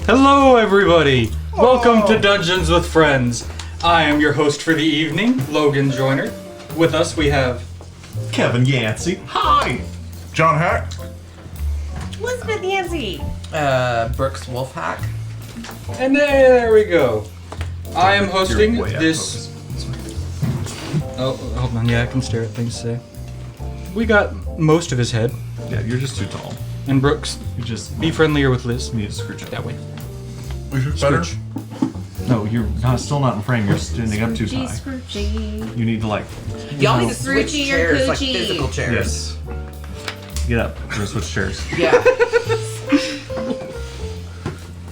Hello, everybody! Welcome to Dungeons with Friends. I am your host for the evening, Logan Joyner. With us, we have Kevin Yancey. Hi! John Hack. Elizabeth Yancey. Brooks Wolfhack. And there we go. I am hosting this. Oh, hold on. Yeah, I can stare at things. Say, we got most of his head. Yeah, you're just too tall. And Brooks, You just be friendlier with Liz. need to scooch up. That way. Better? No, you're still not in frame. You're standing up too Scroochy, high. scroochy. You need to Y'all need to switch Scroochy or chairs, like coochie? physical chairs. Yes. Get up. We're gonna switch chairs. Yeah.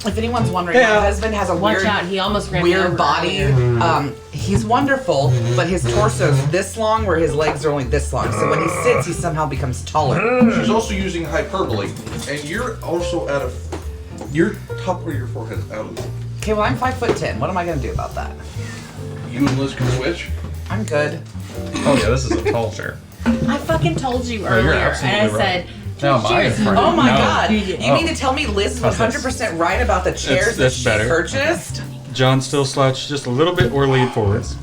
If anyone's wondering, Yeah. my husband has a Watch out, he almost ran me weird over body. earlier. He's wonderful, but his torso's this long where his legs are only this long. So when he sits, he somehow becomes taller. She's also using hyperbole, and you're also out of your top of your forehead is out of it. Okay, well I'm 5'10". What am I gonna do about that? You and Liz can switch. I'm good. Oh yeah, this is a tall chair. I fucking told you you're earlier, absolutely and I right. said, Now am I in front of Oh you? my No. god! You You did. mean to tell me Liz is How's this? 100% right about the chairs That's that she better. purchased? John still slouched just a little bit or lean forwards.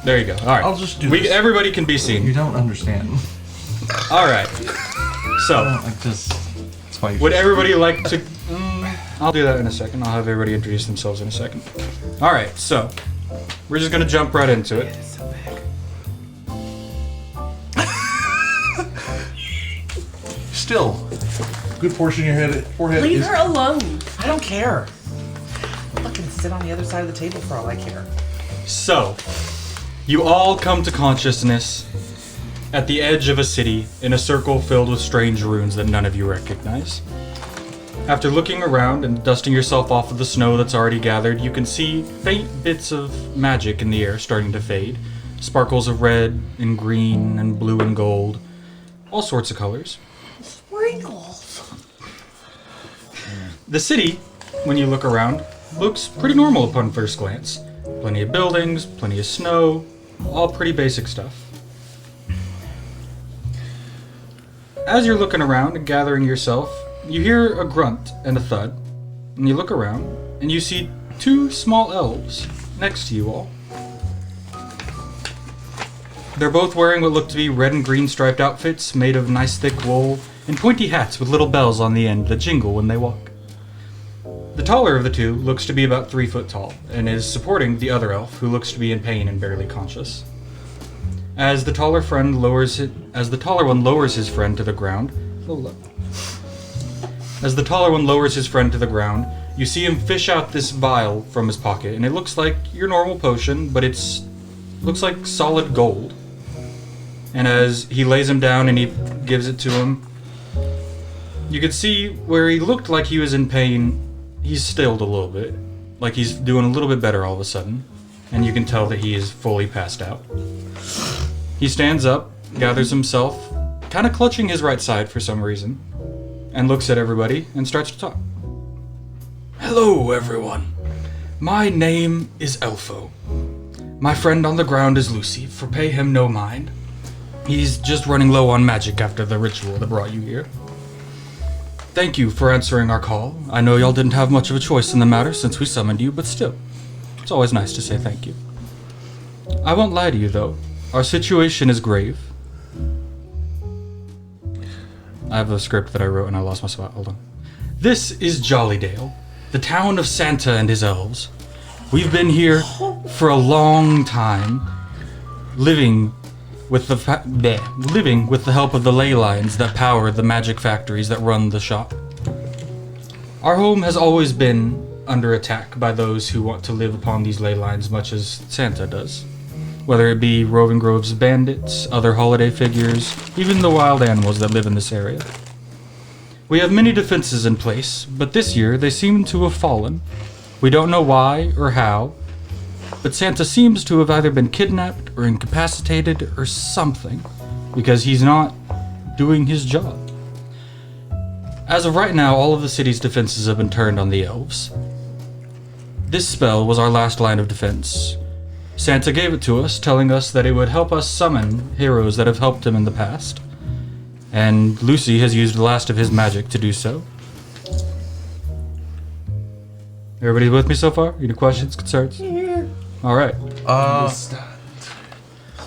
There you go. All right. I'll just do this. Everybody can be You seen. don't understand. All right. So, Like this. That's why you would should- everybody like to? I'll do that in a second. I'll have everybody introduce themselves in a second. All right. So, we're just gonna jump right into it. Still, good portion of your forehead leave is. her alone. I don't care. Fucking sit on the other side of the table for all I care. So, you all come to consciousness at the edge of a city in a circle filled with strange ruins that none of you recognize. After looking around and dusting yourself off of the snow that's already gathered, you can see faint bits of magic in the air starting to fade. Sparkles of red and green and blue and gold. All sorts of colors. Sprinkles. The city, when you look around, looks pretty normal upon first glance. Plenty of buildings, plenty of snow, all pretty basic stuff. As you're looking around and gathering yourself, you hear a grunt and a thud, and you look around, and you see two small elves next to you all. They're both wearing what look to be red and green striped outfits made of nice thick wool, and pointy hats with little bells on the end that jingle when they walk. The taller of the two looks to be about 3 foot tall, and is supporting the other elf, who looks to be in pain and barely conscious. As the taller one lowers his friend to the ground, you see him fish out this vial from his pocket, and it looks like your normal potion, but looks like solid gold. And as he lays him down and he gives it to him, you can see where he looked like he was in pain, he's stilled a little bit, like he's doing a little bit better all of a sudden, and you can tell that he is fully passed out. He stands up, gathers himself, kind of clutching his right side for some reason, and looks at everybody and starts to talk. Hello, everyone. My name is Elfo. My friend on the ground is Lucy, for pay him no mind. He's just running low on magic after the ritual that brought you here. Thank you for answering our call. I know y'all didn't have much of a choice in the matter since we summoned you, but still, it's always nice to say thank you. I won't lie to you, though. Our situation is grave. I have a script that I wrote and I lost my spot. Hold on. This is Jollydale, the town of Santa and his elves. We've been here for a long time, living with the help of the ley lines that power the magic factories that run the shop. Our home has always been under attack by those who want to live upon these ley lines much as Santa does. Whether it be roving groves of bandits, other holiday figures, even the wild animals that live in this area. We have many defenses in place, but this year they seem to have fallen. We don't know why or how, but Santa seems to have either been kidnapped or incapacitated or something, because he's not doing his job. As of right now, all of the city's defenses have been turned on the elves. This spell was our last line of defense. Santa gave it to us, telling us that it would help us summon heroes that have helped him in the past. And Lucy has used the last of his magic to do so. Everybody with me so far? Any questions, concerns? All right.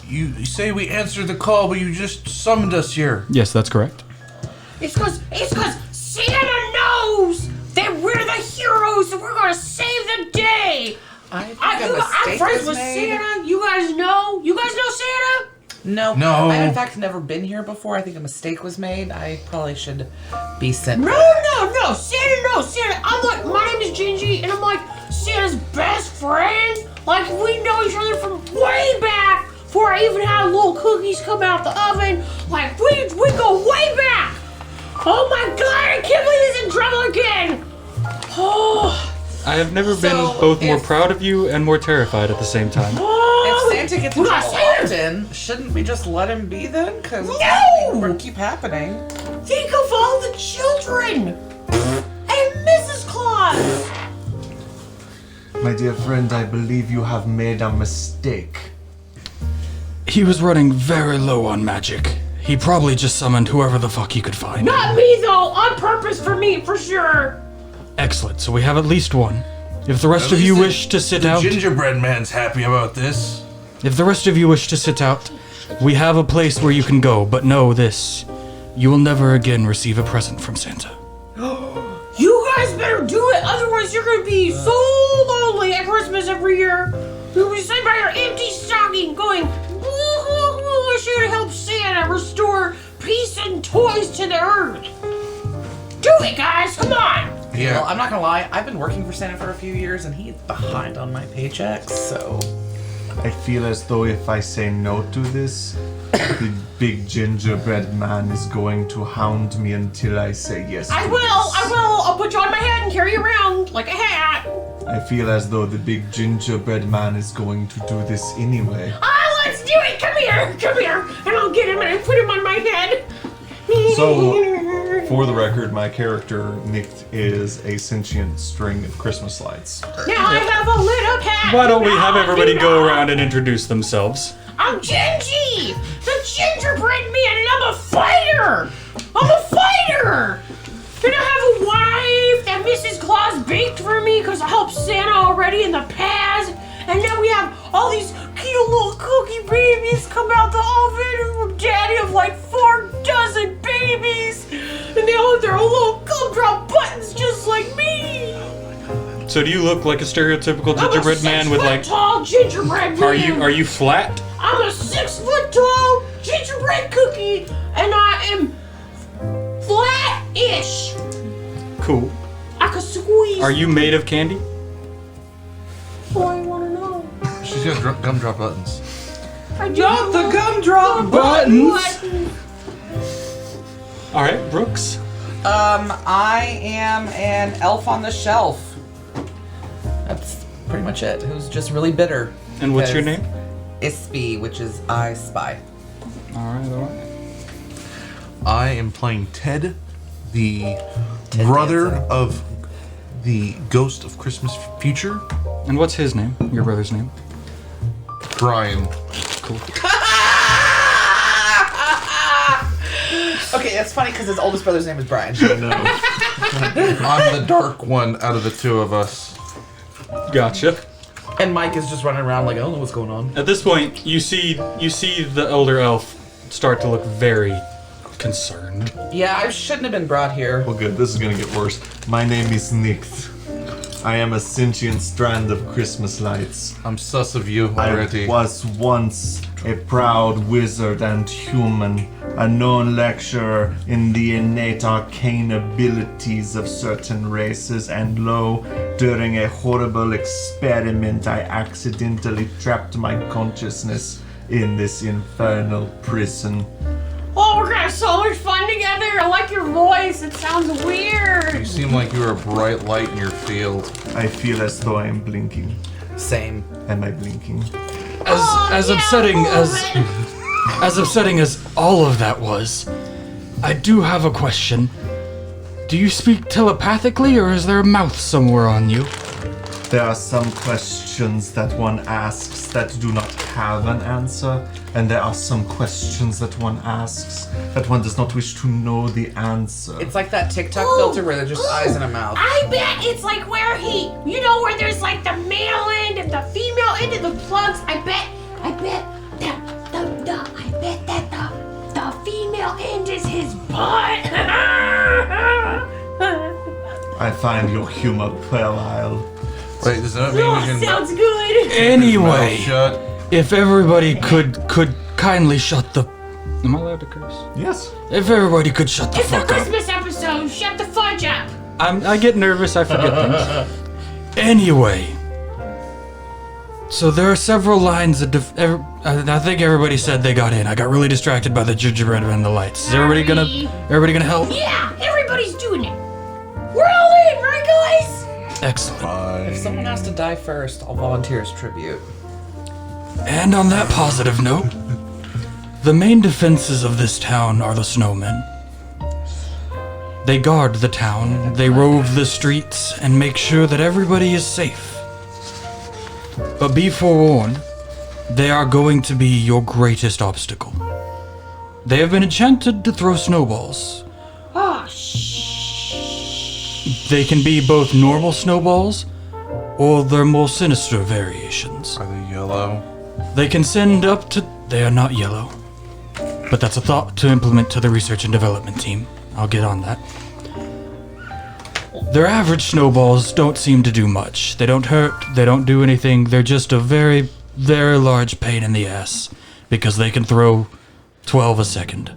You say we answered the call, but you just summoned us here. Yes, that's correct. It's cause Santa knows that we're the heroes and we're gonna save the day. I'm I'm friends with Santa. You guys know? You guys know Santa? No. No. I've in fact never been here before. I think a mistake was made. I probably should be sent. No. Santa knows. Santa. I'm like, my name is Gingy, and I'm like Santa's best friend. Like, we know each other from way back. Before I even had little cookies come out the oven. Like, we go way back. Oh my god, I can't believe he's in trouble again. Oh. I have never been both more proud of you and more terrified at the same time. If Santa gets in We're not trouble Santa. often, shouldn't we just let him be then? Because No! will keep happening. Think of all the children and Mrs. Claus. My dear friend, I believe you have made a mistake. He was running very low on magic. He probably just summoned whoever the fuck he could find. Not me though, on purpose for me, for sure. Excellent, so we have at least one. If the rest of you wish to sit out... Gingerbread man's happy about this. If the rest of you wish to sit out, we have a place where you can go, but know this. You will never again receive a present from Santa. You guys better do it, otherwise you're gonna be so lonely at Christmas every year. You'll be sitting by your empty stocking going, I should help Santa restore peace and toys to the earth. Do it, guys, come on. Yeah. Well, I'm not gonna lie. I've been working for Santa for a few years, and he's behind on my paychecks. So I feel as though if I say no to this, the big gingerbread man is going to hound me until I say yes. I will. I'll put you on my head and carry you around like a hat. I feel as though the big gingerbread man is going to do this anyway. Let's do it. Come here, and I'll get him and I put him on my head. So, for the record, my character, Nick, is a sentient string of Christmas lights. Now I have a lit up hat. Why don't we have everybody go around and introduce themselves? I'm Gingy, the gingerbread man, and I'm a fighter. And I have a wife that Mrs. Claus baked for me because I helped Santa already in the past. And now we have all these cute little cookie babies come out the oven. And daddy of like 4 dozen babies. And they all have their own little gumdrop buttons just like me. So do you look like a stereotypical gingerbread man with like... tall gingerbread man. Are you flat? I'm a 6 foot tall gingerbread cookie. And I am flat-ish. Cool. I could squeeze. Are you made of candy? Oh, I want to know. She's got gumdrop buttons. I Not the gumdrop buttons. All right, Brooks. I am an elf on the shelf. That's pretty much it. Who's just really bitter. And what's your because name? Ispy, which is I spy. All right. I am playing Ted, the brother Dancer. of the Ghost of Christmas Future. And what's his name? Your brother's name? Brian. Cool. Okay, that's funny because his oldest brother's name is Brian. I'm the dark one out of the two of us. Gotcha. And Mike is just running around like, I don't know what's going on. At this point, you see the elder elf start to look very concerned. Yeah, I shouldn't have been brought here. Well, good. This is gonna get worse. My name is Nick. I am a sentient strand of Christmas lights. I'm sus of you already. I was once a proud wizard and human, a known lecturer in the innate arcane abilities of certain races, and lo, during a horrible experiment, I accidentally trapped my consciousness in this infernal prison. Oh, we're gonna have so much fun together. I like your voice. It sounds You weird. seem like you're a bright light in your field. I feel as though I am blinking. Same. Am I blinking? As upsetting as all of that was, I do have a question. Do you speak telepathically, or is there a mouth somewhere on you? There are some questions that one asks that do not have an answer, and there are some questions that one asks that one does not wish to know the answer. It's like that TikTok filter where there's just eyes in a mouth. I bet it's like where where there's like the male end and the female end of the plugs. I bet that the female end is his butt. I find your humor puerile. Wait, does that mean we can Sounds good. Anyway, shut? if everybody could kindly shut the... Am I allowed to curse? Yes. If everybody could shut the It's the fuck up. Christmas episode. Shut the fudge up. I get nervous, I forget things. Anyway, so there are several lines of I think everybody said they got in. I got really distracted by the gingerbread and the lights. Is everybody gonna help? Yeah, everybody's doing it. We're all in, right, guys? Excellent. If someone has to die first, I'll volunteer as tribute. And on that positive note, the main defenses of this town are the snowmen. They guard the town, they rove the streets, and make sure that everybody is safe. But be forewarned, they are going to be your greatest obstacle. They have been enchanted to throw snowballs. Oh, shh. They can be both normal snowballs, or their more sinister variations. Are they yellow? They can send up to... They are not yellow. But that's a thought to implement to the research and development team. I'll get on that. Their average snowballs don't seem to do much. They don't hurt, they don't do anything. They're just a very, very large pain in the ass. Because they can throw 12 a second.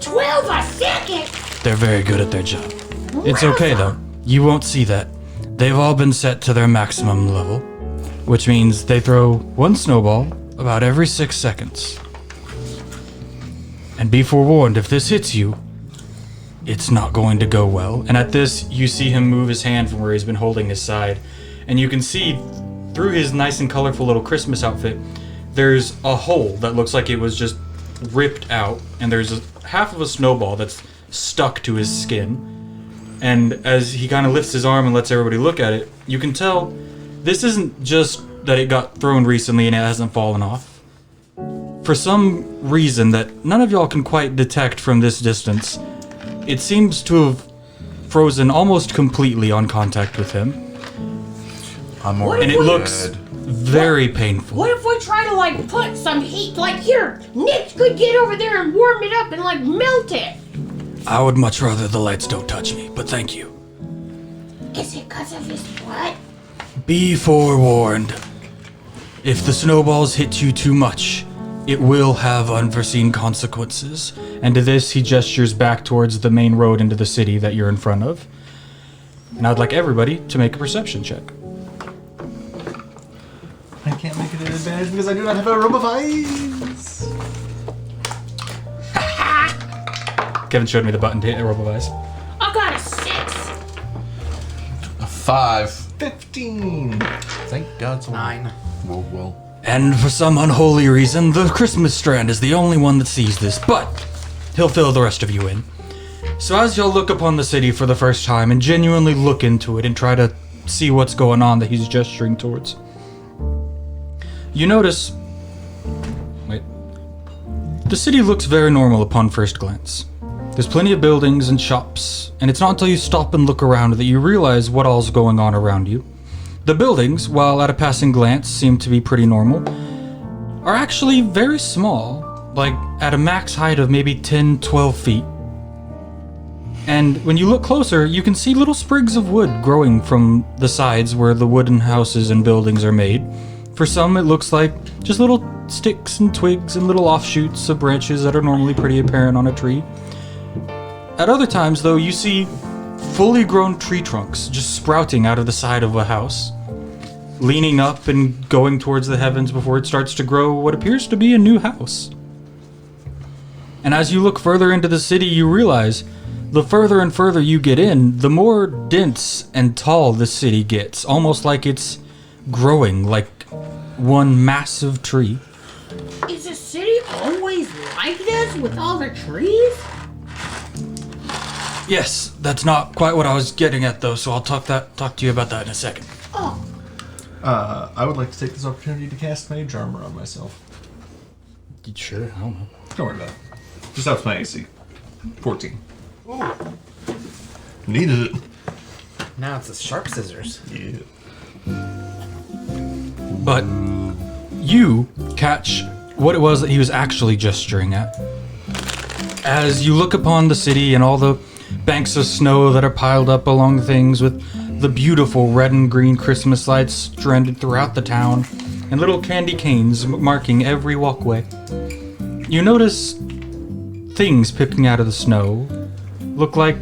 12 a second? They're very good at their job. It's okay though. You won't see that. They've all been set to their maximum level. Which means they throw one snowball about every 6 seconds. And be forewarned, if this hits you, it's not going to go well. And at this, you see him move his hand from where he's been holding his side. And you can see, through his nice and colorful little Christmas outfit, there's a hole that looks like it was just ripped out. And there's half of a snowball that's stuck to his skin. And as he kind of lifts his arm and lets everybody look at it, you can tell this isn't just that it got thrown recently and it hasn't fallen off. For some reason that none of y'all can quite detect from this distance, it seems to have frozen almost completely on contact with him. I'm already And it looks dead. very painful. What if we try to, like, put some heat? Like, here, Nick could get over there and warm it up and, like, melt it. I would much rather the lights don't touch me, but thank you. Is it because of his butt? Be forewarned. If the snowballs hit you too much, it will have unforeseen consequences. And to this, he gestures back towards the main road into the city that you're in front of. And I'd like everybody to make a perception check. I can't make it an advantage because I do not have a robe of eyes. Kevin showed me the button to hit a roll of eyes. I got a 6. A 5. 15. Thank God it's 9. Well. And for some unholy reason, the Christmas Strand is the only one that sees this, but he'll fill the rest of you in. So as y'all look upon the city for the first time and genuinely look into it and try to see what's going on that he's gesturing towards, you notice... Wait. The city looks very normal upon first glance. There's plenty of buildings and shops, and it's not until you stop and look around that you realize what all's going on around you. The buildings, while at a passing glance seem to be pretty normal, are actually very small, like at a max height of maybe 10-12 feet. And when you look closer, you can see little sprigs of wood growing from the sides where the wooden houses and buildings are made. For some, it looks like just little sticks and twigs and little offshoots of branches that are normally pretty apparent on a tree. At other times, though, you see fully grown tree trunks just sprouting out of the side of a house, leaning up and going towards the heavens before it starts to grow what appears to be a new house. And as you look further into the city, you realize the further and further you get in, the more dense and tall the city gets, almost like it's growing like one massive tree. Is the city always like this with all the trees? Yes, that's not quite what I was getting at though, so I'll talk to you about that in a second. Oh, I would like to take this opportunity to cast Mage Armor on myself. Sure, I don't know. Don't worry about it. Just up to my AC. 14. Needed it. Now it's a sharp scissors. Yeah. But you catch what it was that he was actually gesturing at. As you look upon the city and all the banks of snow that are piled up along things with the beautiful red and green Christmas lights stranded throughout the town and little candy canes marking every walkway, you notice things picking out of the snow look like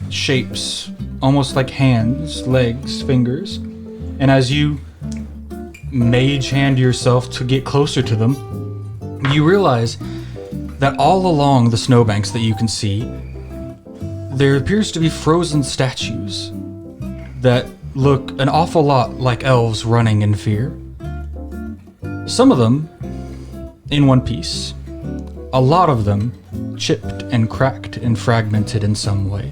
shapes, almost like hands, legs, fingers. And as you mage hand yourself to get closer to them, you realize that all along the snowbanks that you can see, there appears to be frozen statues that look an awful lot like elves running in fear. Some of them in one piece, a lot of them chipped and cracked and fragmented in some way.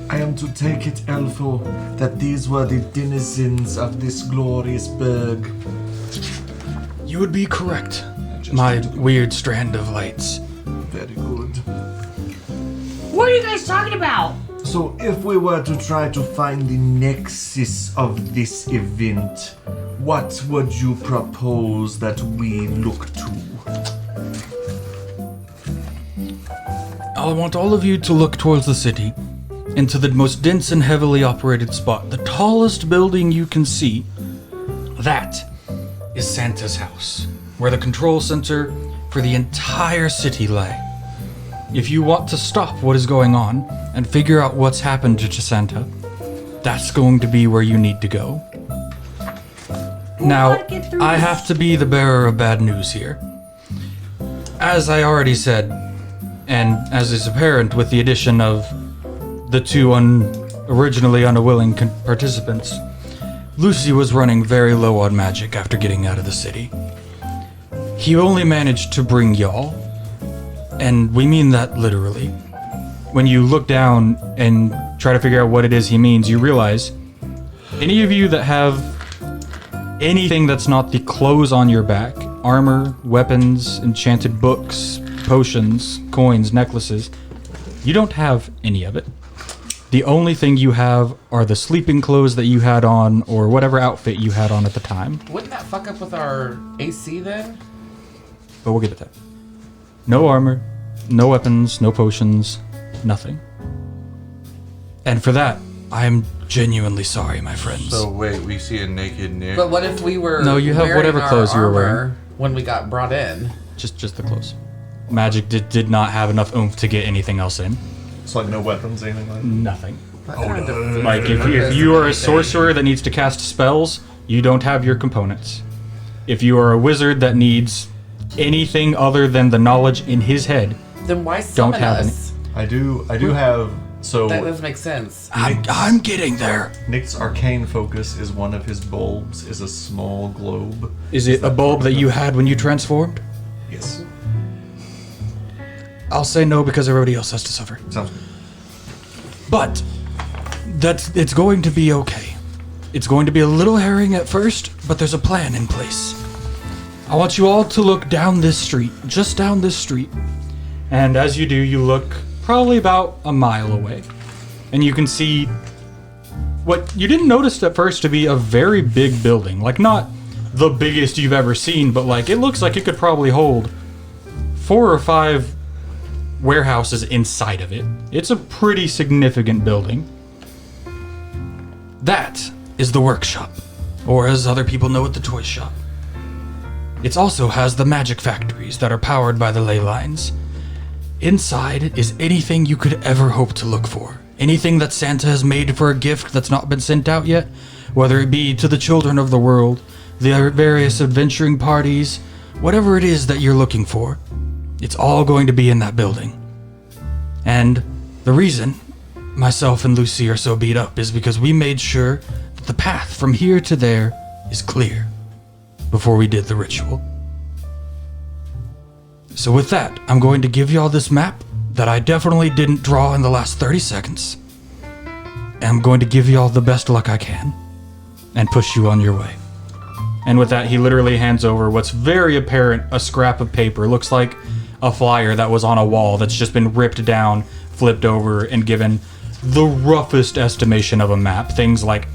I am to take it, Elfo, that these were the denizens of this glorious burg. You would be correct, my weird strand of lights. Very good. what are you guys talking about? So, if we were to try to find the nexus of this event, what would you propose that we look to? I want all of you to look towards the city, into the most dense and heavily operated spot, the tallest building you can see. That is Santa's house, where the control center for the entire city lay. If you want to stop what is going on and figure out what's happened to Santa, that's going to be where you need to go. Now, gotta get through I this. have to be the bearer of bad news here. As I already said, and as is apparent with the addition of the two originally unwilling participants, Lucy was running very low on magic after getting out of the city. He only managed to bring y'all, and we mean that literally. When you look down and try to figure out what it is he means, you realize any of you that have anything that's not the clothes on your back, armor, weapons, enchanted books, potions, coins, necklaces, you don't have any of it. The only thing you have are the sleeping clothes that you had on, or whatever outfit you had on at the time. Wouldn't that fuck up with our AC then? But we'll get to that. No armor, no weapons, no potions, nothing. And for that, I am genuinely sorry, my friends. So wait, we see a naked Nick. But what if we were No, you have wearing whatever our clothes you were armor wearing. when we got brought in? Just the clothes. Magic did not have enough oomph to get anything else in. It's like no weapons, anything like that. Nothing. That kind of Like, if you are a sorcerer that needs to cast spells, you don't have your components. If you are a wizard that needs anything other than the knowledge in his head, Then why summon have us? I do have. So, That doesn't make sense. I'm getting there. Nick's arcane focus is one of his bulbs, is a small globe. Is it a bulb that you had when you transformed? Yes. I'll say no because everybody else has to suffer. Sounds good. But it's going to be okay. It's going to be a little harrowing at first, but there's a plan in place. I want you all to look down this street, just down this street. And as you do, you look probably about a mile away. And you can see what you didn't notice at first to be a very big building. Like, not the biggest you've ever seen, but like, it looks like it could probably hold 4 or 5 warehouses inside of it. It's a pretty significant building. That is the workshop, or as other people know it, the toy shop. It also has the magic factories that are powered by the ley lines. Inside is anything you could ever hope to look for. Anything that Santa has made for a gift that's not been sent out yet, whether it be to the children of the world, the various adventuring parties, whatever it is that you're looking for. It's all going to be in that building. And the reason myself and Lucy are so beat up is because we made sure that the path from here to there is clear before we did the ritual. So with that, I'm going to give y'all this map that I definitely didn't draw in the last 30 seconds. And I'm going to give y'all the best luck I can. and push you on your way. And with that, he literally hands over what's very apparent a scrap of paper. Looks like a flyer that was on a wall that's just been ripped down, flipped over, and given the roughest estimation of a map. Things like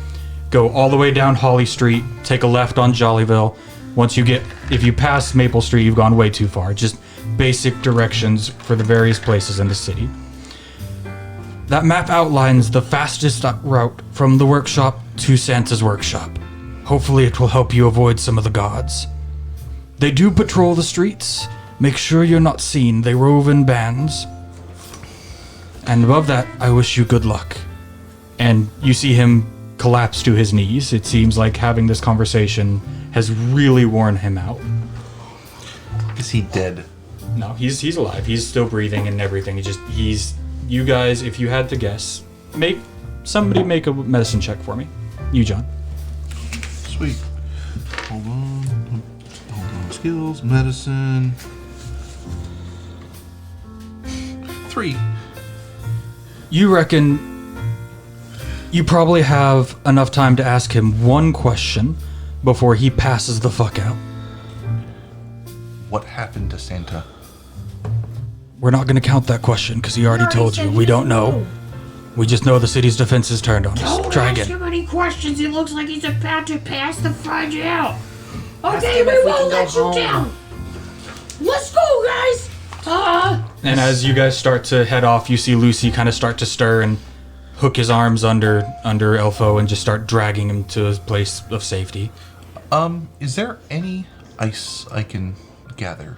go all the way down Holly Street, take a left on Jollyville. If you pass Maple Street, you've gone way too far. Just basic directions for the various places in the city. That map outlines the fastest route from the workshop to Santa's workshop. Hopefully it will help you avoid some of the gods. They do patrol the streets. Make sure you're not seen. They rove in bands. And above that, I wish you good luck. And you see him collapse to his knees. It seems like having this conversation has really worn him out. Is he dead? No, he's alive. He's still breathing and everything. You guys, if you had to guess, make a medicine check for me. You, John. Sweet. Hold on. Skills, medicine. 3. You reckon you probably have enough time to ask him one question before he passes the fuck out. What happened to Santa? We're not gonna count that question because he already told you. We don't know. We just know the city's defenses turned on us. Don't Try ask again. him any questions. It looks like he's about to pass the fudge out. Ask Okay, him we if we won't can let go you home. down. Let's go, guys. And as you guys start to head off, you see Lucy kind of start to stir and hook his arms under Elfo and just start dragging him to a place of safety. Is there any ice I can gather?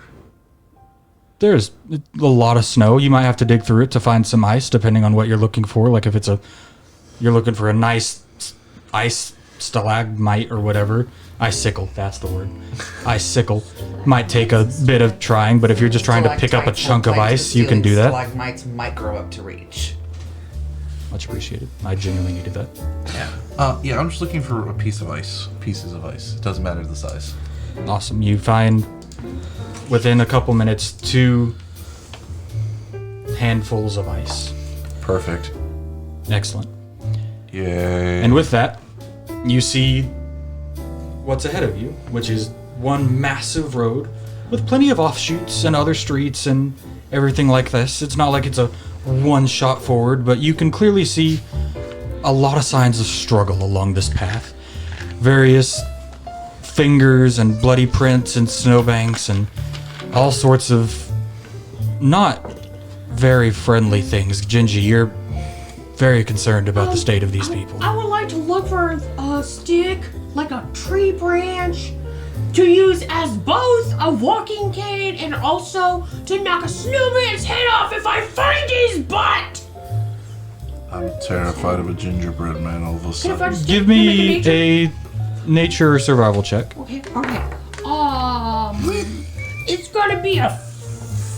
There's a lot of snow. You might have to dig through it to find some ice, depending on what you're looking for. Like if you're looking for a nice ice stalagmite or whatever. Icicle, that's the word. Icicle might take a bit of trying, but if you're just trying to pick up a Stalactites chunk of won't climb to ice, the you can do ceiling. that. Stalagmites might grow up to reach. Much appreciated. I genuinely needed that. Yeah, I'm just looking for a piece of ice. Pieces of ice. It doesn't matter the size. Awesome. You find within a couple minutes 2 handfuls of ice. Perfect. Excellent. Yay. And with that, you see what's ahead of you, which is one massive road with plenty of offshoots and other streets and everything like this. It's not like it's a one shot forward, but you can clearly see a lot of signs of struggle along this path. Various fingers and bloody prints and snowbanks and all sorts of not very friendly things. Gingy, you're very concerned about the state of these people. I would like to look for a stick, like a tree branch, to use as both a walking cane and also to knock a snowman's head off if I find his butt. I'm terrified of a gingerbread man all of a Can I sudden. find a stick? Give Can I make me nature? a nature or survival check. Okay, alright. It's gonna be a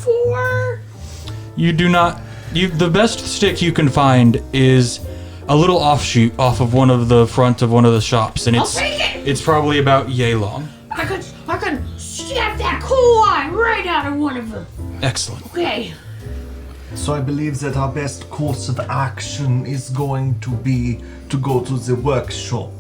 4. You do not. The best stick you can find is a little offshoot off of one of the front of one of the shops, and I'll take it. it's probably about yay long. I could snap that cool eye right out of one of them. Excellent. Okay. So I believe that our best course of action is going to be to go to the workshop.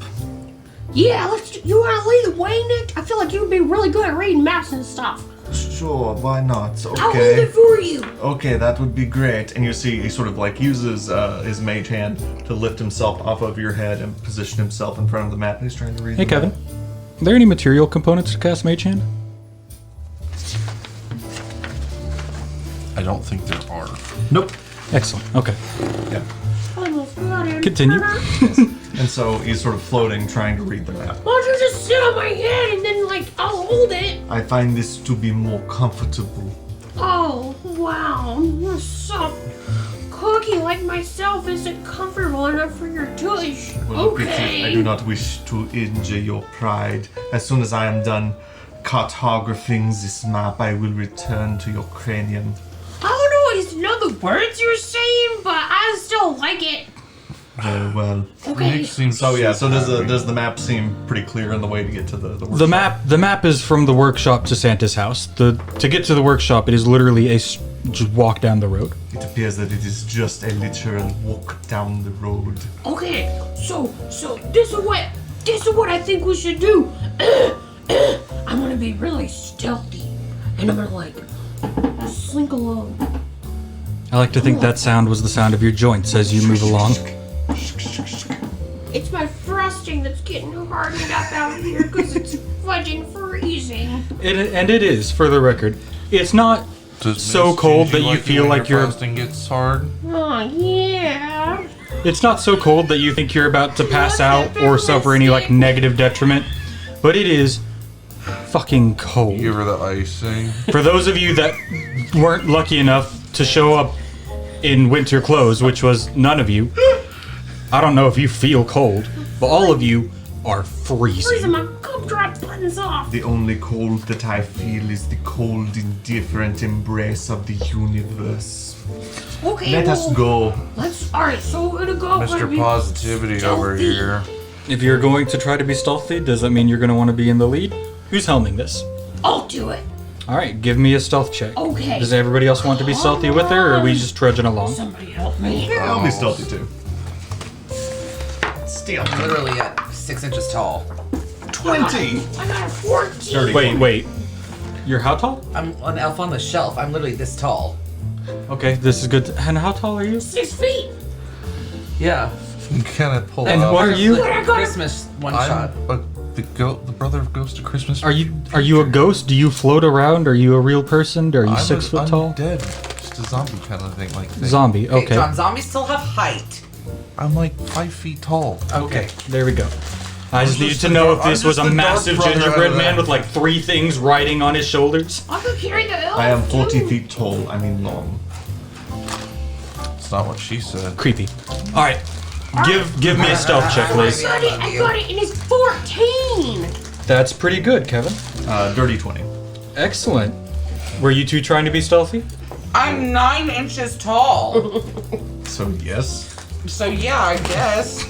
Yeah, you wanna lead the way, Nick? I feel like you would be really good at reading maps and stuff. Sure, why not? I'll hold Okay. it for you. Okay, that would be great. And you see, he sort of like uses his mage hand to lift himself off of your head and position himself in front of the map. And he's trying to read. Hey, the Kevin. map. Are there any material components to cast Mage Hand? I don't think there are. Nope. Excellent. Okay. Yeah. Almost got it. Continue. And so he's sort of floating, trying to read the map. Why don't you just sit on my head and then, like, I'll hold it? I find this to be more comfortable. Oh, wow. A soft cookie like myself isn't comfortable enough for your tush. Well, pity, Okay. I do not wish to injure your pride. As soon as I am done cartographing this map, I will return to your cranium. I don't know the words you're saying, but I still like it. Very well. Okay. Nick seems So yeah, so happy. does the map seem pretty clear in the way to get to the workshop? The map is from the workshop to Santa's house. To get to the workshop, it is literally just walk down the road. It appears that it is just a literal walk down the road. Okay, so this is what this is what I think we should do. I'm gonna be really stealthy, and I'm gonna like slink along. I like to think that sound was the sound of your joints as you move along. It's my frosting that's getting hardened up out here because it's fudging freezing. And it is, for the record. It's not so cold that you feel like your you're... frosting gets hard. Oh yeah. It's not so cold that you think you're about to pass out or suffer any like negative detriment, but it is fucking cold. Give her the icing. For those of you that weren't lucky enough to show up in winter clothes, which was none of you, I don't know if you feel cold, but all of you are Freezing freezing. my gumdrop buttons off. The only cold that I feel is the cold, indifferent embrace of the universe. Okay, Let us go. Alright, so we're gonna go. Mr. Positivity over stealthy. here. If you're going to try to be stealthy, does that mean you're going to want to be in the lead? Who's helming this? I'll do it. All right, give me a stealth check. Okay. Does everybody else want to be stealthy with her, or are we just trudging along? Somebody help me. Yeah, I'll be stealthy too. Stealthy. Literally at 6 inches tall. 20. I got a 14. Dirty. Wait. You're how tall? I'm an elf on the shelf. I'm literally this tall. Okay, this is good. And how tall are you? 6 feet. Yeah. You kind of pull And up. what are you? Christmas one shot. The brother of Ghost of Christmas. Are you a ghost? Do you float around? Are you a real person? Are you I'm 6 foot tall? Dead. Just a zombie kind of thing. Zombie. Hey, Okay. John, zombies still have height. I'm like 5 feet tall. Okay. There we go. I just I'm needed just to the know dark- if this I'm was just a the dark massive brother out gingerbread of man that. with like 3 things riding on his shoulders. I could carry the elf. I am 40 too. feet tall. I mean long. It's not what she said. Creepy. All right. Give me a stealth check, Liz. I got it, and it's 14. That's pretty good, Kevin. Dirty 20. Excellent. Were you two trying to be stealthy? I'm 9 inches tall. So yes. So yeah, I guess.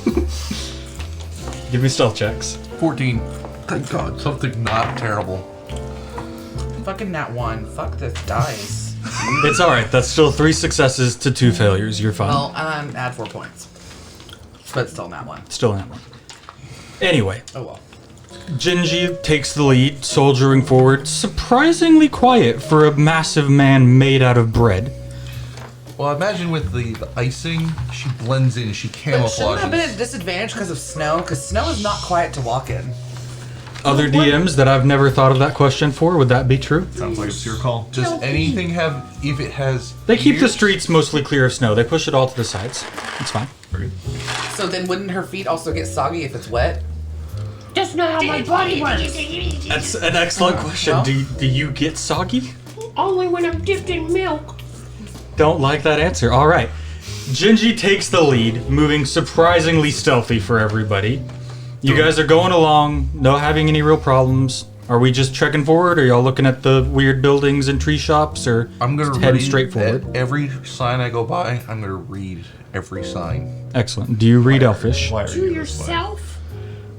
Give me stealth checks. 14. Thank God. Something not terrible. Fucking nat 1. Fuck this dice. It's all right. That's still 3 successes to 2 failures. You're fine. Well, add 4 points. But still nat 1. Still not one. Anyway, Oh well. Gingy takes the lead, soldiering forward, surprisingly quiet for a massive man made out of bread. Well, imagine with the icing, she blends in, she But shouldn't have been at camouflages. disadvantage because of snow? Because snow is not quiet to walk in. Other DMs that I've never thought of that question for, would that be true? Sounds like it's your call. Does anything have, if it has They keep the ears? streets mostly clear of snow. They push it all to the sides. It's fine. So then wouldn't her feet also get soggy if it's wet? That's not how my body works. That's an excellent question. well. Do you get soggy? Only when I'm dipped in milk. Don't like that answer. All right. Gingy takes the lead, moving surprisingly stealthy for everybody. You guys are going along, no having any real problems. Are we just trekking forward? Are y'all looking at the weird buildings and tree shops, or I'm gonna just heading read straight forward? at every sign I go by. I'm gonna read every sign. Excellent. Do you read Elfish? Why are To you this way? yourself.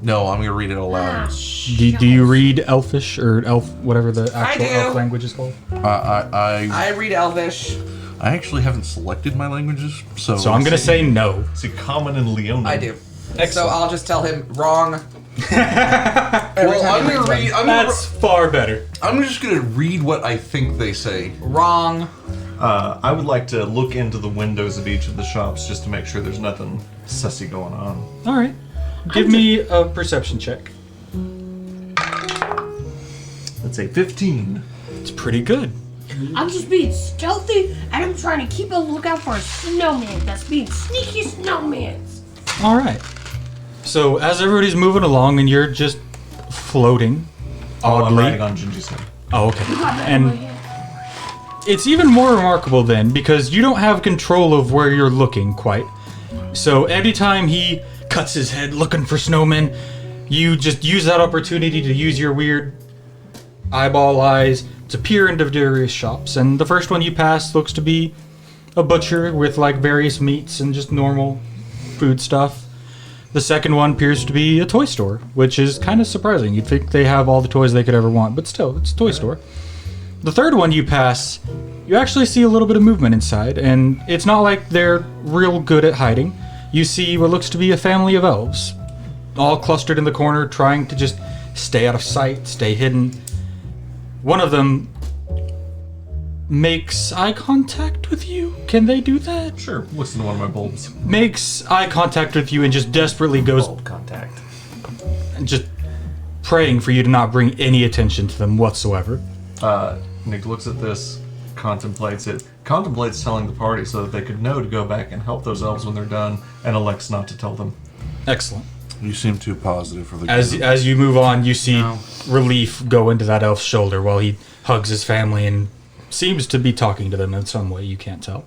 No, I'm gonna read it aloud. Do you read Elfish or Elf, whatever the actual do. Elf language is called? I I read Elvish. actually haven't selected my languages, so So I'm gonna say no. See, common and Leonin. I do. So Excellent. I'll just tell him wrong. Well, I'm gonna read. That's far better. I'm just gonna read what I think they say. Wrong. I would like to look into the windows of each of the shops just to make sure there's nothing sussy going on. All right. Give me a perception check. Let's say 15. It's pretty good. I'm just being stealthy, and I'm trying to keep a lookout for a snowman that's being sneaky snowmans. All right. So as everybody's moving along and you're just floating, Oh, I'm oddly. riding on Gingy's head. Oh, okay. Got that in my And head. it's even more remarkable then because you don't have control of where you're looking quite. So anytime he cuts his head looking for snowmen, you just use that opportunity to use your weird eyeball eyes to peer into various shops. And the first one you pass looks to be a butcher with like various meats and just normal food stuff. The second one appears to be a toy store, which is kind of surprising. You'd think they have all the toys they could ever want, but still, it's a toy store. The third one you pass, you actually see a little bit of movement inside, and it's not like they're real good at hiding. You see what looks to be a family of elves. all clustered in the corner, trying to just stay out of sight, stay hidden. One of them makes eye contact with you. Can they do that? Sure. Listen to one of my bulbs. Makes eye contact with you and just desperately goes Bulb contact. and just praying for you to not bring any attention to them whatsoever. Nick looks at this, contemplates it, contemplates telling the party so that they could know to go back and help those elves when they're done, and elects not to tell them. Excellent. You seem too positive for the As you move on, you see relief go into that elf's shoulder while he hugs his family and seems to be talking to them in some way. You can't tell.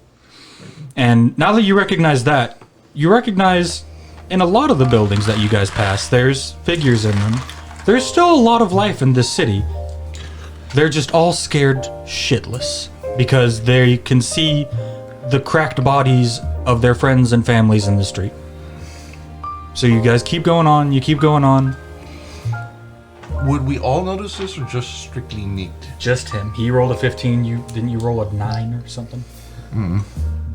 And now that you recognize that, you recognize in a lot of the buildings that you guys pass, there's figures in them. There's still a lot of life in this city. They're just all scared shitless because they can see the cracked bodies of their friends and families in the street. So you guys keep going on, you keep going on. Would we all notice this or just strictly Neat? Just him. He rolled a 15. Didn't you roll a 9 or something?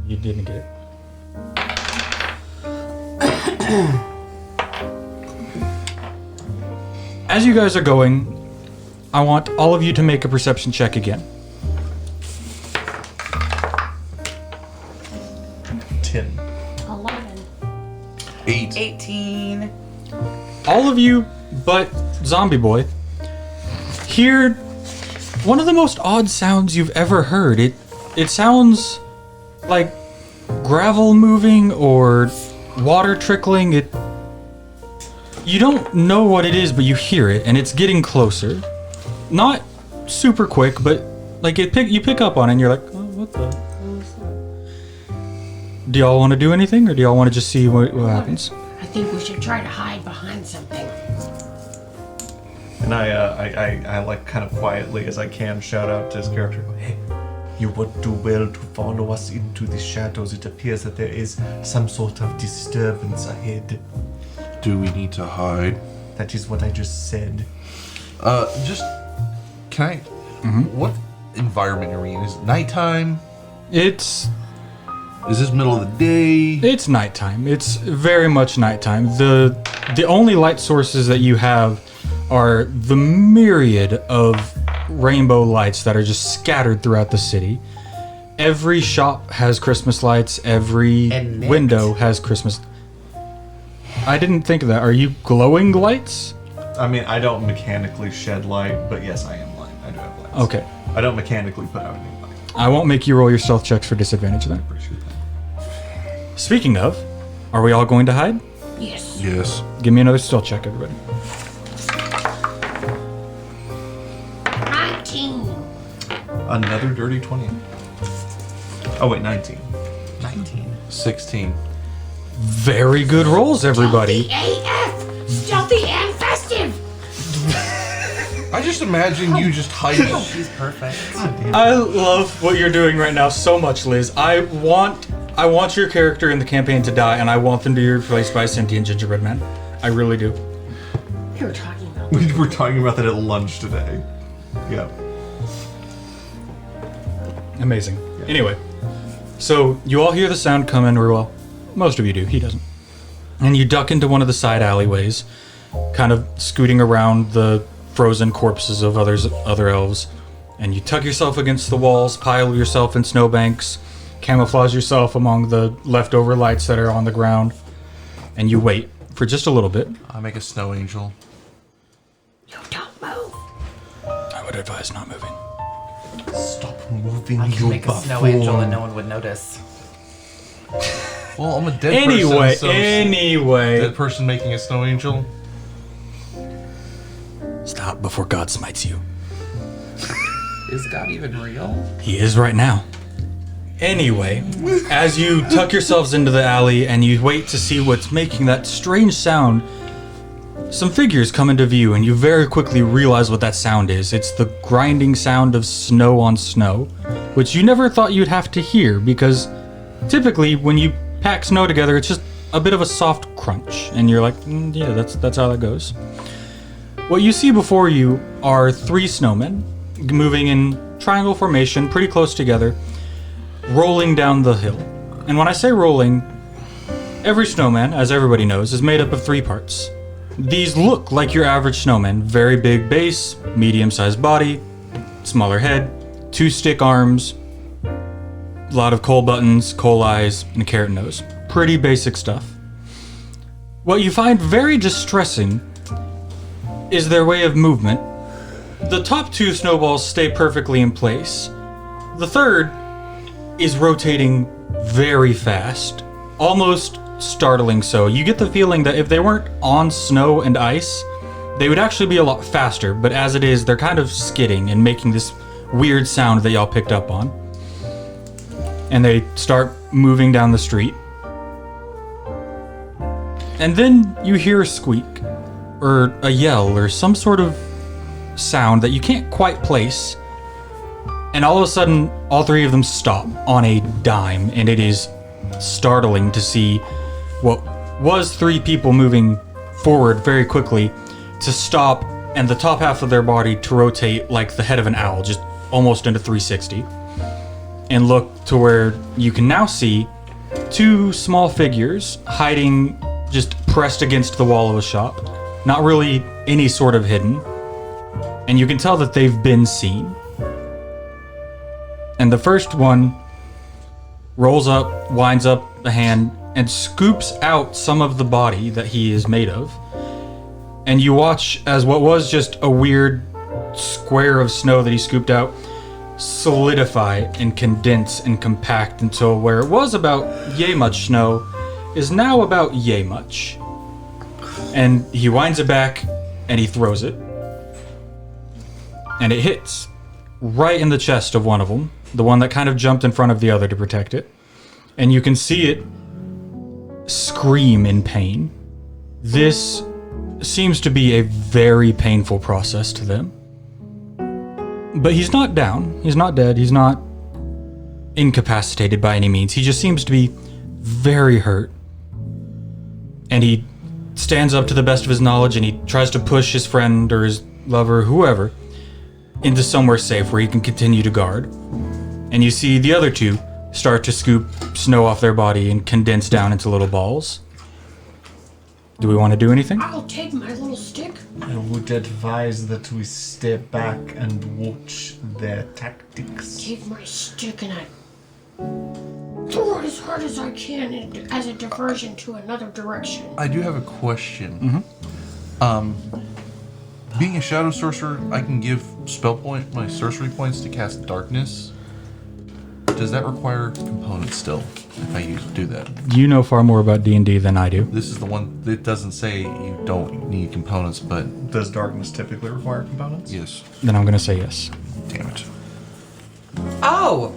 You didn't get it. As you guys are going, I want all of you to make a perception check again. 10. 11. 8. 18. All of you but Zombie Boy hear one of the most odd sounds you've ever heard. It sounds like gravel moving or water trickling. You don't know what it is, but you hear it, and it's getting closer. Not super quick, but like you pick up on it, and you're like, oh, what the? Do y'all want to do anything, or do y'all want to just see what happens? I think we should try to hide behind something. And I like kind of quietly as I can shout out to his character, hey, you would do well to follow us into the shadows. It appears that there is some sort of disturbance ahead. Do we need to hide? That is what I just said. Can I? What environment are we in? Is it nighttime? Is this middle of the day? It's nighttime. It's very much nighttime. The only light sources that you have are the myriad of rainbow lights that are just scattered throughout the city. Every shop has Christmas lights. Every And nicked. window has Christmas. I didn't think of that. Are you glowing lights? I mean, I don't mechanically shed light, but yes, I am light. I do have lights. Okay. I don't mechanically put out any light. I won't make you roll your stealth checks for disadvantage then. Appreciate that. Speaking of, are we all going to hide? Yes. Yes. Give me another stealth check, everybody. 19. Another dirty 20. Oh wait, 19. 19. 16. Very good rolls, everybody. Stealthy AF! Stealthy and festive! I just imagine you just hiding. She's perfect. I love what you're doing right now so much, Liz. I want your character in the campaign to die, and I want them to be replaced by a sentient gingerbread man. I really do. We were talking about We were talking about that at lunch today. Yeah. Amazing. Anyway, so you all hear the sound coming, or well, most of you do. He doesn't. And you duck into one of the side alleyways, kind of scooting around the frozen corpses of other elves, and you tuck yourself against the walls, pile yourself in snowbanks, camouflage yourself among the leftover lights that are on the ground, and you wait for just a little bit. I make a snow angel. you don't move. I would advise not moving. Stop moving, I you can make a snow buffoon. angel and no one would notice. Well, I'm a dead Anyway, person. So dead person making a snow angel. Stop before God smites you. Is God even real? He is right now. Anyway, as you tuck yourselves into the alley and you wait to see what's making that strange sound, some figures come into view and you very quickly realize what that sound is. It's the grinding sound of snow on snow, which you never thought you'd have to hear because typically when you pack snow together, it's just a bit of a soft crunch, and you're like, yeah, that's how that goes. What you see before you are 3 snowmen moving in triangle formation, pretty close together, rolling down the hill. And when I say rolling, every snowman, as everybody knows, is made up of 3 parts. these look like your average snowman. Very big base, medium-sized body, smaller head, 2 stick arms, a lot of coal buttons, coal eyes, and a carrot nose. Pretty basic stuff. What you find very distressing is their way of movement. The top 2 snowballs stay perfectly in place. The third is rotating very fast, almost startling so. You get the feeling that if they weren't on snow and ice, they would actually be a lot faster, but as it is, they're kind of skidding and making this weird sound that y'all picked up on. And they start moving down the street. And then you hear a squeak, or a yell, or some sort of sound that you can't quite place. And all of a sudden, all 3 of them stop on a dime, and it is startling to see what was 3 people moving forward very quickly to stop, and the top half of their body to rotate like the head of an owl, just almost into 360. And look to where you can now see 2 small figures hiding just pressed against the wall of a shop. Not really any sort of hidden. And you can tell that they've been seen. And the first one rolls up, winds up a hand, and scoops out some of the body that he is made of. And you watch as what was just a weird square of snow that he scooped out solidify and condense and compact until where it was about yay much snow is now about yay much. And he winds it back and he throws it. And it hits right in the chest of one of them, the one that kind of jumped in front of the other to protect it. And you can see it scream in pain. This seems to be a very painful process to them. But he's not down, he's not dead, he's not incapacitated by any means. He just seems to be very hurt. And he stands up to the best of his knowledge and he tries to push his friend or his lover, whoever, into somewhere safe where he can continue to guard. And you see the other 2 start to scoop snow off their body and condense down into little balls. Do we want to do anything? I'll take my little stick. I would advise that we step back and watch their tactics. Take my stick and I throw it as hard as I can as a diversion to another direction. I do have a question. Being a shadow sorcerer, I can give my sorcery points to cast darkness. Does that require components still if I do that? You know far more about D&D than I do. This is the one that doesn't say you don't need components, but Does darkness typically require components? yes. Then I'm going to say yes. Damn it. Oh!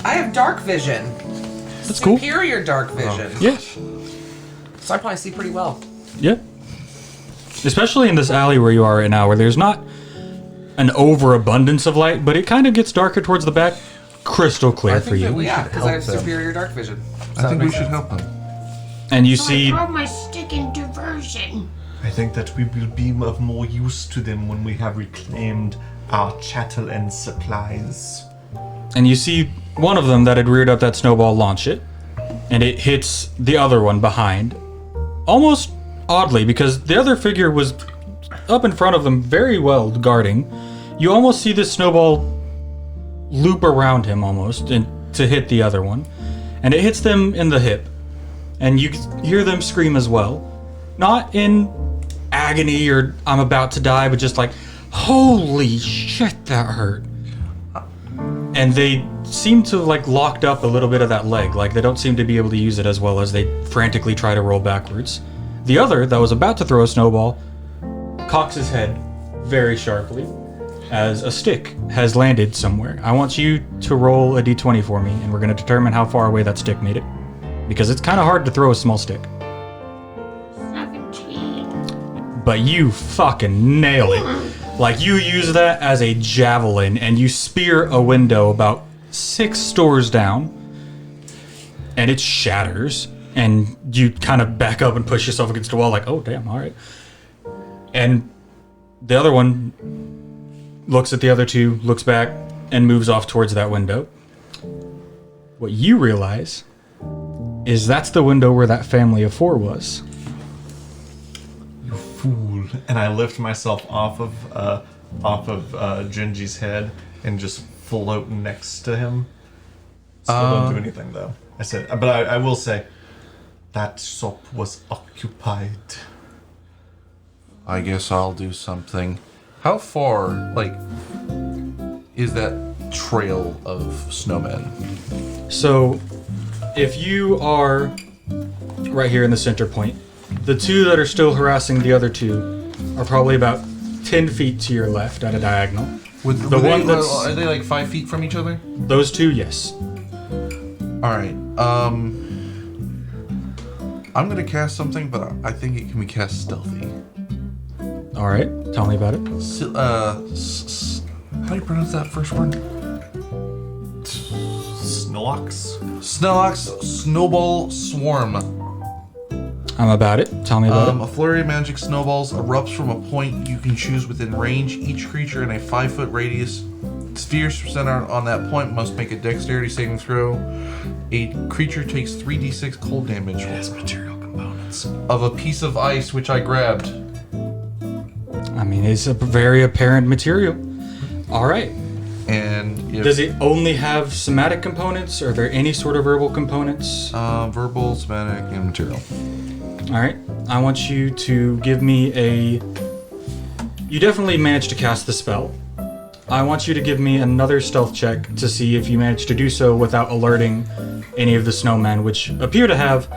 I have dark vision. That's cool. Superior dark vision. Yes. So I probably see pretty well. Yep. Especially in this alley where you are right now, where there's not an overabundance of light, but it kind of gets darker towards the back. Crystal clear I for think that you. we Yeah, should because I help have them. superior dark vision. I think we should help them. And you So see, I throw my stick in diversion. I think that we will be of more use to them when we have reclaimed our chattel and supplies. one of them that had reared up that snowball launch it, and it hits the other one behind. Almost oddly, because the other figure was up in front of them very well guarding. You almost see this snowball loop around him almost and to hit the other one, and it hits them in the hip, and you hear them scream as well, not in agony or I'm about to die, but just like, holy shit, that hurt. And they seem to have like locked up a little bit of that leg, like they don't seem to be able to use it as well as they frantically try to roll backwards. The other that was about to throw a snowball cocks his head very sharply as a stick has landed somewhere. I want you to roll a d20 for me, and we're going to determine how far away that stick made it. Because it's kind of hard to throw a small stick. 17. But you fucking nail it. Like, you use that as a javelin, and you spear a window about 6 stores down, and it shatters, and you kind of back up and push yourself against the wall like, oh, damn, all right. And the other one looks at the other 2, looks back, and moves off towards that window. What you realize is that's the window where that family of 4 was. and I lift myself off of Gingy's head and just float next to him. Still don't do anything though. I said, but I will say, that shop was occupied. I guess I'll do something. How far, like, is that trail of snowmen? So, if you are right here in the center point, the two that are still harassing the other two are probably about 10 feet to your left at a diagonal. The one that's are they like 5 feet from each other? Those two, yes. All right. I'm gonna cast something, but I think it can be cast stealthy. All right, tell me about it. How do you pronounce that first word? Snorlax? Snorlax Snowball Swarm. I'm about it. Tell me about A flurry of magic snowballs erupts from a point you can choose within range. Each creature in a 5-foot radius, spheres centered on that point, must make a dexterity saving throw. A creature takes 3d6 cold damage. Material components. Of a piece of ice which I grabbed. it. I mean, it's a very apparent material. All right. And if, Does it only have somatic components? Are there any sort of verbal components? verbal, somatic, and material. All right. I want you to give me a... You definitely managed to cast the spell. I want you to give me another stealth check to see if you managed to do so without alerting any of the snowmen, which appear to have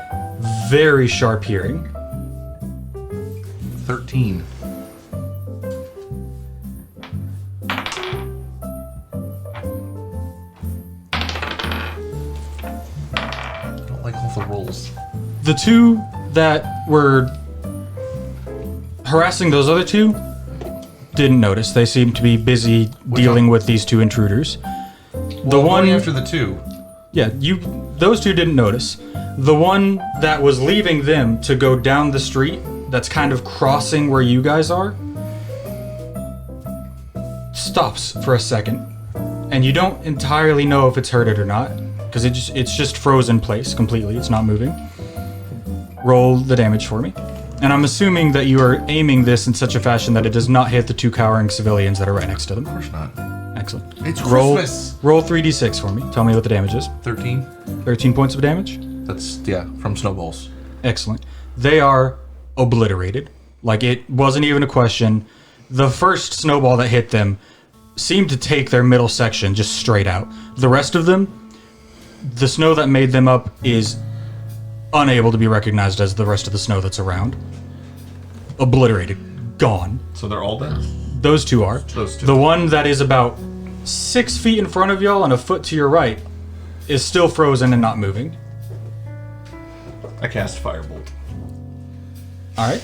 very sharp hearing. 13. I don't like all the rolls. The two that were harassing those other two didn't notice. They seemed to be busy dealing with these two intruders. The one after the two. Yeah, those two didn't notice. The one that was leaving them to go down the street, that's kind of crossing where you guys are, stops for a second. And you don't entirely know if it's hurt it or not, because it's just frozen in place completely. It's not moving. Roll the damage for me. And I'm assuming that you are aiming this in such a fashion that it does not hit the two cowering civilians that are right next to them. Of course not. Excellent. It's Roll Christmas. 3d6 for me. Tell me what the damage is. 13. 13 points of damage. That's, yeah, from snowballs. Excellent. They are obliterated. Like, it wasn't even a question. The first snowball that hit them seemed to take their middle section just straight out. The rest of them, the snow that made them up is unable to be recognized as the rest of the snow that's around. Obliterated. Gone. So they're all dead? Those two are. Those two. The one that is about 6 feet in front of y'all and a foot to your right is still frozen and not moving. I cast Firebolt. All right.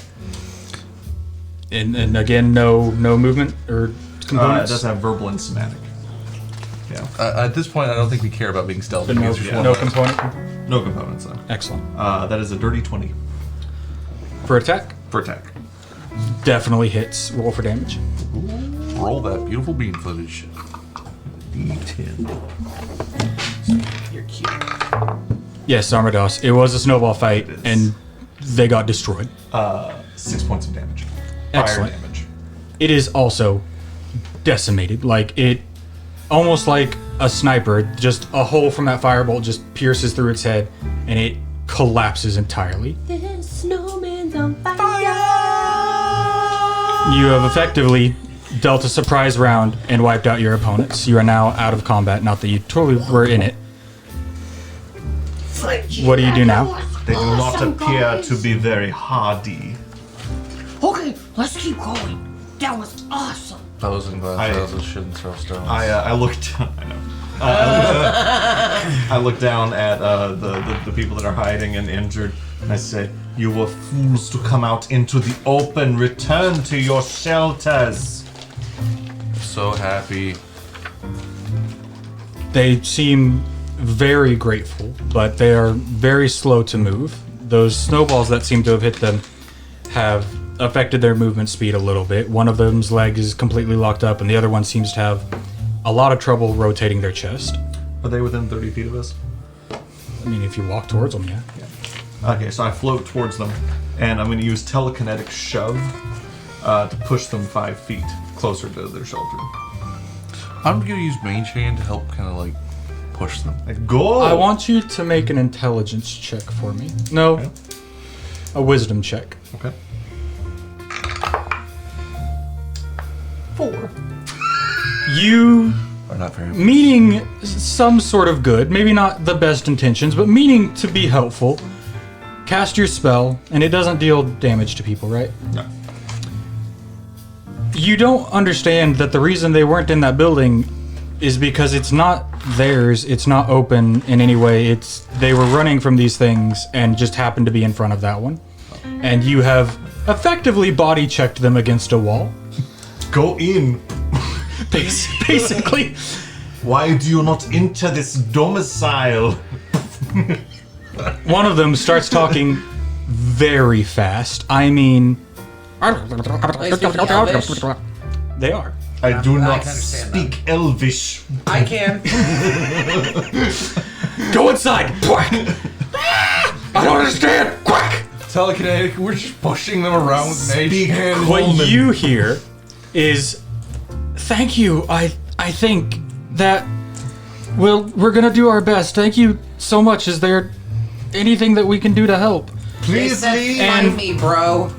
And again, no movement or It components. does have verbal and somatic. Yeah. At this point, I don't think we care about being stealthy. no, because there's one no left. component. No components though. Excellent. That is a dirty 20 For attack, for attack. definitely hits. Roll for damage. Roll that beautiful bean footage. D10. You're cute. Yes, Armados. It was a snowball fight, It is. and they got destroyed. 6 points of damage. Excellent. Fire damage. It is also decimated. Like, it, almost like a sniper, just a hole from that firebolt just pierces through its head, and it collapses entirely. This snowman's on fire. You have effectively dealt a surprise round and wiped out your opponents. You are now out of combat, not that you totally were in it. What do you do now? They do not Awesome, appear guys. to be very hardy. Okay, let's keep going. That was awesome. Thousand glass I- houses shouldn't throw stones. I looked. I know. I look down at the people that are hiding and injured, and I say, "You were fools to come out into the open. Return to your shelters." So happy. They seem very grateful, but they are very slow to move. Those snowballs that seem to have hit them have affected their movement speed a little bit. One of them's leg is completely locked up, and the other one seems to have a lot of trouble rotating their chest. Are they within 30 feet of us? I mean, if you walk towards them, yeah. Okay, so I float towards them, and I'm going to use telekinetic shove to push them 5 feet closer to their shelter. I'm gonna use Mage Hand to help kind of like push them. Go! I want you to make an intelligence check for me. No, Okay. a wisdom check. Okay. 4. You Or not very. meaning some sort of good, maybe not the best intentions, but meaning to be helpful, cast your spell, and it doesn't deal damage to people, right? No. You don't understand that the reason they weren't in that building is because it's not theirs, it's not open in any way, they were running from these things and just happened to be in front of that one. And you have effectively body checked them against a wall. Go in! Basically. Why do you not enter this domicile? One of them starts talking very fast. I mean, They speak Elvish? they are. I do I not can understand speak Elvish. I can. Go inside! Quack! I don't understand! Quack! Telekinetic, we're just pushing them around with Mage Speak Hand. What Coleman. you hear is, thank you. I think that we're gonna do our best. Thank you so much. Is there anything that we can do to help? They Please said, leave! find me, bro.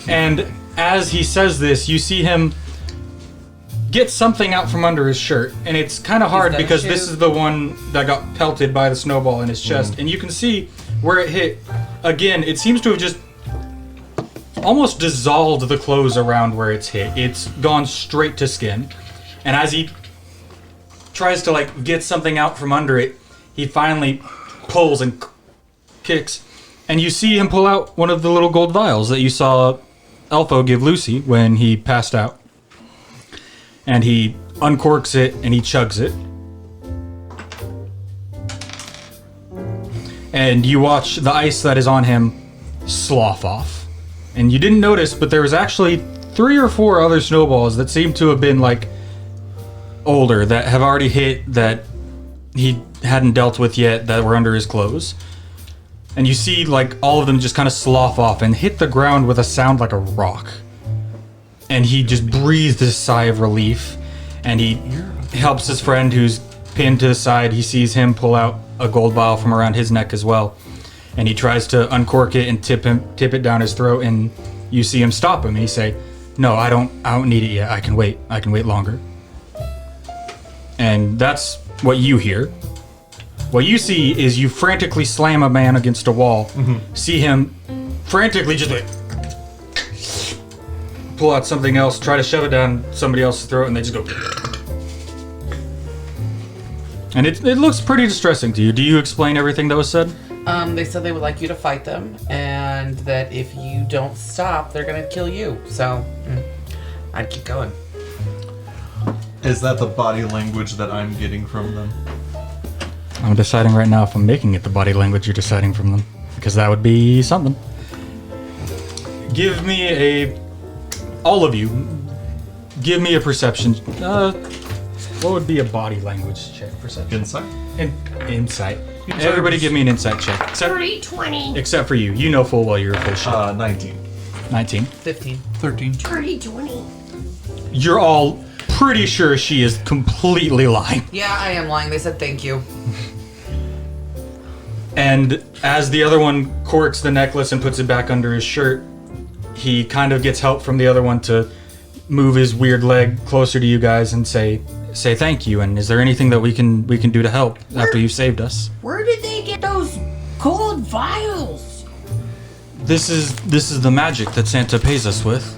And as he says this, you see him get something out from under his shirt, and it's kind of hard that a because this shoe? is the one that got pelted by the snowball in his chest, and you can see where it hit. Again, it seems to have just almost dissolved the clothes around where it's hit. It's gone straight to skin, and as he tries to like get something out from under it, he finally pulls and kicks, and you see him pull out one of the little gold vials that you saw Elfo give Lucy when he passed out. And he uncorks it and he chugs it. And you watch the ice that is on him slough off. And you didn't notice, but there was actually 3 or 4 other snowballs that seem to have been like older, that have already hit, that he hadn't dealt with yet, that were under his clothes. And you see like all of them just kind of slough off and hit the ground with a sound like a rock. And he just breathed a sigh of relief, and he helps his friend who's pinned to the side. He sees him pull out a gold vial from around his neck as well, and he tries to uncork it and tip it down his throat. And you see him stop him, and he say, "No, I don't need it yet. I can wait longer." And that's what you hear. What you see is you frantically slam a man against a wall. See him frantically just like pull out something else, try to shove it down somebody else's throat, and they just go. And it looks pretty distressing to you. Do you explain everything that was said? They said they would like you to fight them, and that if you don't stop, they're gonna kill you. So, I'd keep going. Is that the body language that I'm getting from them? I'm deciding right now if I'm making it the body language you're deciding from them, because that would be something. Give me all of you, give me a perception. What would be a body language check? Perception. Insight? Insight. Everybody give me an insight check. 30, 20. Except for you. You know full well you're a full shit. 19. 19. 15. 13. 30, 20. You're all pretty sure she is completely lying. Yeah, I am lying. They said thank you. And as the other one corks the necklace and puts it back under his shirt, he kind of gets help from the other one to move his weird leg closer to you guys and say thank you. And is there anything that we can do to help after you've saved us? Where did they get those gold vials? This is the magic that Santa pays us with.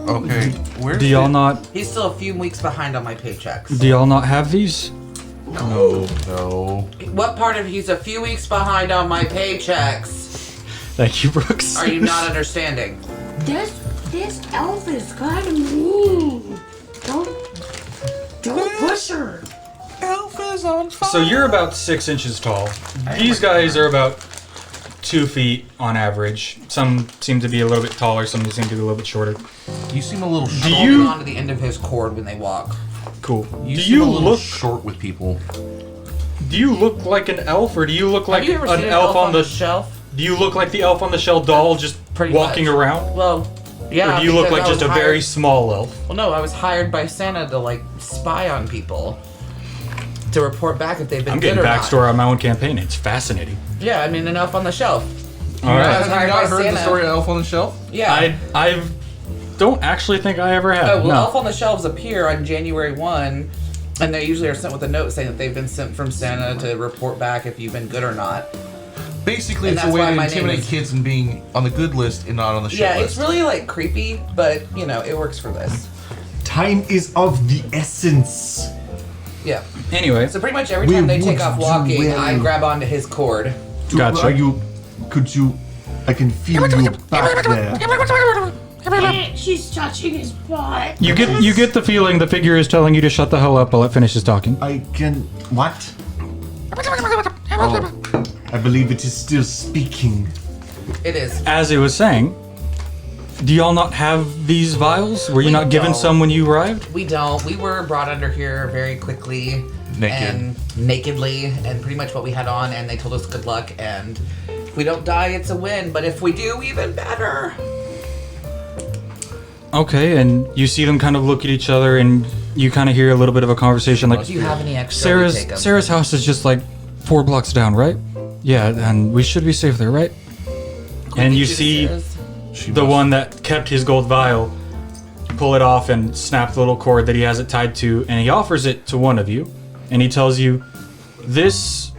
Okay, where Do y'all not He's still a few weeks behind on my paychecks. have these? No. What part of he's a few weeks behind on my paychecks? Thank you, Brooks. Are you not understanding? This elf is kind of mean. Don't push her. Elf is on fire. So you're about 6 inches tall. These guys are about 2 feet on average. Some seem to be a little bit taller, some seem to be a little bit shorter. You seem a little Do short. Holding you? on to the end of his cord when they walk. Cool. You Do seem you a little look? short with people. Do you look like an elf, or do you look like Have you ever an seen an elf on the? shelf? Do you look like the elf on the shelf doll just Pretty walking much. around? Well, yeah. Or do you look because like I just a was very hired- small elf? Well, no, I was hired by Santa to like spy on people, to report back if they've been I'm good getting or backstory not. on my own campaign. It's fascinating. Yeah, I mean, an elf on the shelf. All right. I was Have you hired not by heard the Santa. story of Elf on the Shelf? Yeah. I don't actually think I ever have. Oh, well, no. Elf on the Shelves appear on January 1, and they usually are sent with a note saying that they've been sent from Santa to report back if you've been good or not. Basically, And it's a that's way why to my name intimidate is- kids and being on the good list and not on the shit Yeah, list. it's really like creepy, but you know, it works for this. Time is of the essence. Yeah. Anyway, So pretty much every We time they would take off do walking, well. I grab onto his cord. Gotcha. Are you? Could you? I can feel you back there. She's touching his butt. you get the feeling the figure is telling you to shut the hell up while it finishes talking. I can. What? Oh, I believe it is still speaking. It is. As it was saying, do y'all not have these vials? Were you We not given don't. some when you arrived? We don't. We were brought under here very quickly. Naked. And nakedly, and pretty much what we had on, and they told us good luck, and if we don't die, it's a win, but if we do, even better. Okay, and you see them kind of look at each other, and you kind of hear a little bit of a conversation like, Do you have any extra? We take 'em. Sarah's house is just like 4 blocks down, right? Yeah, and we should be safe there, right? And you see She the must- one that kept his gold vial pull it off and snap the little cord that he has it tied to, and he offers it to one of you, and he tells you, this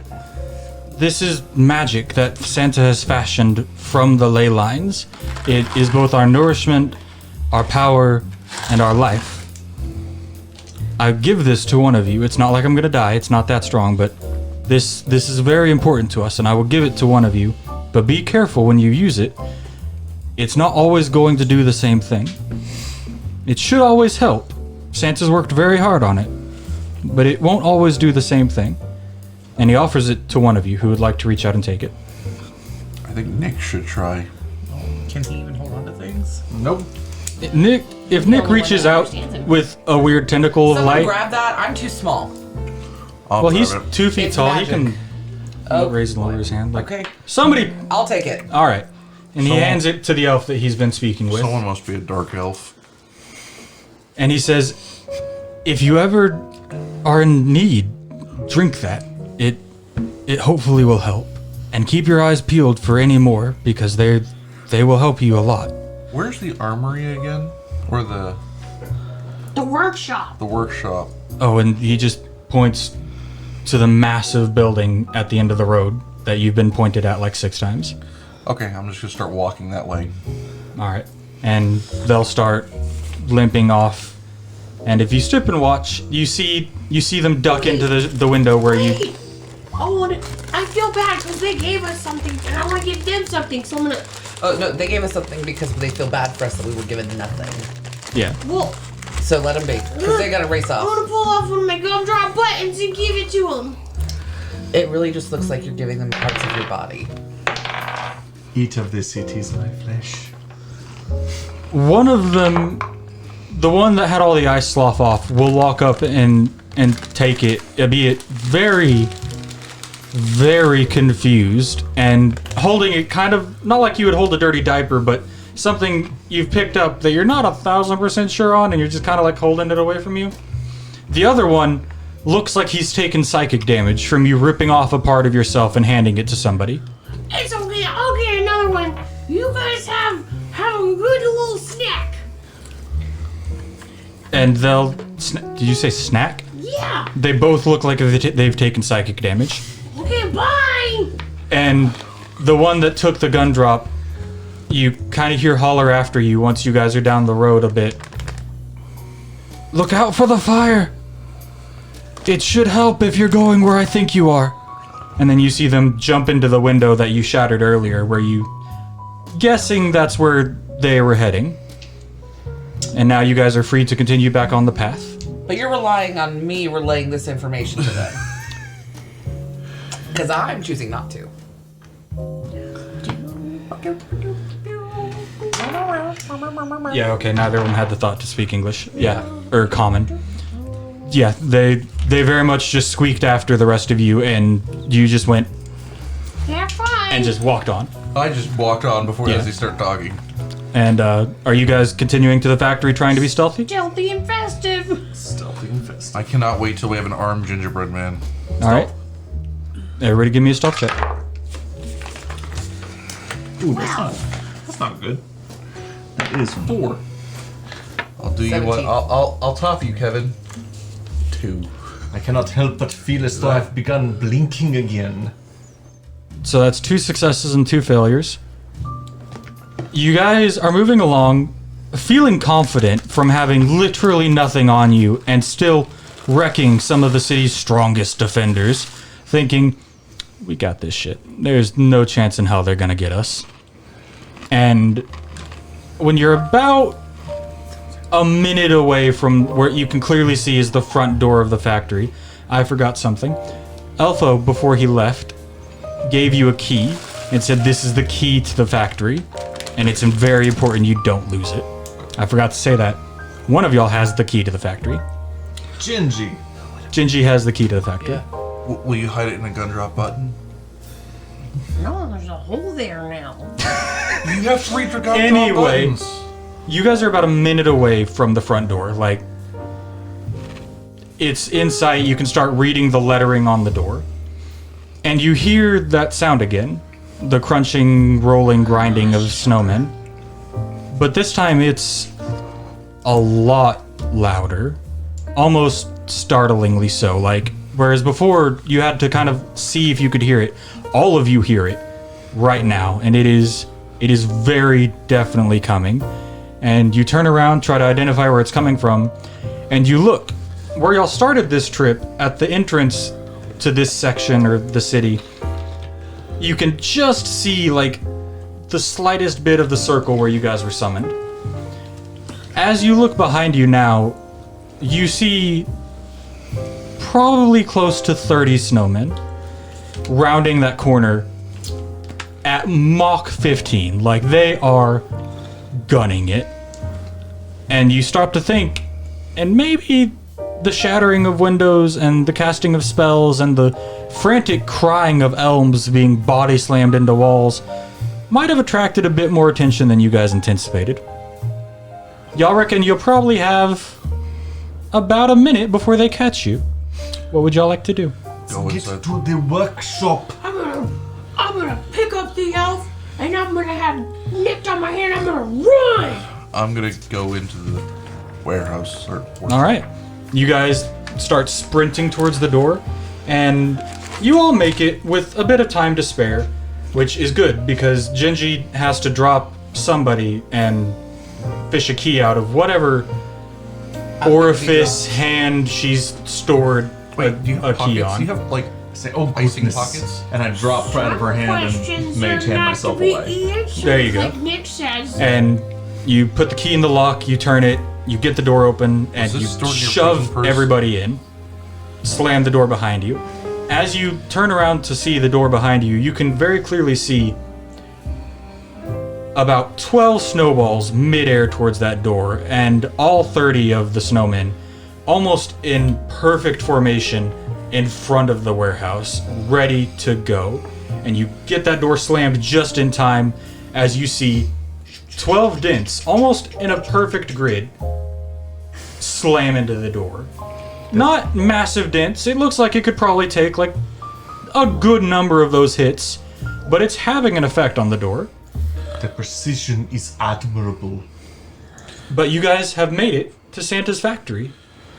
is magic that Santa has fashioned from the ley lines. It is both our nourishment, our power, and our life. I give this to one of you. It's not like I'm gonna die. It's not that strong, but this is very important to us, and I will give it to one of you. But be careful when you use it. It's not always going to do the same thing. It should always help. Santa's worked very hard on it, but it won't always do the same thing. And he offers it to one of you who would like to reach out and take it. I think Nick should try. Can he even hold on to things? Nope. If Nick only one reaches that out understands him. with a weird tentacle of Someone light, grab that. I'm too small. I'll well, grab he's it. 2 feet It's tall. magic. He can Oh, raise and lower his hand. Like, okay. somebody. I'll take it. All right, and he Someone- hands it to the elf that he's been speaking with. Someone must be a dark elf. And he says, if you ever are in need, drink that. It hopefully will help. And keep your eyes peeled for any more, because they will help you a lot. Where's the armory again? Or the workshop. workshop? Oh, and he just points to the massive building at the end of the road that you've been pointed at like 6 times. Okay, I'm just gonna start walking that way. All right. And they'll start limping off. And if you stop and watch, you see them duck into the window where you... Wait. I feel bad because they gave us something, and I want to give them something. So I'm gonna. Oh, no, they gave us something because they feel bad for us that we were given nothing. Yeah. Well, So let them be. Because they gotta race I off. want to pull off one of my gumdrop buttons and give it to them. It really just looks like you're giving them parts of your body. Eat of this, it is my flesh. One of them, the one that had all the ice slough off, will walk up and take it, albeit very, very confused, and holding it kind of, not like you would hold a dirty diaper, but something you've picked up that you're not 1,000% sure on, and you're just kind of like holding it away from you. The other one looks like he's taken psychic damage from you ripping off a part of yourself and handing it to somebody. It's okay. I'll get another one. You guys have a good little snack. And they'll, did you say snack? Yeah. They both look like they've taken psychic damage. Okay. Bye. And the one that took the gun drop, you kind of hear holler after you once you guys are down the road a bit. Look out for the fire! It should help if you're going where I think you are. And then you see them jump into the window that you shattered earlier, where you... guessing that's where they were heading. And now you guys are free to continue back on the path. But you're relying on me relaying this information to them. Because I'm choosing not to. Yeah, okay, neither of them had the thought to speak English. Yeah, or common. Yeah, they very much just squeaked after the rest of you, and you just went, Have fun. and just walked on. I just walked on before Yeah. they start talking. And are you guys continuing to the factory trying to be stealthy? Stealthy and festive. Stealthy and festive. I cannot wait till we have an armed gingerbread man. All right. Everybody give me a stealth check. Ooh, that's not good. That is 4. I'll do you one. 17. I'll top you, Kevin. 2. I cannot help but feel as though I've begun blinking again. So that's 2 successes and 2 failures. You guys are moving along, feeling confident from having literally nothing on you and still wrecking some of the city's strongest defenders, thinking, we got this shit. There's no chance in hell they're gonna get us. And when you're about a minute away from where you can clearly see is the front door of the factory, I forgot something. Elfo, before he left, gave you a key and said this is the key to the factory, and it's very important you don't lose it. I forgot to say that. One of y'all has the key to the factory. Gingy. Gingy has the key to the factory. Will you hide it in a gun drop button? No, there's a hole there now. You have to read your gun Anyway. drop buttons. You guys are about a minute away from the front door. Like, it's in sight. You can start reading the lettering on the door. And you hear that sound again. The crunching, rolling, grinding of snowmen. But this time it's a lot louder. Almost startlingly so. Like, whereas before you had to kind of see if you could hear it. All of you hear it right now. And it is very definitely coming. And you turn around, try to identify where it's coming from, and you look where y'all started this trip at the entrance to this section or the city. You can just see like the slightest bit of the circle where you guys were summoned. As you look behind you now, you see probably close to 30 snowmen rounding that corner at Mach 15. Like, they are gunning it. And you stop to think, and maybe the shattering of windows and the casting of spells and the frantic crying of elms being body slammed into walls might have attracted a bit more attention than you guys anticipated. Y'all reckon you'll probably have about a minute before they catch you. What would y'all like to do? Go Get inside. to the workshop. I'm gonna pick up the elf and I'm gonna have nipped on my hand. I'm gonna run. I'm gonna go into the warehouse. All right. You guys start sprinting towards the door, and you all make it with a bit of time to spare, which is good because Gingy has to drop somebody and fish a key out of whatever orifice hand she's stored Wait, do you have a key pockets? on. Do you have like Say, oh, icing goodness. pockets? And I drop right out of her hand and Questions mage are hand not myself to be away. answered, There you go. Like Nick says. And you put the key in the lock, you turn it, you get the door open, and this you stored in your shove prison purse? everybody in. Slam the door behind you. As you turn around to see the door behind you, you can very clearly see about 12 snowballs midair towards that door, and all 30 of the snowmen almost in perfect formation in front of the warehouse, ready to go. And you get that door slammed just in time as you see 12 dents, almost in a perfect grid, slam into the door. Not massive dents. It looks like it could probably take like a good number of those hits, but it's having an effect on the door. The precision is admirable. But you guys have made it to Santa's factory.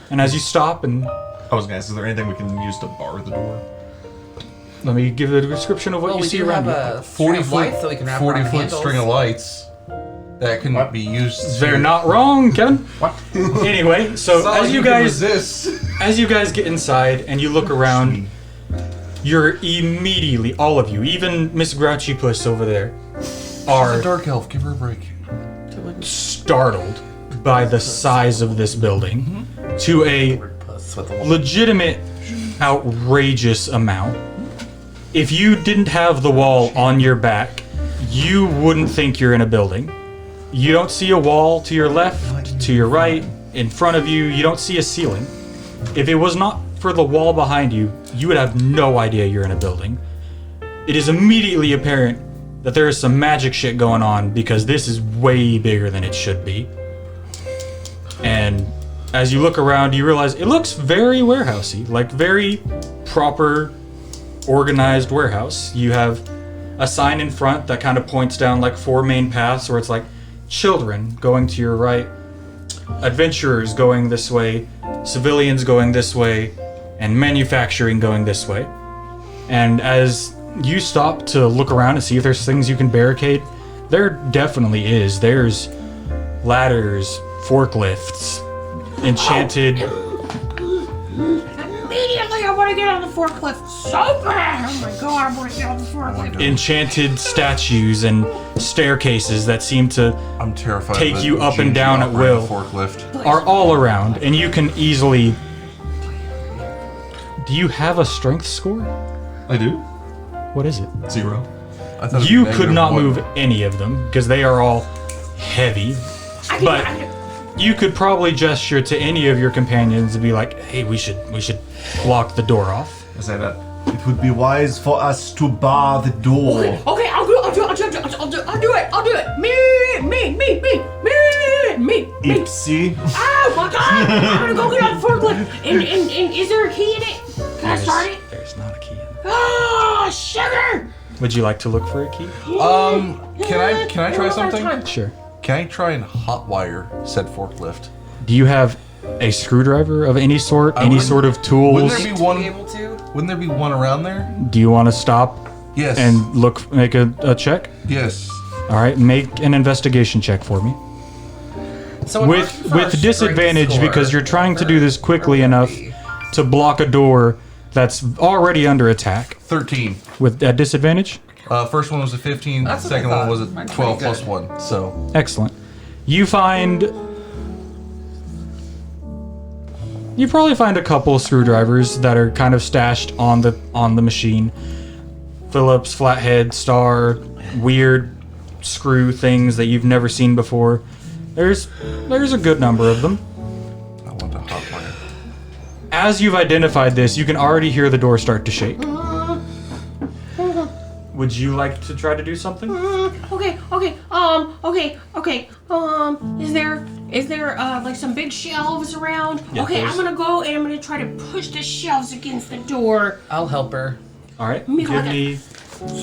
And as you stop and I was gonna ask, is there anything we can use to bar the door? let me give a description of what Well, you we see do around have you. a 40 40 light foot, that we can wrap 40 around the foot handles. string of lights that can be used. They're not wrong, Kevin. What? Anyway, so as you guys resist. get inside and you look around, you're immediately, all of you, even Miss Grouchy Puss over there, are a dark elf. Give her a break. startled by the size of this building to a Puss with the legitimate, outrageous amount. If you didn't have the wall on your back, you wouldn't think you're in a building. You don't see a wall to your left, to your right, in front of you. You don't see a ceiling. If it was not for the wall behind you, you would have no idea you're in a building. it is immediately apparent that there is some magic shit going on because this is way bigger than it should be. And as you look around, you realize it looks very warehousey, like very proper, organized warehouse. You have a sign in front that kind of points down like 4 main paths where it's like children going to your right, adventurers going this way, civilians going this way, and manufacturing going this way. And as you stop to look around and see if there's things you can barricade, there definitely is. There's ladders, forklifts, enchanted... Immediately, I want to get on the forklift so bad. Oh my god, I want to get on the forklift. enchanted statues and staircases that seem to I'm terrified. take of you up and Gingy down at operating will. a Forklift. are all around, and you can easily... Do you have a strength score? I do. What is it? 0. I thought it You was could not -1. move any of them because they are all heavy. But you could probably gesture to any of your companions and be like, "Hey, we should block the door off." I say that. It would be wise for us to bar the door. Okay, I'll do it. Me. Ipsy. Oh my god! I'm gonna go get on the forklift. And is there a key in it? Can I start it? There's not a key in it. Oh, sugar! Would you like to look for a key? Can I try something? Sure. Can I try and hotwire said forklift? Do you have a screwdriver of any sort? Any wouldn't- sort of tools? Wouldn't there be To one? be able to? Wouldn't there be one around there? Do you want to stop Yes. and make a check? yes. All right, make an investigation check for me. So in order for our With strength disadvantage score, because you're trying to do this quickly where would enough that be? to block a door that's already under attack. 13. With at disadvantage? First one was a 15. That's what I Second one thought. was a Mine's 12 pretty plus good. 1. So Excellent. You probably find a couple of screwdrivers that are kind of stashed on the machine. Phillips, flathead, star, weird screw things that you've never seen before. There's a good number of them. I want the hotwire. As you've identified this, you can already hear the door start to shake. Would you like to try to do something? Okay. Is there like some big shelves around? Yeah, okay, there's- I'm gonna go and I'm gonna try to push the shelves against the door. I'll help her. All right. Me Give like a- me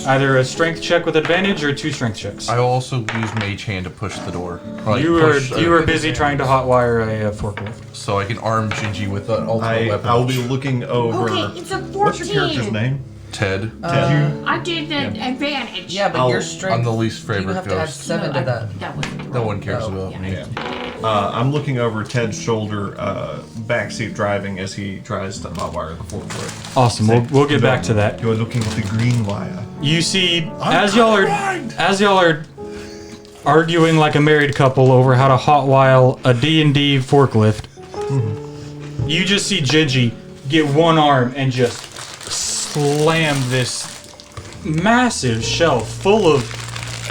either a strength check with advantage or 2 strength checks. I also use Mage Hand to push the door. Like, You were push, busy trying to hotwire a forklift. so I can arm Gingy with an ultimate weapon. I'll be looking over. Okay, it's a 14. What's your character's name? Ted. I did the advantage. Yeah, but I'll- your strength. I'm the least You favorite have to add ghost. 7 to that. That was No one cares Oh, about yeah. me. I'm looking over Ted's shoulder, backseat driving as he tries to hotwire the forklift. Awesome. We'll get back to that. You're looking at the green wire. You see, as y'all are arguing like a married couple over how to hotwire a D&D forklift, you just see Gingy get one arm and just slam this massive shelf full of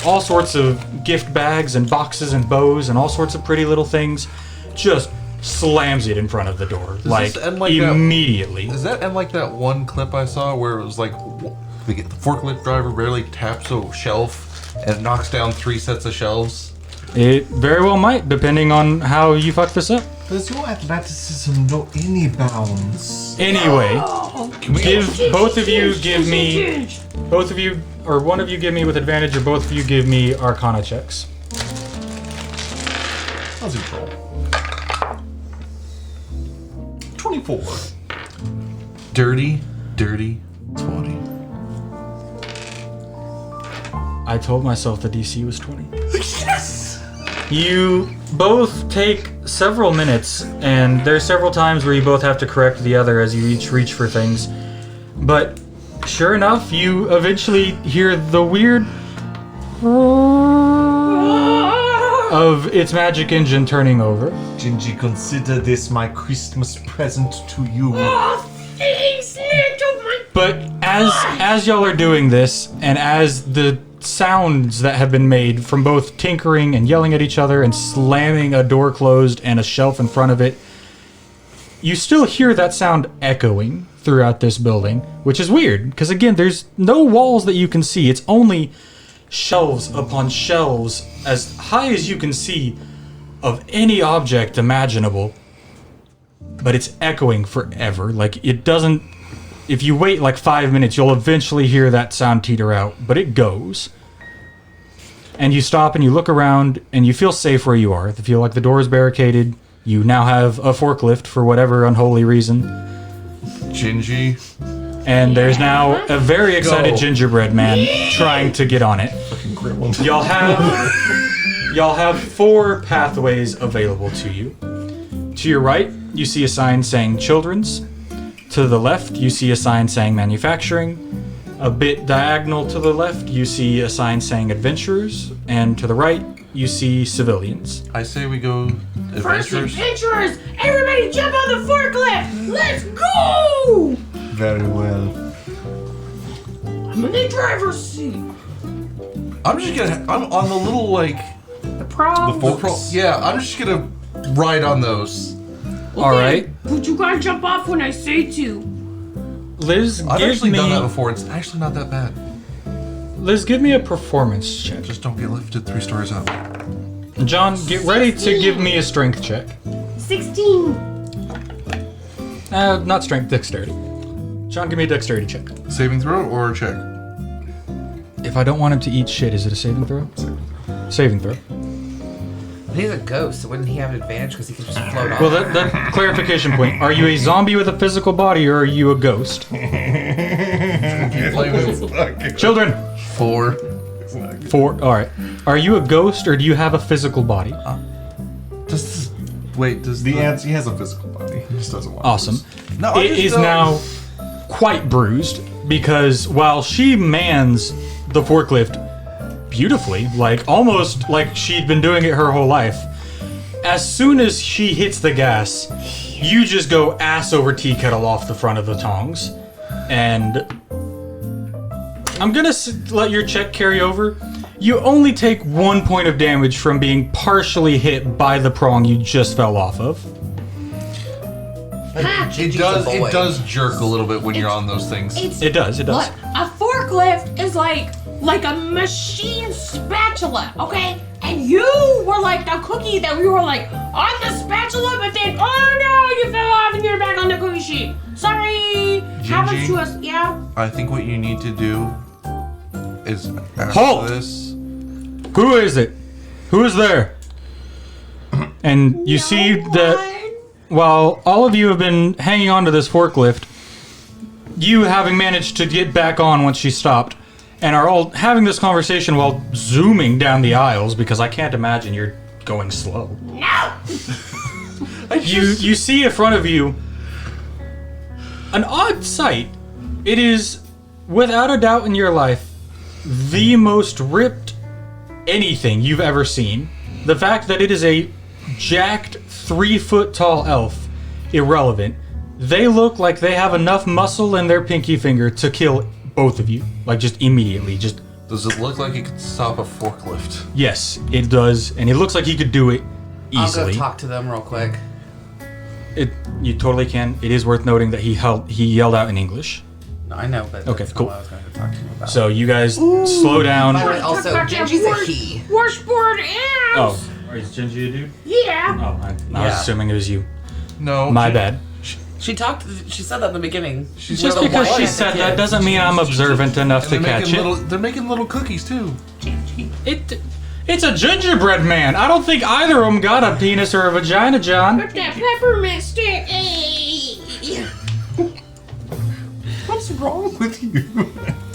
all sorts of gift bags and boxes and bows and all sorts of pretty little things. Just slams it in front of the door, like this end like that? immediately. Does that end like that one clip I saw where it was like the forklift driver barely taps a shelf and it knocks down 3 sets of shelves? It very well might, depending on how you fuck this up. Does your athleticism know any bounds? Anyway, give both of you or one of you give me with advantage, or both of you give me Arcana checks. How's he roll? 24. Dirty 20. I told myself the DC was 20. Yes! You both take several minutes, and there's several times where you both have to correct the other as you each reach for things. But sure enough, you eventually hear the weird of its magic engine turning over. Gingy, consider this my Christmas present to you. Oh, thanks, little my. But as y'all are doing this, and as the sounds that have been made from both tinkering and yelling at each other and slamming a door closed and a shelf in front of it, you still hear that sound echoing throughout this building, which is weird because again, there's no walls that you can see. It's only shelves upon shelves as high as you can see of any object imaginable. But it's echoing forever. Like it doesn't. If you wait like 5 minutes, you'll eventually hear that sound teeter out, but it goes. And you stop and you look around and you feel safe where you are. You feel like the door is barricaded. You now have a forklift for whatever unholy reason. Gingy. And there's now a very excited Go. gingerbread man trying to get on it. Y'all have 4 pathways available to you. To your right, you see a sign saying children's. To the left, you see a sign saying manufacturing. A bit diagonal to the left, you see a sign saying adventurers. And to the right, you see civilians. I say we go First adventurers. adventurers! Everybody jump on the forklift! Let's go! Very well. I'm in the driver's seat. I'm on the little like. The problem. Yeah, I'm just gonna ride on those. All right. But you gotta jump off when I say to. Liz, I've give actually done that me before. It's actually not that bad. a performance check. Just don't get lifted 3 stories up. John, get ready to give me a strength check. 16. Not strength, dexterity. John, give me a dexterity check. Saving throw or check? If I don't want him to eat shit, is it a saving throw? Saving throw. He's a ghost, so wouldn't he have an advantage because he can just float off? Well, that clarification point. Are you a zombie with a physical body, or are you a ghost? Children! 4. 4. Alright. Are you a ghost, or do you have a physical body? Does The answer, he has a physical body. He just doesn't want Awesome. No, I It just is don't- now quite bruised, because while she mans the forklift beautifully, like almost like she'd been doing it her whole life, as soon as she hits the gas, you just go ass over tea kettle off the front of the tongs. And I'm gonna let your check carry over. You only take 1 point of damage from being partially hit by the prong you just fell off of. It does jerk a little bit when you're on those things. It does. Look, a forklift is like a machine spatula, okay? And you were like the cookie that we were like on the spatula, but then, oh no, you fell off and you're back on the cookie sheet. Sorry. Happens to us, yeah? I think what you need to do is after Halt! this. Who is it? Who is there? And you see that while all of you have been hanging onto this forklift, you having managed to get back on once she stopped, and are all having this conversation while zooming down the aisles, because I can't imagine you're going slow. No! You see in front of you an odd sight. It is, without a doubt in your life, the most ripped anything you've ever seen. The fact that it is a jacked 3-foot tall elf, irrelevant. They look like they have enough muscle in their pinky finger to kill both of you, like just immediately. Just Does it look like it could stop a forklift? yes, it does, and it looks like he could do it I'll easily. go talk to them real quick. You totally can. It is worth noting that he yelled out in English. No, I know, but Okay, that's cool. not what I was going to talk to him about. So you guys slow down. By the way, also, Talk about Genji's that a he. Oh, Washboard ass! is Genji a dude? Yeah! Oh, I was Yeah. assuming it was you. No. My bad. She said that in the beginning. She's Just the because one she as a said kid. that doesn't mean I'm observant enough to And they're catch making it. they're making little cookies too. It's a gingerbread man. I don't think either of them got a penis or a vagina, John. Put that peppermint stick. Hey. What's wrong with you?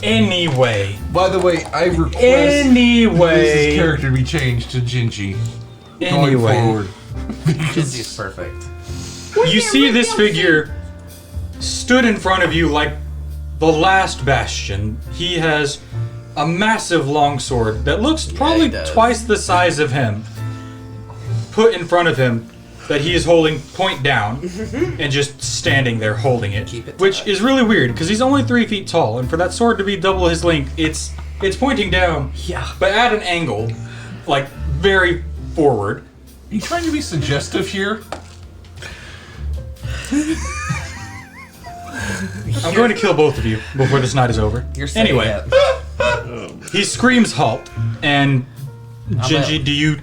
Anyway. By the way, I request Anyway. Liz's character be changed to Gingy going Anyway. forward. Genji's perfect. You see this figure stood in front of you like the last bastion. He has a massive longsword that looks probably he does. twice the size of him, put in front of him, that he is holding point down and just standing there holding it, Keep it which tight. is really weird because he's only 3 feet tall, and for that sword to be double his length, it's pointing down, Yeah. but at an angle, like very forward. Are you trying to be suggestive here? I'm going to kill both of you before this night is over. You're saying Anyway, it. he screams halt, and Gingy, do you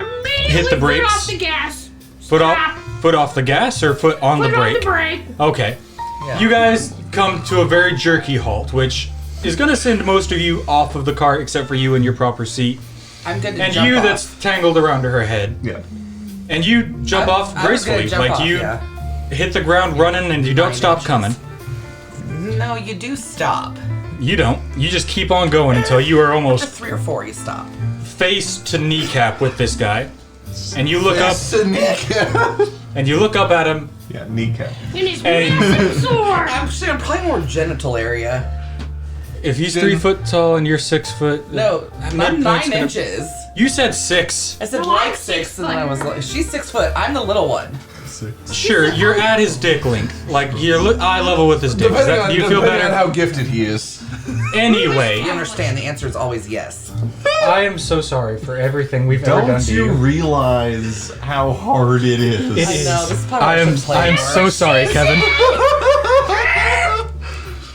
hit the Foot brakes? off the gas. Foot Stop. off the gas or foot on Foot the on brake? the brake. Okay. Yeah. You guys come to a very jerky halt, which is going to send most of you off of the cart except for you in your proper seat. I'm good to And jump you off. that's tangled around her head. Yeah. And you jump off I was gonna gracefully. jump Like off, you yeah. hit the ground running and you don't 9 stop inches. coming. No, you do stop. You don't. You just keep on going until you are After almost 3 or 4, you stop. face to kneecap with this guy. And you look up Kneecap. and you look up at him. Yeah, kneecap. And his And- massive sword. Actually, I'm probably more genital area. If he's 3 foot tall and you're 6 foot, No, that I'm midpoint's 9 gonna- inches. You said 6. I said Well, like I'm 6, 6 and then I was like, she's 6 foot. I'm the little one. Sure, you're at his dick length. Like you're eye level with his dick. Is Depending that, on, do you feel depending on better? how gifted he is. Anyway, You understand the answer is always yes. I am so sorry for everything we've ever done Don't to you you. realize how hard it is? It I is. know, this is probably I am. some I am play so work. sorry, Kevin.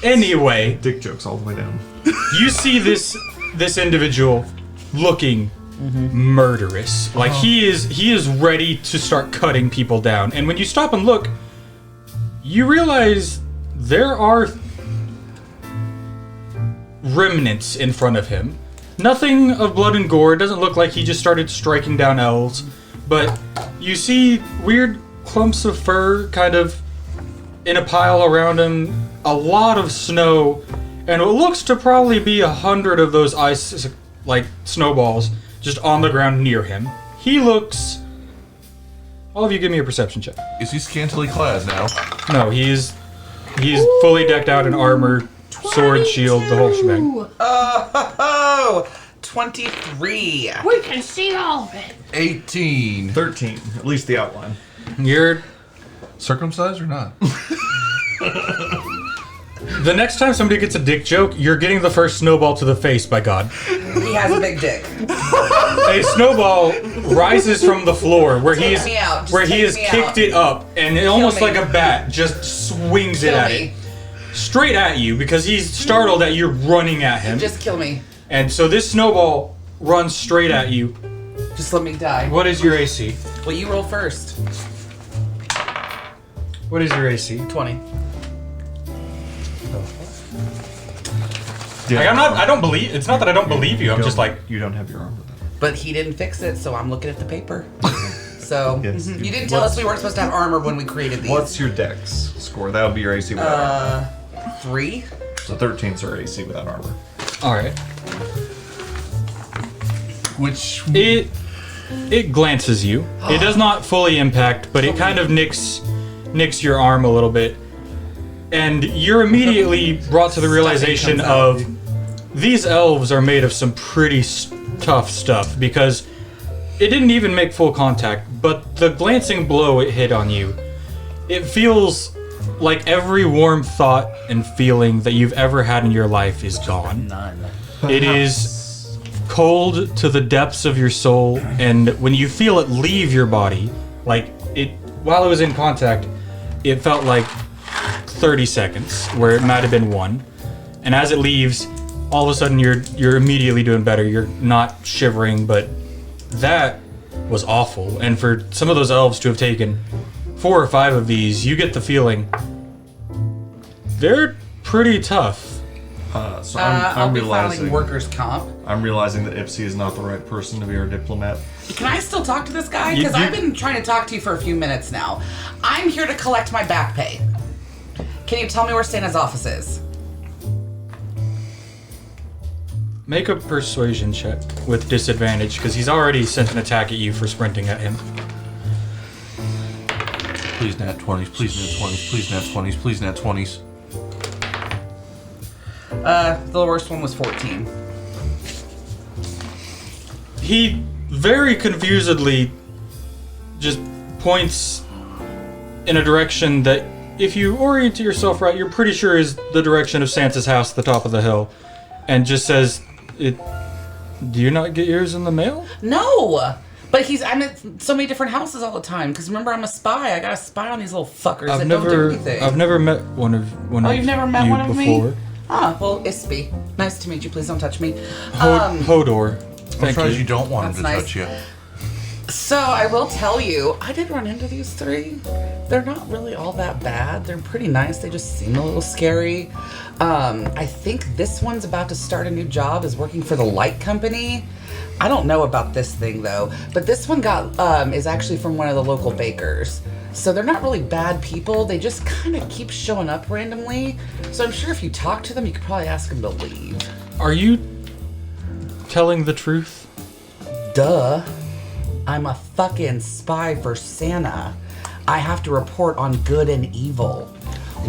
Anyway, Dick jokes all the way down. you see this individual looking murderous. Like he is ready to start cutting people down. And when you stop and look, you realize there are remnants in front of him. Nothing of blood and gore. It doesn't look like he just started striking down elves. But you see weird clumps of fur kind of in a pile around him. A lot of snow. And it looks to probably be 100 of those ice, like, snowballs just on the ground near him. He looks... All of you give me a perception check. Is he scantily clad now? No, he's fully decked out in armor, sword, shield, the whole shebang. Oh, 23. We can see all of it. 18. 13, at least the outline. You're... Circumcised or not? The next time somebody gets a dick joke, you're getting the first snowball to the face, by God. He has a big dick. A snowball rises from the floor where Take he's me out. Just where he take has me kicked out. it up, and it almost me. like a bat just swings it Kill at me. it. Straight at you because he's startled that you're running at him. Just kill me. And so this snowball runs straight at you. Just let me die. What is your AC? Well, you roll first. What is your AC? 20. Like, I don't believe. It's not that I don't believe you. I'm just like, you don't have your armor. But he didn't fix it, so I'm looking at the paper. So, Yes. you didn't tell us we weren't supposed to have armor when we created these. What's your dex score? That would be your AC without armor. 3? So 13's our AC without armor. all right. Which It glances you. It does not fully impact, but it kind of nicks your arm a little bit. And you're immediately brought to the realization comes out. of these elves are made of some pretty tough stuff because it didn't even make full contact, but the glancing blow it hit on you, it feels like every warm thought and feeling that you've ever had in your life is gone. None. It is cold to the depths of your soul, and when you feel it leave your body, like it, while it was in contact, it felt like 30 seconds, where it might have been 1. And as it leaves, all of a sudden you're immediately doing better. You're not shivering, but that was awful. And for some of those elves to have taken 4 or 5 of these, you get the feeling they're pretty tough. So I'll I'm be realizing filing workers' comp. I'm realizing that Ipsy is not the right person to be our diplomat. Can I still talk to this guy? You- Because you- I've been trying to talk to you for a few minutes now. I'm here to collect my back pay. Can you tell me where Santa's office is? Make a persuasion check with disadvantage, because he's already sent an attack at you for sprinting at him. Please nat 20s, please nat 20s, please nat 20s, please nat 20s. The worst one was 14. He very confusedly just points in a direction that, if you orient yourself right, you're pretty sure is the direction of Santa's house at the top of the hill, and just says, "Do you not get yours in the mail?" No! But I'm at so many different houses all the time. Because remember, I'm a spy. I got to spy on these little fuckers that don't do anything. I've never met one of you've never met you one of before. me? Ah, well, Ispy. Nice to meet you. Please don't touch me. Hodor. I'm Thank surprised you. you don't want him to That's touch you. So I will tell you, I did run into these three. They're not really all that bad. They're pretty nice. They just seem a little scary. I think this one's about to start a new job, is working for the light company. I don't know about this thing though, but this one is actually from one of the local bakers. So they're not really bad people. They just kind of keep showing up randomly. So I'm sure if you talk to them, you could probably ask them to leave. Are you telling the truth? Duh. I'm a fucking spy for Santa. I have to report on good and evil.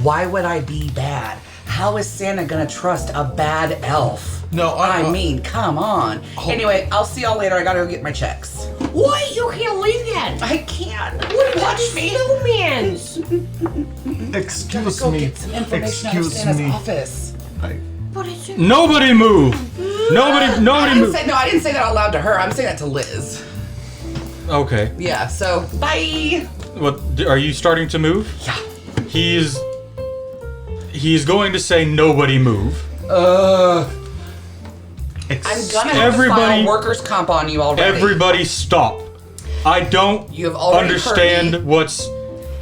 Why would I be bad? How is Santa gonna trust a bad elf? No, I mean, come on. Anyway, I'll see y'all later. I gotta go get my checks. What? You can't leave yet. I can't. What Watch about me. snowmans? Excuse Go me. get some information out of Excuse Santa's me. office. What is it? Nobody move! Nobody I move! didn't say that out loud to her. I'm saying that to Liz. Okay. Yeah, so bye. What, are you starting to move? Yeah. He's going to say nobody move. I'm gonna have to Everybody- file workers' comp on you already. Everybody stop. I don't You have already heard understand me. what's...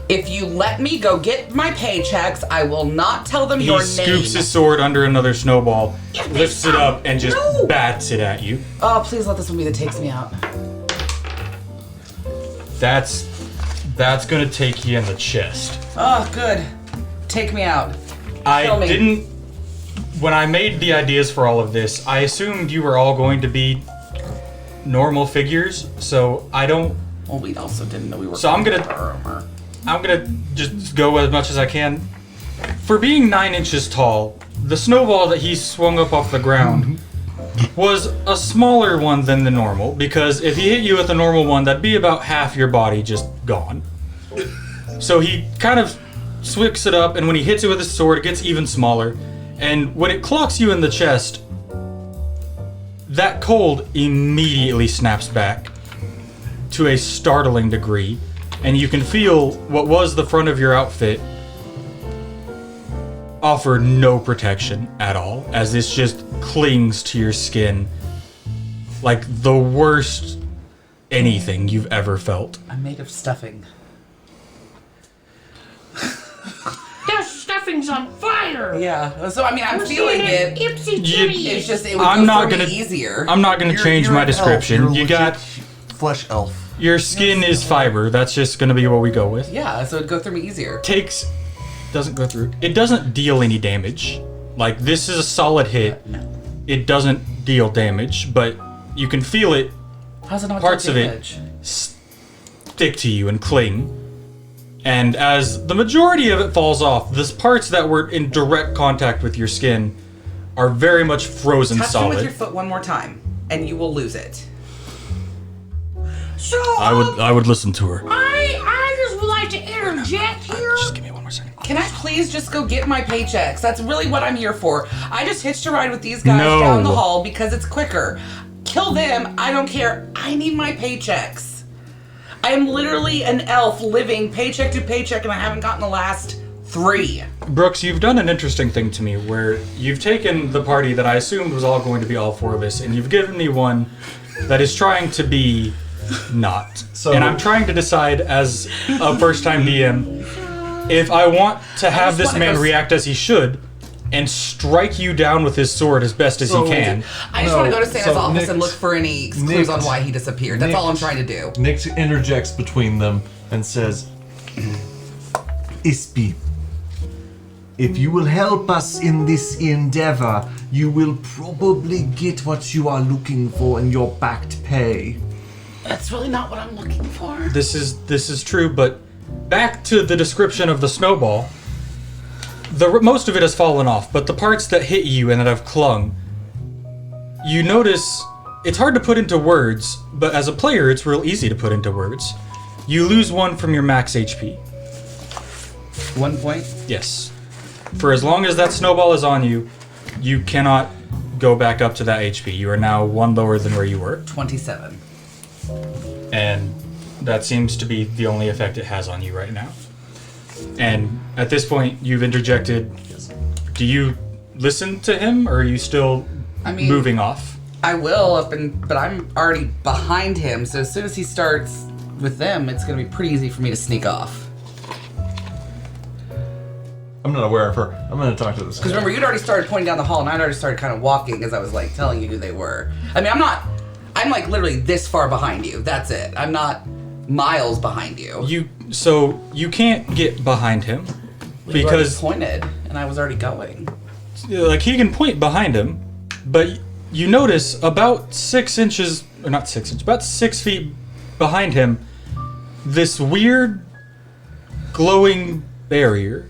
If you let me go get my paychecks, I will not tell them He your name. scoops his sword under another snowball, lifts it up, and just bats it at you. Oh, please let this one be that takes me out. That's gonna take you in the chest. Oh, good. Take me out. I Kill me. didn't... When I made the ideas for all of this, I assumed you were all going to be normal figures, so I don't... Well, we also didn't know we were. So I'm gonna just go as much as I can. For being 9 inches tall, the snowball that he swung up off the ground was a smaller one than the normal, because if he hit you with a normal one, that'd be about half your body just gone. So he kind of swicks it up, and when he hits it with his sword, it gets even smaller. And when it clocks you in the chest, that cold immediately snaps back to a startling degree, and you can feel what was the front of your outfit offer no protection at all, as this just clings to your skin like the worst anything you've ever felt. I'm made of stuffing. That stuffing's on fire. Yeah. So I mean, I'm feeling it. Ipsy You- titty. It's just it would I'm go not through me gonna- easier. I'm not gonna change my an elf. description. You're a You got legit flesh elf. your skin is fiber. That's just gonna be what we go with. Yeah, so it'd go through me easier. Doesn't go through. It doesn't deal any damage. Like, this is a solid hit. No. It doesn't deal damage, but you can feel it How's it not Parts do of it. damage? stick to you and cling. And as the majority of it falls off, the parts that were in direct contact with your skin are very much frozen Touch him solid. with your foot one more time, and you will lose it. So, I would listen to her. I just would like to interject here. Just give me one more second. Can I please just go get my paychecks? That's really what I'm here for. I just hitched a ride with these guys No. down the hall because it's quicker. Kill them, I don't care. I need my paychecks. I am literally an elf living paycheck to paycheck, and I haven't gotten the last 3. Brooks, you've done an interesting thing to me where you've taken the party that I assumed was all going to be all 4 of us, and you've given me one that is trying to be not. So- And I'm trying to decide as a first-time DM if I want to have just this wanna man go react as he should and strike you down with his sword as best as So- he can. I just No, want to go to Santa's so office Nick- and look for any clues Nick- on why he disappeared. That's all I'm trying to do. Nick interjects between them and says, Ispy, if you will help us in this endeavor, you will probably get what you are looking for in your backed pay. That's really not what I'm looking for. This is true, but back to the description of the snowball. Most of it has fallen off, but the parts that hit you and that have clung, you notice it's hard to put into words, but as a player, it's real easy to put into words. You lose 1 from your max HP. 1 point. Yes. For as long as that snowball is on you, you cannot go back up to that HP. You are now 1 lower than where you were. 27. And that seems to be the only effect it has on you right now. And at this point, you've interjected. Do you listen to him, or are you still moving off? I will, but I'm already behind him, so as soon as he starts with them, it's going to be pretty easy for me to sneak off. I'm not aware of her. I'm gonna talk to this guy. Because remember, you'd already started pointing down the hall, and I'd already started kind of walking as I was like telling you who they were. I mean, I'm like literally this far behind you. That's it. I'm not miles behind you. So you can't get behind him You already because pointed, and I was already going. like he can point behind him, but you notice about 6 inches, or not 6 inches, about 6 feet behind him, this weird glowing barrier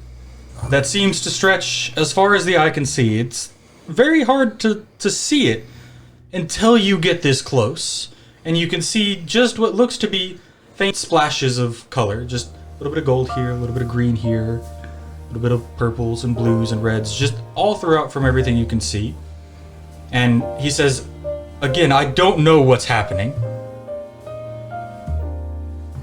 that seems to stretch as far as the eye can see. It's very hard to see it until you get this close, and you can see just what looks to be faint splashes of color. Just a little bit of gold here, a little bit of green here, a little bit of purples and blues and reds, just all throughout from everything you can see. And he says, again, I don't know what's happening,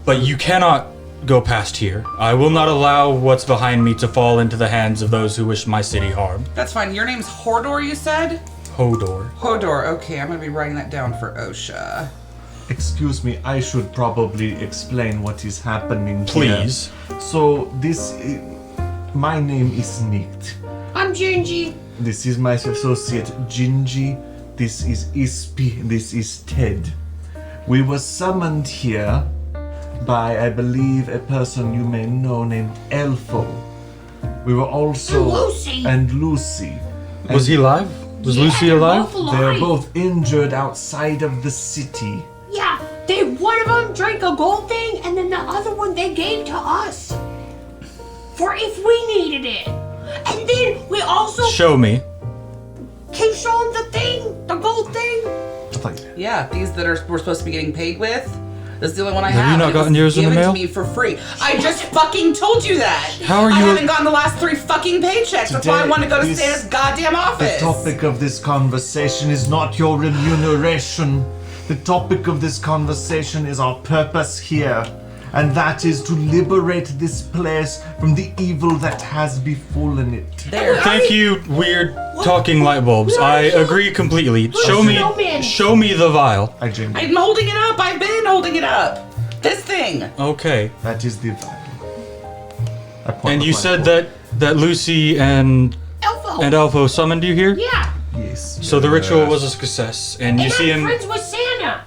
but you cannot go past here. I will not allow what's behind me to fall into the hands of those who wish my city harm. That's fine. Your name's Hordor, you said? Hodor. Hodor. Okay, I'm gonna be writing that down for OSHA. Excuse me, I should probably explain what is happening Please. here. So, my name is Nikt. I'm Gingy. This is my associate Gingy. This is Ispi. This is Ted. We were summoned here by, I believe, a person you may know named Elfo. We were also... And Lucy. And Lucy. Was he alive? Was Lucy they're alive? both alive. They're both injured outside of the city. Yeah, one of them drank a gold thing, and then the other one they gave to us. For if we needed it. And then we also... Show me. Can you show them the thing? The gold thing? Yeah, these that we're supposed to be getting paid with. This is the only one I Have have. you not and it was gotten yours in the given mail? to me for free. I just fucking told you that. How are I you- haven't gotten the last 3 fucking paychecks. That's why I Today, want to go to this- Santa's goddamn The office. topic of this conversation is not your remuneration. The topic of this conversation is our purpose here. And that is to liberate this place from the evil that has befallen it. There. Thank you, weird talking light bulbs. I agree completely. Show me the vial. I jingle. I'm holding it up. I've been holding it up. This thing. Okay. That is the vial. I point And with you my said fork. that Lucy and Elfo. Elfo summoned you here? Yeah. Yes. So the ritual was a success, and you And see I'm him. friends with Santa.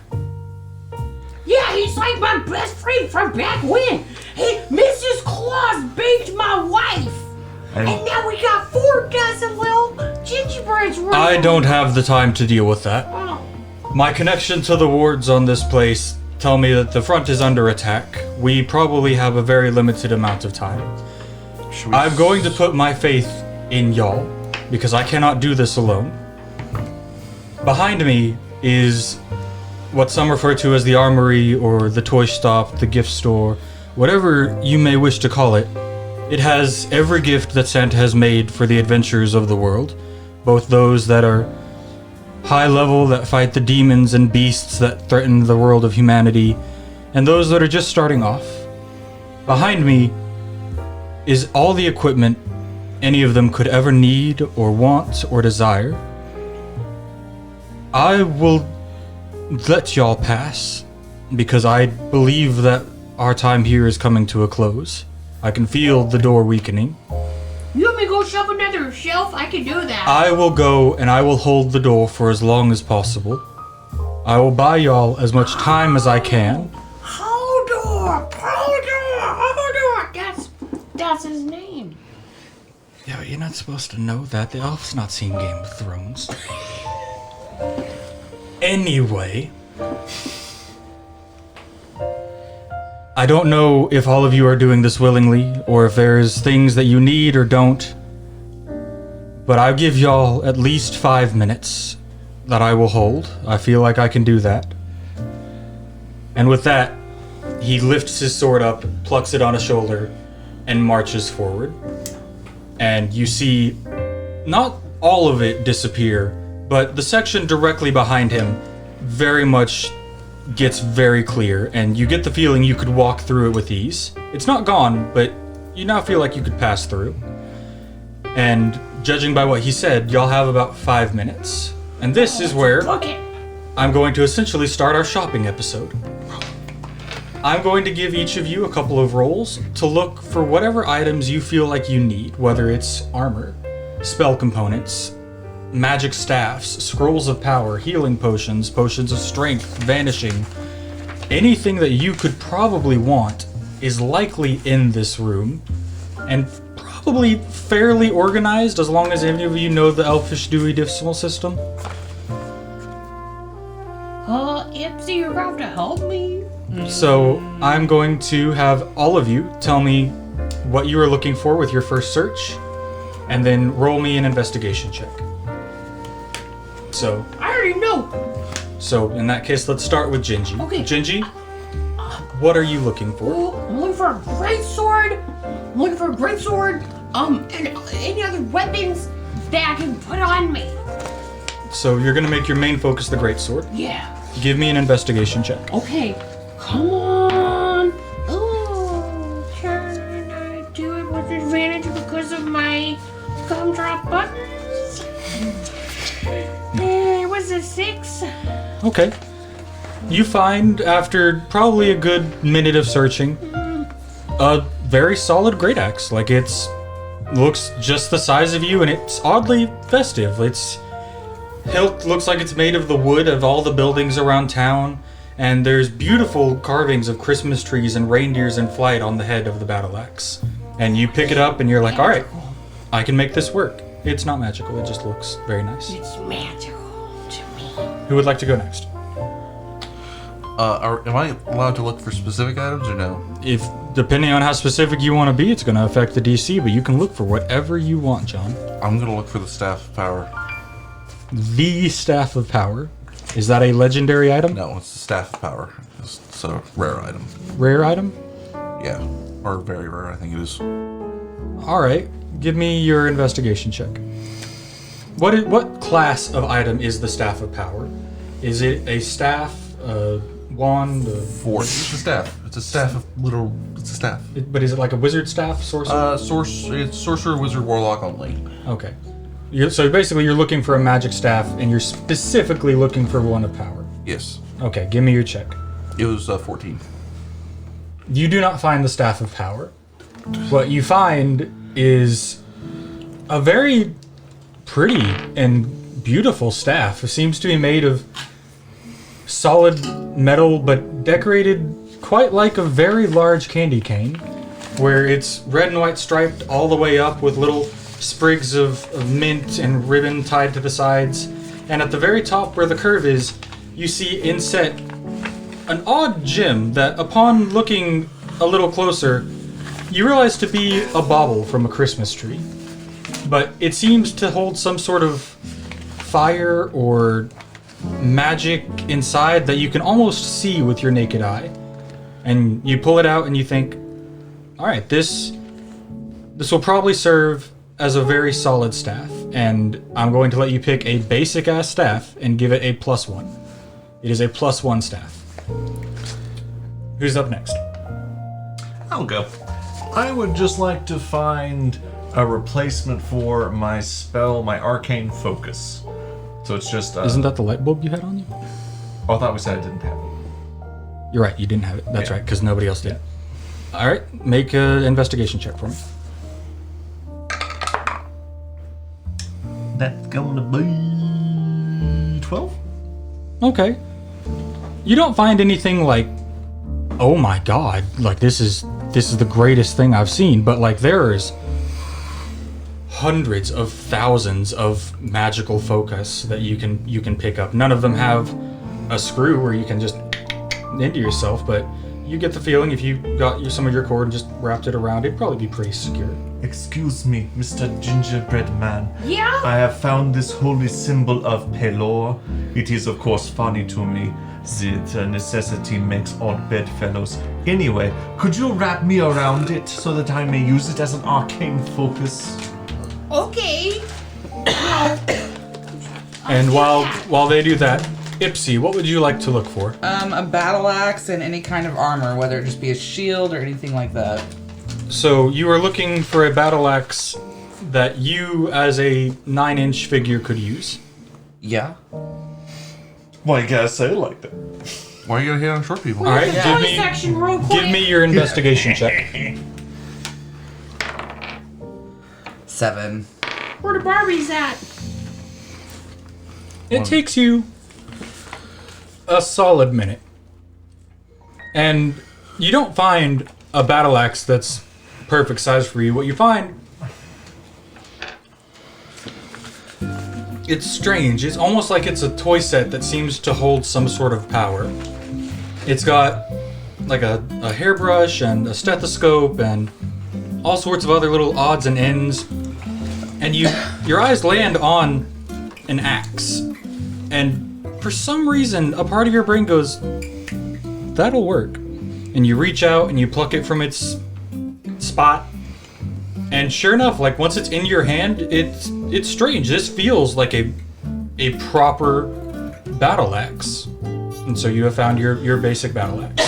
Yeah, he's like my best friend from back when. Mrs. Claus baked my wife. And now we got 4 dozen little gingerbreads running. I don't have the time to deal with that. Oh. My connection to the wards on this place tell me that the front is under attack. We probably have a very limited amount of time. I'm going to put my faith in y'all, because I cannot do this alone. Behind me is what some refer to as the armory or the toy stop, the gift store, whatever you may wish to call it. It has every gift that Santa has made for the adventures of the world, both those that are high level that fight the demons and beasts that threaten the world of humanity, and those that are just starting off. Behind me is all the equipment any of them could ever need or want or desire. I will let y'all pass because I believe that our time here is coming to a close. I can feel the door weakening. You want me to go shove another shelf? I can do that. I will go and I will hold the door for as long as possible. I will buy y'all as much time as I can. Hodor! That's his name. Yeah, but you're not supposed to know that. The elf's not seen Game of Thrones. Anyway, I don't know if all of you are doing this willingly, or if there's things that you need or don't, but I'll give y'all at least 5 minutes that I will hold. I feel like I can do that. And with that, he lifts his sword up, plucks it on his shoulder, and marches forward. And you see not all of it disappear, but the section directly behind him very much gets very clear, and you get the feeling you could walk through it with ease. It's not gone, but you now feel like you could pass through. And judging by what he said, y'all have about 5 minutes. And this is where Okay. I'm going to essentially start our shopping episode. I'm going to give each of you a couple of rolls to look for whatever items you feel like you need, whether it's armor, spell components, magic staffs, scrolls of power, healing potions, potions of strength, vanishing. Anything that you could probably want is likely in this room, and probably fairly organized as long as any of you know the Elfish Dewey Decimal System. Ipsy, you're going to help me? So I'm going to have all of you tell me what you are looking for with your first search, and then roll me an investigation check. So, I already know. so in that case, let's start with Gingy. Okay. Gingy, what are you looking for? Ooh, I'm looking for a great sword. And any other weapons that I can put on me. So you're gonna make your main focus the greatsword. Yeah. Give me an investigation check. Okay. Come on. Oh, can I do it with advantage because of my gumdrop buttons? It was a 6. Okay. You find, after probably a good minute of searching, a very solid great axe. Like, it's looks just the size of you, and it's oddly festive. Its hilt looks like it's made of the wood of all the buildings around town, and there's beautiful carvings of Christmas trees and reindeers in flight on the head of the battle axe. And you pick it up, and you're like, all right, I can make this work. It's not magical, it just looks very nice. It's magical to me. Who would like to go next? Am I allowed to look for specific items or no? If, depending on how specific you want to be, it's going to affect the DC, but you can look for whatever you want, John. I'm gonna look for the Staff of Power. The Staff of Power. Is that a legendary item? No, it's the Staff of Power. It's a rare item. Rare item? Yeah, or very rare, I think it is. Alright, give me your investigation check. What class of item is the Staff of Power? Is it a staff, a wand, Force. It's a staff. It's a staff of little. It's a staff. but is it like a wizard staff, sorcerer? It's sorcerer, wizard, warlock only. Okay. So basically you're looking for a magic staff, and you're specifically looking for one of power. Yes. Okay, give me your check. It was 14. You do not find the Staff of Power. What you find is a very pretty and beautiful staff. It seems to be made of solid metal, but decorated quite like a very large candy cane, where it's red and white striped all the way up with little sprigs of mint and ribbon tied to the sides. And at the very top where the curve is, you see inset an odd gem that, upon looking a little closer, you realize to be a bauble from a Christmas tree. But it seems to hold some sort of fire or magic inside that you can almost see with your naked eye. And you pull it out and you think, all right, this will probably serve as a very solid staff, and I'm going to let you pick a basic ass staff and give it a +1. It is a +1 staff. Who's up next? I'll go. I would just like to find a replacement for my spell, my arcane focus. So it's just. Isn't that the light bulb you had on you? Oh, I thought we said I didn't have it. You're right, you didn't have it. That's Yeah. right, because nobody else did. All right, make an investigation check for me. That's going to be 12. Okay. You don't find anything like, oh my god, like this is the greatest thing I've seen, but like there's hundreds of thousands of magical focus that you can pick up. None of them have a screw where you can just into yourself, but you get the feeling if you got some of your cord and just wrapped it around, it'd probably be pretty secure. Excuse me, Mr. Gingerbread Man. Yeah? I have found this holy symbol of Pelor. It is, of course, funny to me that necessity makes odd bedfellows. Anyway, could you wrap me around it so that I may use it as an arcane focus? Okay. And while they do that, Ipsy, what would you like to look for? A battle axe and any kind of armor, whether it just be a shield or anything like that. So you are looking for a battle axe that you, as a 9-inch figure, could use. Yeah. Why you gotta say it like that? Why you gotta hit on short people? All right, The toy section real quick. give me your investigation check. 7. Where the Barbies at? It takes you a solid minute. And you don't find a battle axe that's perfect size for you. What you find, it's strange. It's almost like it's a toy set that seems to hold some sort of power. It's got like a hairbrush and a stethoscope and all sorts of other little odds and ends. And your eyes land on an axe. And for some reason, a part of your brain goes, that'll work. And you reach out and you pluck it from its spot. And sure enough, like once it's in your hand, it's strange. This feels like a proper battle axe. And so you have found your basic battle axe.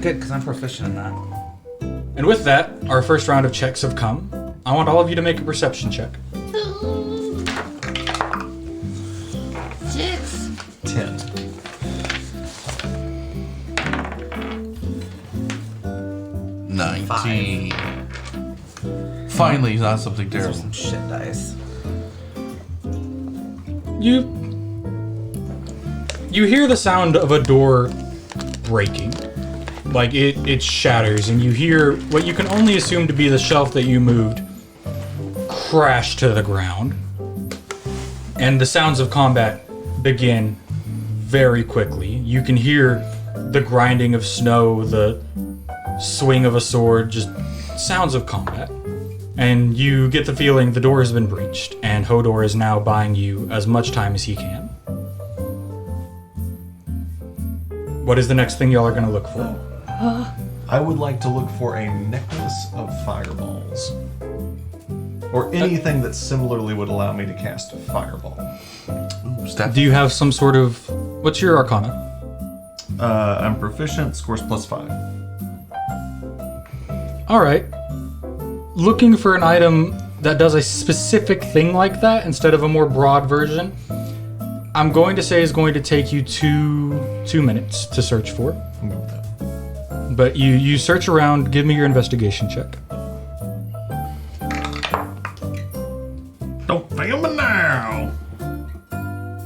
Good, because I'm proficient in that. And with that, our first round of checks have come. I want all of you to make a perception check. 6. 10. 19. Finally, not something These are terrible. some shit dice. You hear the sound of a door breaking. Like it shatters, and you hear what you can only assume to be the shelf that you moved crash to the ground. And the sounds of combat begin very quickly. You can hear the grinding of snow, the swing of a sword, just sounds of combat. And you get the feeling the door has been breached, and Hodor is now buying you as much time as he can. What is the next thing y'all are going to look for? I would like to look for a necklace of fireballs. Or anything that similarly would allow me to cast a fireball. Ooh, staff. Do you have some sort of... What's your arcana? I'm proficient, scores +5. Alright. Looking for an item that does a specific thing like that instead of a more broad version, I'm going to say is going to take you two minutes to search for. I'm good with that. But you search around, give me your investigation check. Don't fail me now!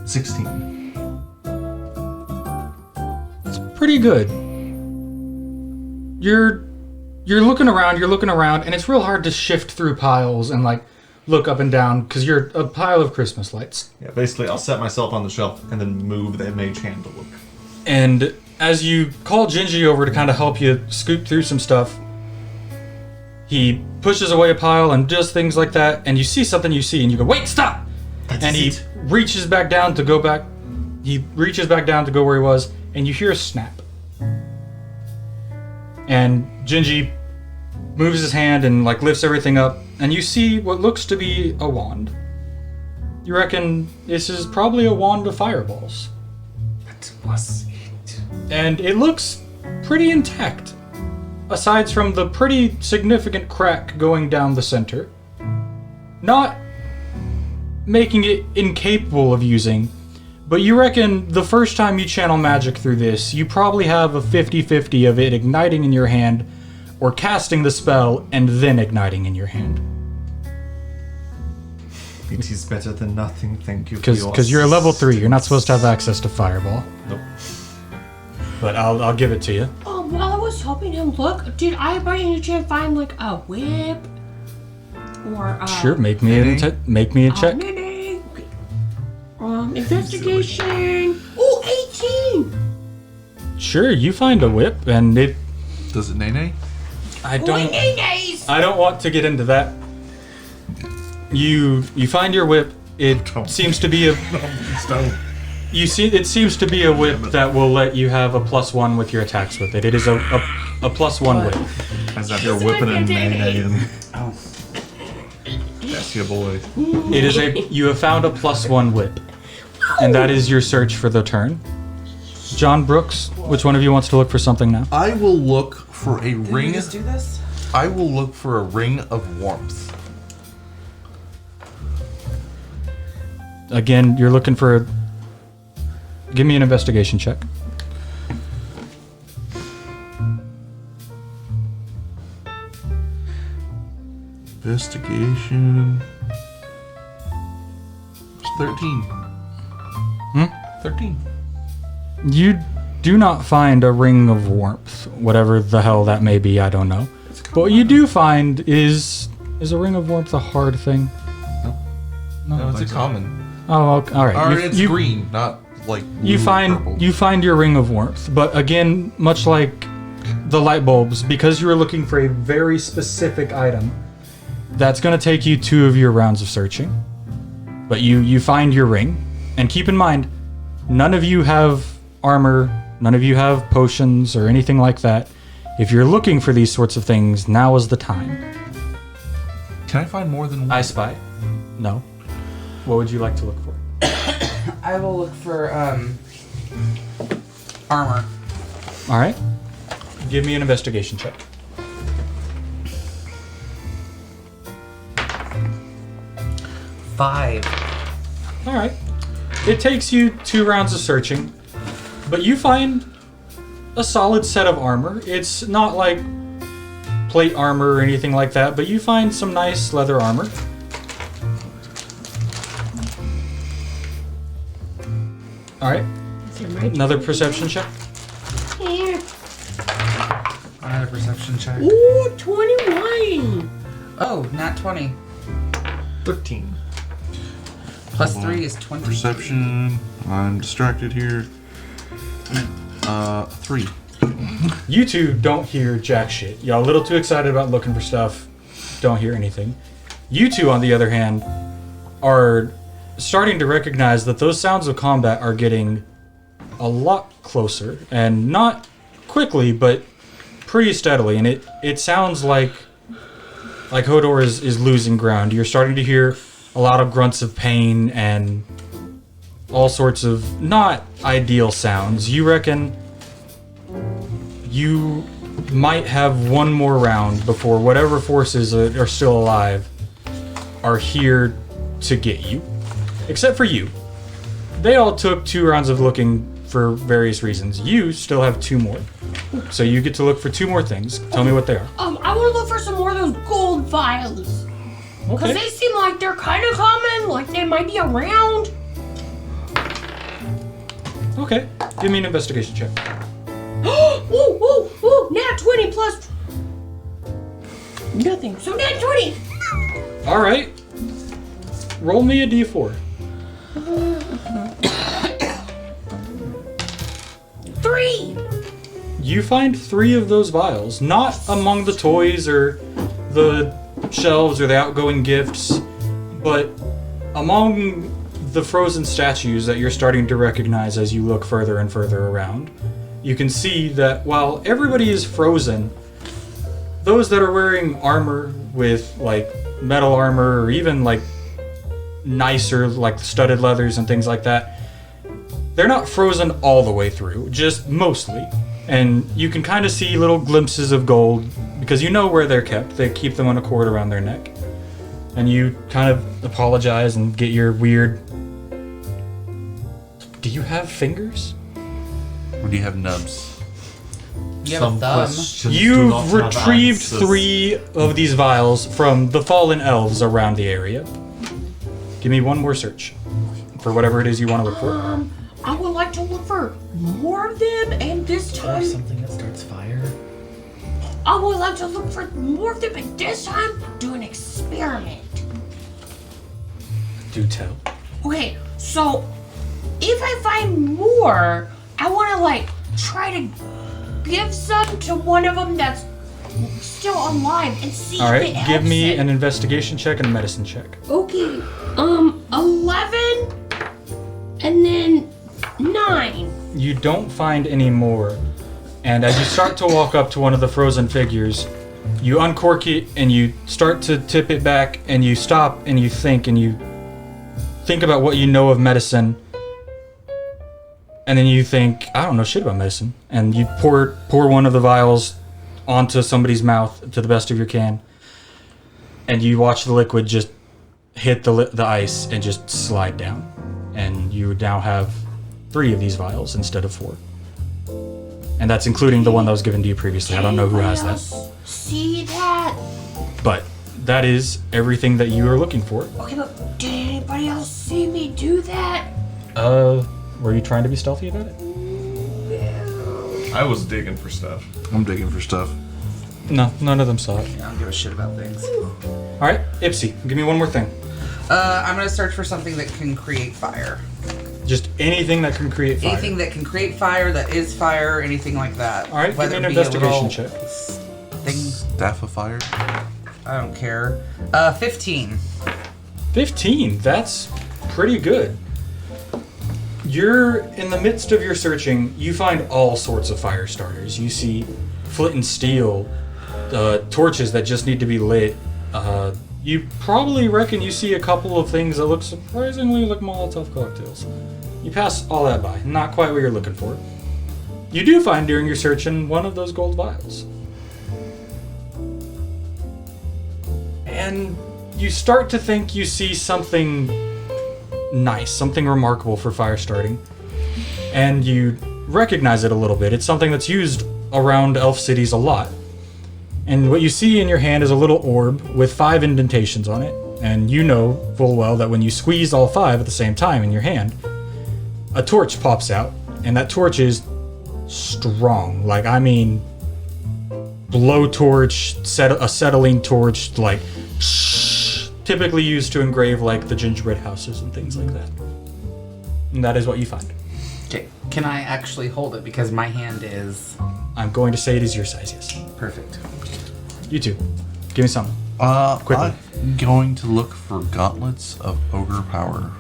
16. It's pretty good. You're looking around, and it's real hard to shift through piles and like look up and down because you're a pile of Christmas lights. Yeah, basically I'll set myself on the shelf and then move the mage hand to look. And as you call Gingy over to kind of help you scoop through some stuff, he pushes away a pile and does things like that, and you see something and you go, wait, stop! And he reaches back down to go back. He reaches back down to go where he was, and you hear a snap. And Gingy moves his hand and like lifts everything up, and you see what looks to be a wand. You reckon this is probably a wand of fireballs. That was it. And it looks pretty intact, aside from the pretty significant crack going down the center. Not making it incapable of using, but you reckon the first time you channel magic through this, you probably have a 50-50 of it igniting in your hand, or casting the spell and then igniting in your hand. It is better than nothing, thank you for your... Because you're a level 3, you're not supposed to have access to Fireball. Nope. But I'll give it to you. While I was helping him look, did I by any chance find like a whip? Or Sure, make me a check. Okay. Investigation. Oh, 18. Sure, you find a whip, and it. Does it nay-nay? I don't. Nice. I don't want to get into that. You find your whip. It seems to be a. You see, it seems to be a whip that will let you have a +1 with your attacks with it. It is a +1 whip. As if you're whipping a mayonnaise. Oh. That's your boy. It is you have found a +1 whip. And that is your search for the turn. John Brooks, which one of you wants to look for something now? I will look for a Did ring. you just do this? I will look for a ring of warmth. Again, you're looking for a... Give me an investigation check. Investigation. It's 13. 13. You do not find a ring of warmth, whatever the hell that may be, I don't know. But what you do find is a ring of warmth a hard thing? No, it's a common. Oh, okay, all right. Or it's green, not like You purple. find your ring of warmth, but again, much like the light bulbs, because you were looking for a very specific item, that's going to take you 2 of your rounds of searching. But you find your ring, and keep in mind, none of you have armor, none of you have potions or anything like that. If you're looking for these sorts of things, now is the time. Can I find more than one? I spy. No. What would you like to look for? I will look for armor. All right. Give me an investigation check. Five. All right. It takes you 2 rounds of searching, but you find a solid set of armor. It's not like plate armor or anything like that, but you find some nice leather armor. All right. Another perception check. Here. I had a perception check. Ooh, 21. Oh, not 20. 13. Plus 3 is 20. Perception. I'm distracted here. 3. You two don't hear jack shit. Y'all a little too excited about looking for stuff. Don't hear anything. You two, on the other hand, are starting to recognize that those sounds of combat are getting a lot closer. And not quickly, but pretty steadily. And it sounds like Hodor is losing ground. You're starting to hear a lot of grunts of pain and all sorts of not ideal sounds. You reckon you might have one more round before whatever forces are still alive are here to get you. Except for you. They all took 2 rounds of looking for various reasons. You still have 2 more. So you get to look for 2 more things. Tell me what they are. I want to look for some more of those gold vials. Because Okay. they seem like they're kind of common, like they might be around. Okay. Give me an investigation check. Ooh, nat 20 plus nothing. So nat 20. All right. Roll me a d4. 3. You find 3 of those vials, not among the toys or the shelves or the outgoing gifts, but among the frozen statues that you're starting to recognize as you look further and further around. You can see that while everybody is frozen, those that are wearing armor with like metal armor or even like nicer like studded leathers and things like that, they're not frozen all the way through, just mostly. And you can kind of see little glimpses of gold because you know where they're kept. They keep them on a cord around their neck. And you kind of apologize and get your weird... Do you have fingers? Or do you have nubs? You have a Some thumb. questions do You've not have retrieved answers. 3 of these vials from the fallen elves around the area. Give me one more search for whatever it is you want to look for. I would like to look for more of them, and this time Something that starts fire. I would like to look for more of them, and this time do an experiment. Do tell. Okay, so if I find more, I want to like try to give some to one of them that's still alive and see All if right, it give helps me it. an investigation check and a medicine check. Okay, 11 and then 9. You don't find any more. And as you start to walk up to one of the frozen figures, you uncork it and you start to tip it back and you stop and you think about what you know of medicine. and then you think, I don't know shit about medicine, and you pour one of the vials onto somebody's mouth to the best of your can, and you watch the liquid just hit the ice and just slide down, and you now have 3 of these vials instead of 4, and that's including the one that was given to you previously. I don't know who has that, See that? but that is everything that you are looking for. Okay, but did anybody else see me do that? Were you trying to be stealthy about it? I was digging for stuff. I'm digging for stuff. No, none of them saw it. I don't give a shit about things. All right, Ipsy, give me one more thing. I'm gonna search for something that can create fire. Just anything that can create fire. Anything that can create fire, that is fire, anything like that. All right, give me Whether an it be a investigation little check. Thing, Staff of fire. I don't care. 15. 15, that's pretty good. You're in the midst of your searching, you find all sorts of fire starters. You see flint and steel, torches that just need to be lit. You probably reckon you see a couple of things that look surprisingly like Molotov cocktails. You pass all that by, not quite what you're looking for. You do find during your searching one of those gold vials. And you start to think you see something nice, something remarkable for fire starting. And you recognize it a little bit. It's something that's used around elf cities a lot. And what you see in your hand is a little orb with 5 indentations on it. And you know full well that when you squeeze all 5 at the same time in your hand, a torch pops out. And that torch strong. Like, I mean, blowtorch, acetylene torch, like, typically used to engrave, like, the gingerbread houses and things like that. And that is what you find. Okay, can I actually hold it? Because my hand is... I'm going to say it is your size, yes. Perfect. You two, give me some. Quickly. I'm going to look for gauntlets of ogre power.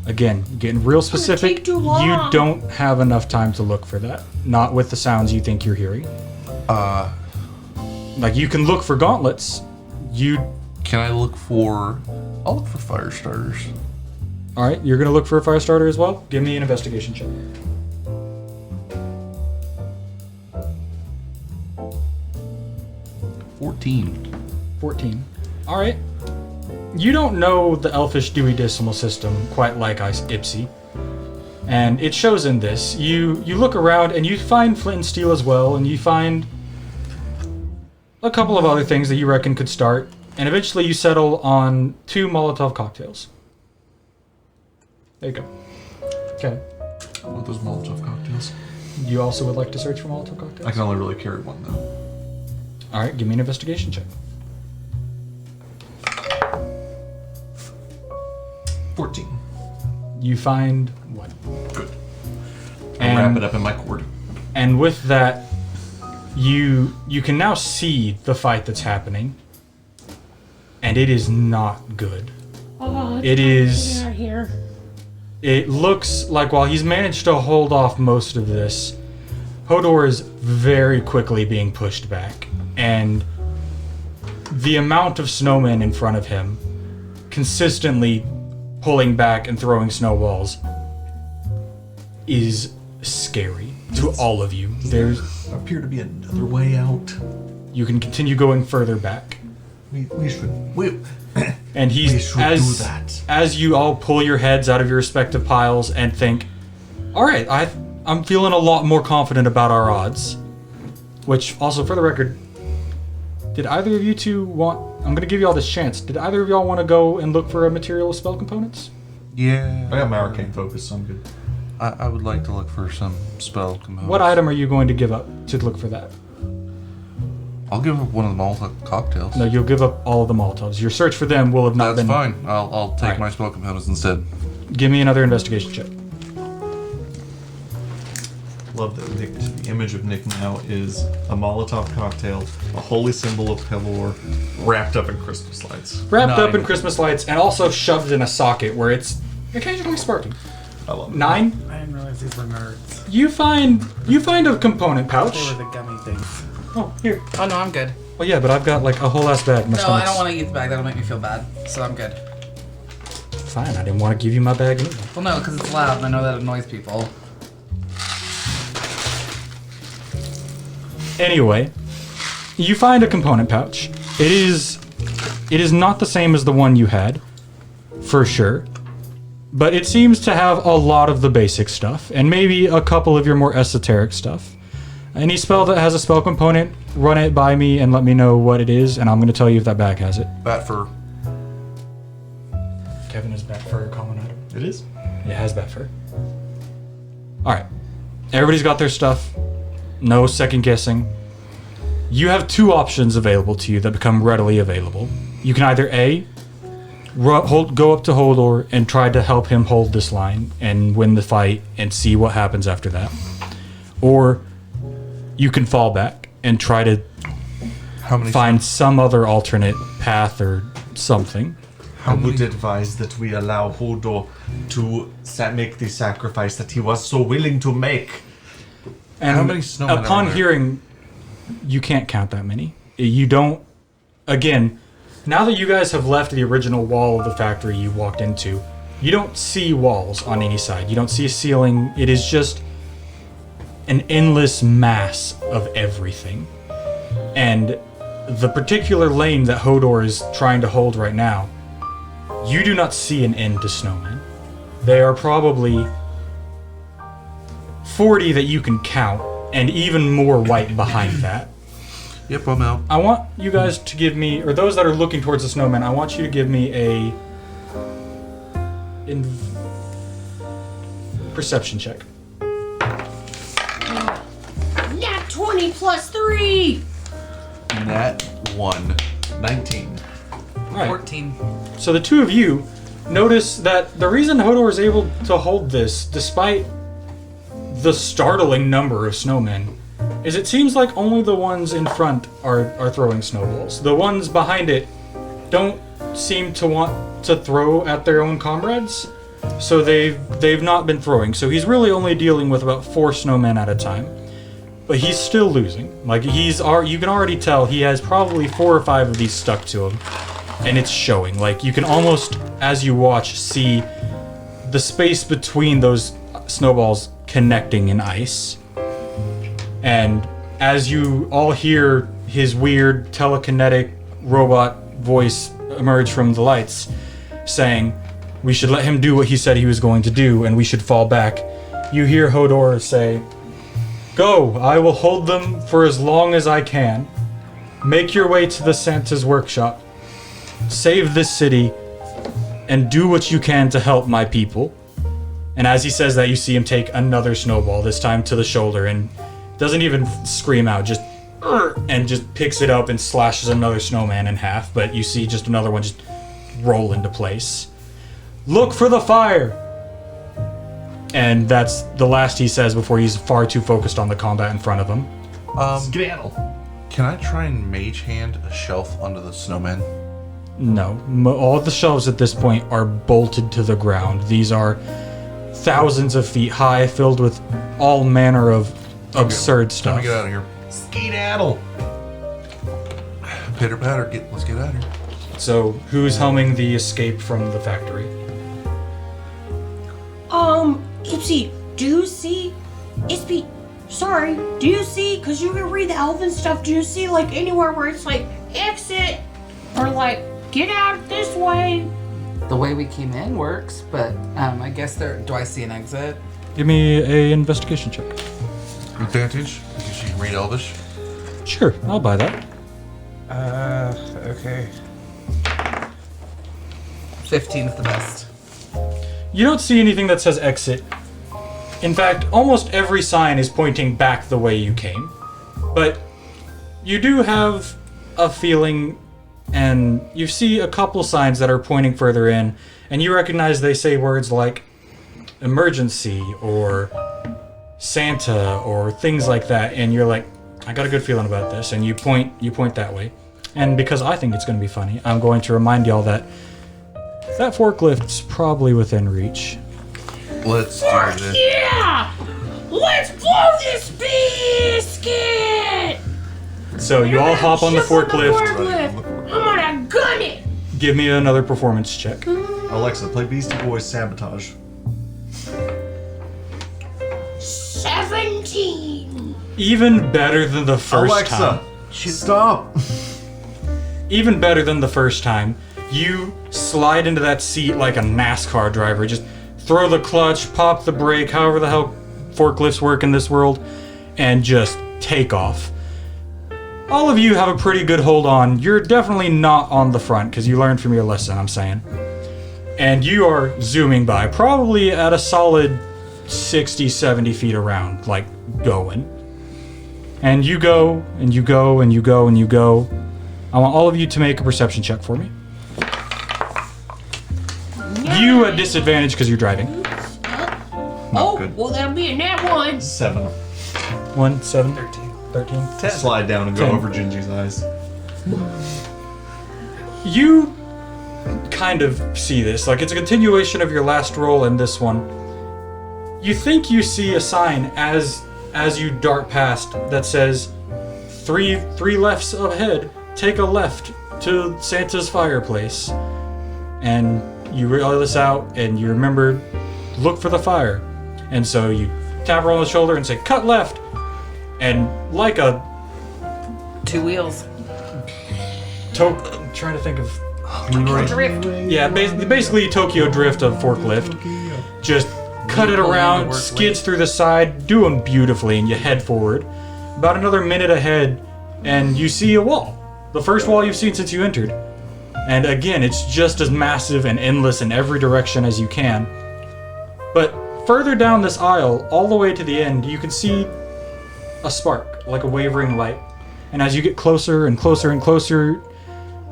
Again, getting real specific. take too long. You don't have enough time to look for that. Not with the sounds you think you're hearing. Like, you can look for gauntlets. Can I look for... I'll look for fire starters. Alright, you're gonna look for a fire starter as well? Give me an investigation check. 14. Alright. You don't know the elfish Dewey Decimal System quite like Ipsy. And it shows in this. You look around and you find flint and steel as well, and you find a couple of other things that you reckon could start, and eventually you settle on 2 Molotov cocktails. There you go. Okay. What those Molotov cocktails? You also would like to search for Molotov cocktails? I can only really carry one though. Alright, give me an investigation check. 14. You find 1. Good. I'll wrap it up in my cord. And with that, you can now see the fight that's happening. And it is not good. Oh, It is... Get out of here. It looks like while he's managed to hold off most of this, Hodor is very quickly being pushed back. And the amount of snowmen in front of him, consistently pulling back and throwing snowballs, is scary to all of you. There's Appear to be another way out. You can continue going further back. We should. And We he's should do that. as you all pull your heads out of your respective piles and think, all right, I'm feeling a lot more confident about our odds. Which also, for the record, did either of you two want? I'm gonna give you all this chance. Did either of y'all want to go and look for a material with spell components? Yeah. I got my arcane focus, so I'm good. I would like to look for some spell components. What item are you going to give up to look for that? I'll give up one of the Molotov cocktails. No, you'll give up all of the Molotovs. Your search for them will have not That's been. fine. I'll take Alright. my spell components instead. Give me another investigation check. Love that Nick. The image of Nick now is a Molotov cocktail, a holy symbol of Pelor, wrapped up in Christmas lights. Wrapped up in 9. Christmas lights and also shoved in a socket where it's occasionally sparking. I love it. 9. I didn't realize these were nerds. You find a component pouch. They were the gummy things. Oh, here. Oh no, I'm good. Well, yeah, but I've got like a whole ass bag. My No, I stomach's don't want to eat the bag. That'll make me feel bad. So I'm good. Fine, I didn't want to give you my bag anyway. Well, no, because it's loud and I know that annoys people. Anyway, you find a component pouch. It is not the same as the one you had, for sure. But it seems to have a lot of the basic stuff, and maybe a couple of your more esoteric stuff. Any spell that has a spell component, run it by me and let me know what it is, and I'm going to tell you if that bag has it. Bat fur. Kevin, is bat fur a common item? It is. It has bat fur. Alright. Everybody's got their stuff. No second guessing. You have two options available to you that become readily available. You can either A, go up to Hodor and try to help him hold this line and win the fight and see what happens after that. Or you can fall back and try to find some other alternate path or something. I would advise that we allow Hodor to make the sacrifice that he was so willing to make. And How many snowmen are upon there? hearing, you can't count that many. You don't. Again, now that you guys have left the original wall of the factory you walked into, you don't see walls on any side. You don't see a ceiling. It is just an endless mass of everything. And the particular lane that Hodor is trying to hold right now, you do not see an end to snowmen. They are probably 40 that you can count, and even more white behind that. Yep, I'm out. I want you guys to give me, or those that are looking towards the snowman, I want you to give me a perception check. Nat 20 plus 3! Nat 1. 19. All right. 14. So the two of you notice that the reason Hodor is able to hold this, despite the startling number of snowmen, is it seems like only the ones in front are throwing snowballs. The ones behind it don't seem to want to throw at their own comrades, so they've not been throwing. So he's really only dealing with about 4 snowmen at a time. But he's still losing. Like you can already tell he has probably 4 or 5 of these stuck to him, and it's showing. Like you can almost, as you watch, see the space between those snowballs connecting in ice. And as you all hear his weird telekinetic robot voice emerge from the lights, saying, "We should let him do what he said he was going to do, and we should fall back," you hear Hodor say, "Go, I will hold them for as long as I can. Make your way to the Santa's workshop. Save this city, and do what you can to help my people." And as he says that, you see him take another snowball, this time to the shoulder, and doesn't even scream out, just and just picks it up and slashes another snowman in half. But you see just another one just roll into place. "Look for the fire!" And that's the last he says before he's far too focused on the combat in front of him. Skedaddle. Can I try and mage hand a shelf under the snowman? No, all of the shelves at this point are bolted to the ground. These are thousands of feet high, filled with all manner of absurd Time stuff. to get out of here. Skedaddle. Pitter patter, let's get out of here. So, who's helming the escape from the factory? Ipsy, do you see? Ispy, sorry, do you see? Because you can read the elven stuff. Do you see, like, anywhere where it's like, exit? Or, like, get out this way? The way we came in works, but I guess do I see an exit? Give me a investigation check. Advantage, because you can read Elvish. Sure, I'll buy that. Okay. 15 is the best. You don't see anything that says exit. In fact, almost every sign is pointing back the way you came. But you do have a feeling, and you see a couple signs that are pointing further in, and you recognize they say words like emergency or Santa or things like that, and you're like, I got a good feeling about this, and you point that way. And because I think it's going to be funny, I'm going to remind y'all that forklift's probably within reach. Let's do this. Yeah! Let's blow this biscuit! So you all hop on the forklift. I'm gonna gun it! Give me another performance check. Alexa, play Beastie Boys Sabotage. 17! even better than the first time. Alexa, stop. Even better than the first time, you slide into that seat like a NASCAR driver. Just throw the clutch, pop the brake, however the hell forklifts work in this world, and just take off. All of you have a pretty good hold on. You're definitely not on the front because you learned from your lesson, I'm saying. And you are zooming by, probably at a solid 60, 70 feet around, like going. And you go, and you go, and you go, and you go. I want all of you to make a perception check for me. You at disadvantage because you're driving. Oh, good. well, that'll be a nat 1. 7. 1, 7, 13. Slide down and go 10. over Gingy's eyes. You kind of see this, like it's a continuation of your last roll and this one. You think you see a sign as you dart past that says three lefts ahead, take a left to Santa's fireplace. And you reel this out and you remember, look for the fire. And so you tap her on the shoulder and say, cut left. And like a 2 wheels. I'm trying to think of Drift. Yeah, basically Tokyo Drift of forklift. Just cut it around, skids through the side, do them beautifully, and you head forward. About another minute ahead, and you see a wall. The first wall you've seen since you entered. And again, it's just as massive and endless in every direction as you can. But further down this aisle, all the way to the end, you can see a spark, like a wavering light. And as you get closer and closer and closer,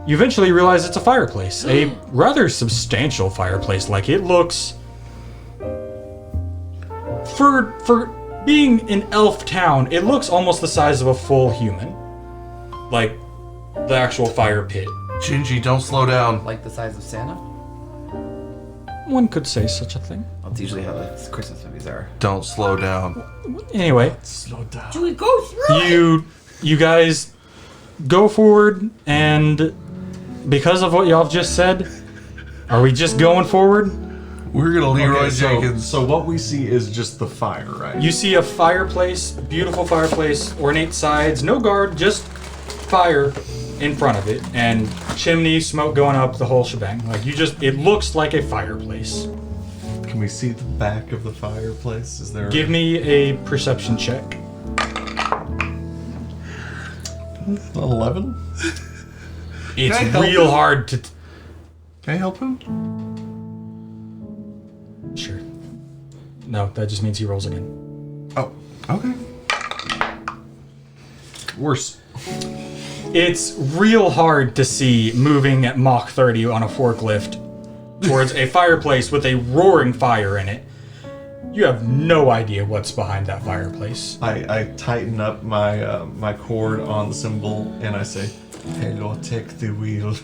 you eventually realize it's a fireplace. A rather substantial fireplace. Like, it looks... For being an elf town, it looks almost the size of a full human. Like, the actual fire pit. Gingy, don't slow down. Like the size of Santa? One could say such a thing. That's usually how the Christmas movies are. Don't slow down. Anyway, Slow down. Do we go through it? you guys go forward, and because of what y'all have just said, are we just going forward? We're gonna Leroy Jenkins. So what we see is just the fire, right? You see a fireplace, beautiful fireplace, ornate sides, no guard, just fire in front of it, and chimney, smoke going up, the whole shebang. Like, it looks like a fireplace. Can we see the back of the fireplace? Is there? Give me a perception check. 11. It's Can I help real you? hard to... Can I help him? Sure. No, that just means he rolls again. Oh, okay. Worse. It's real hard to see moving at Mach 30 on a forklift towards a fireplace with a roaring fire in it. You have no idea what's behind that fireplace. I tighten up my my cord on the cymbal and I say, "Hello, take the wheel."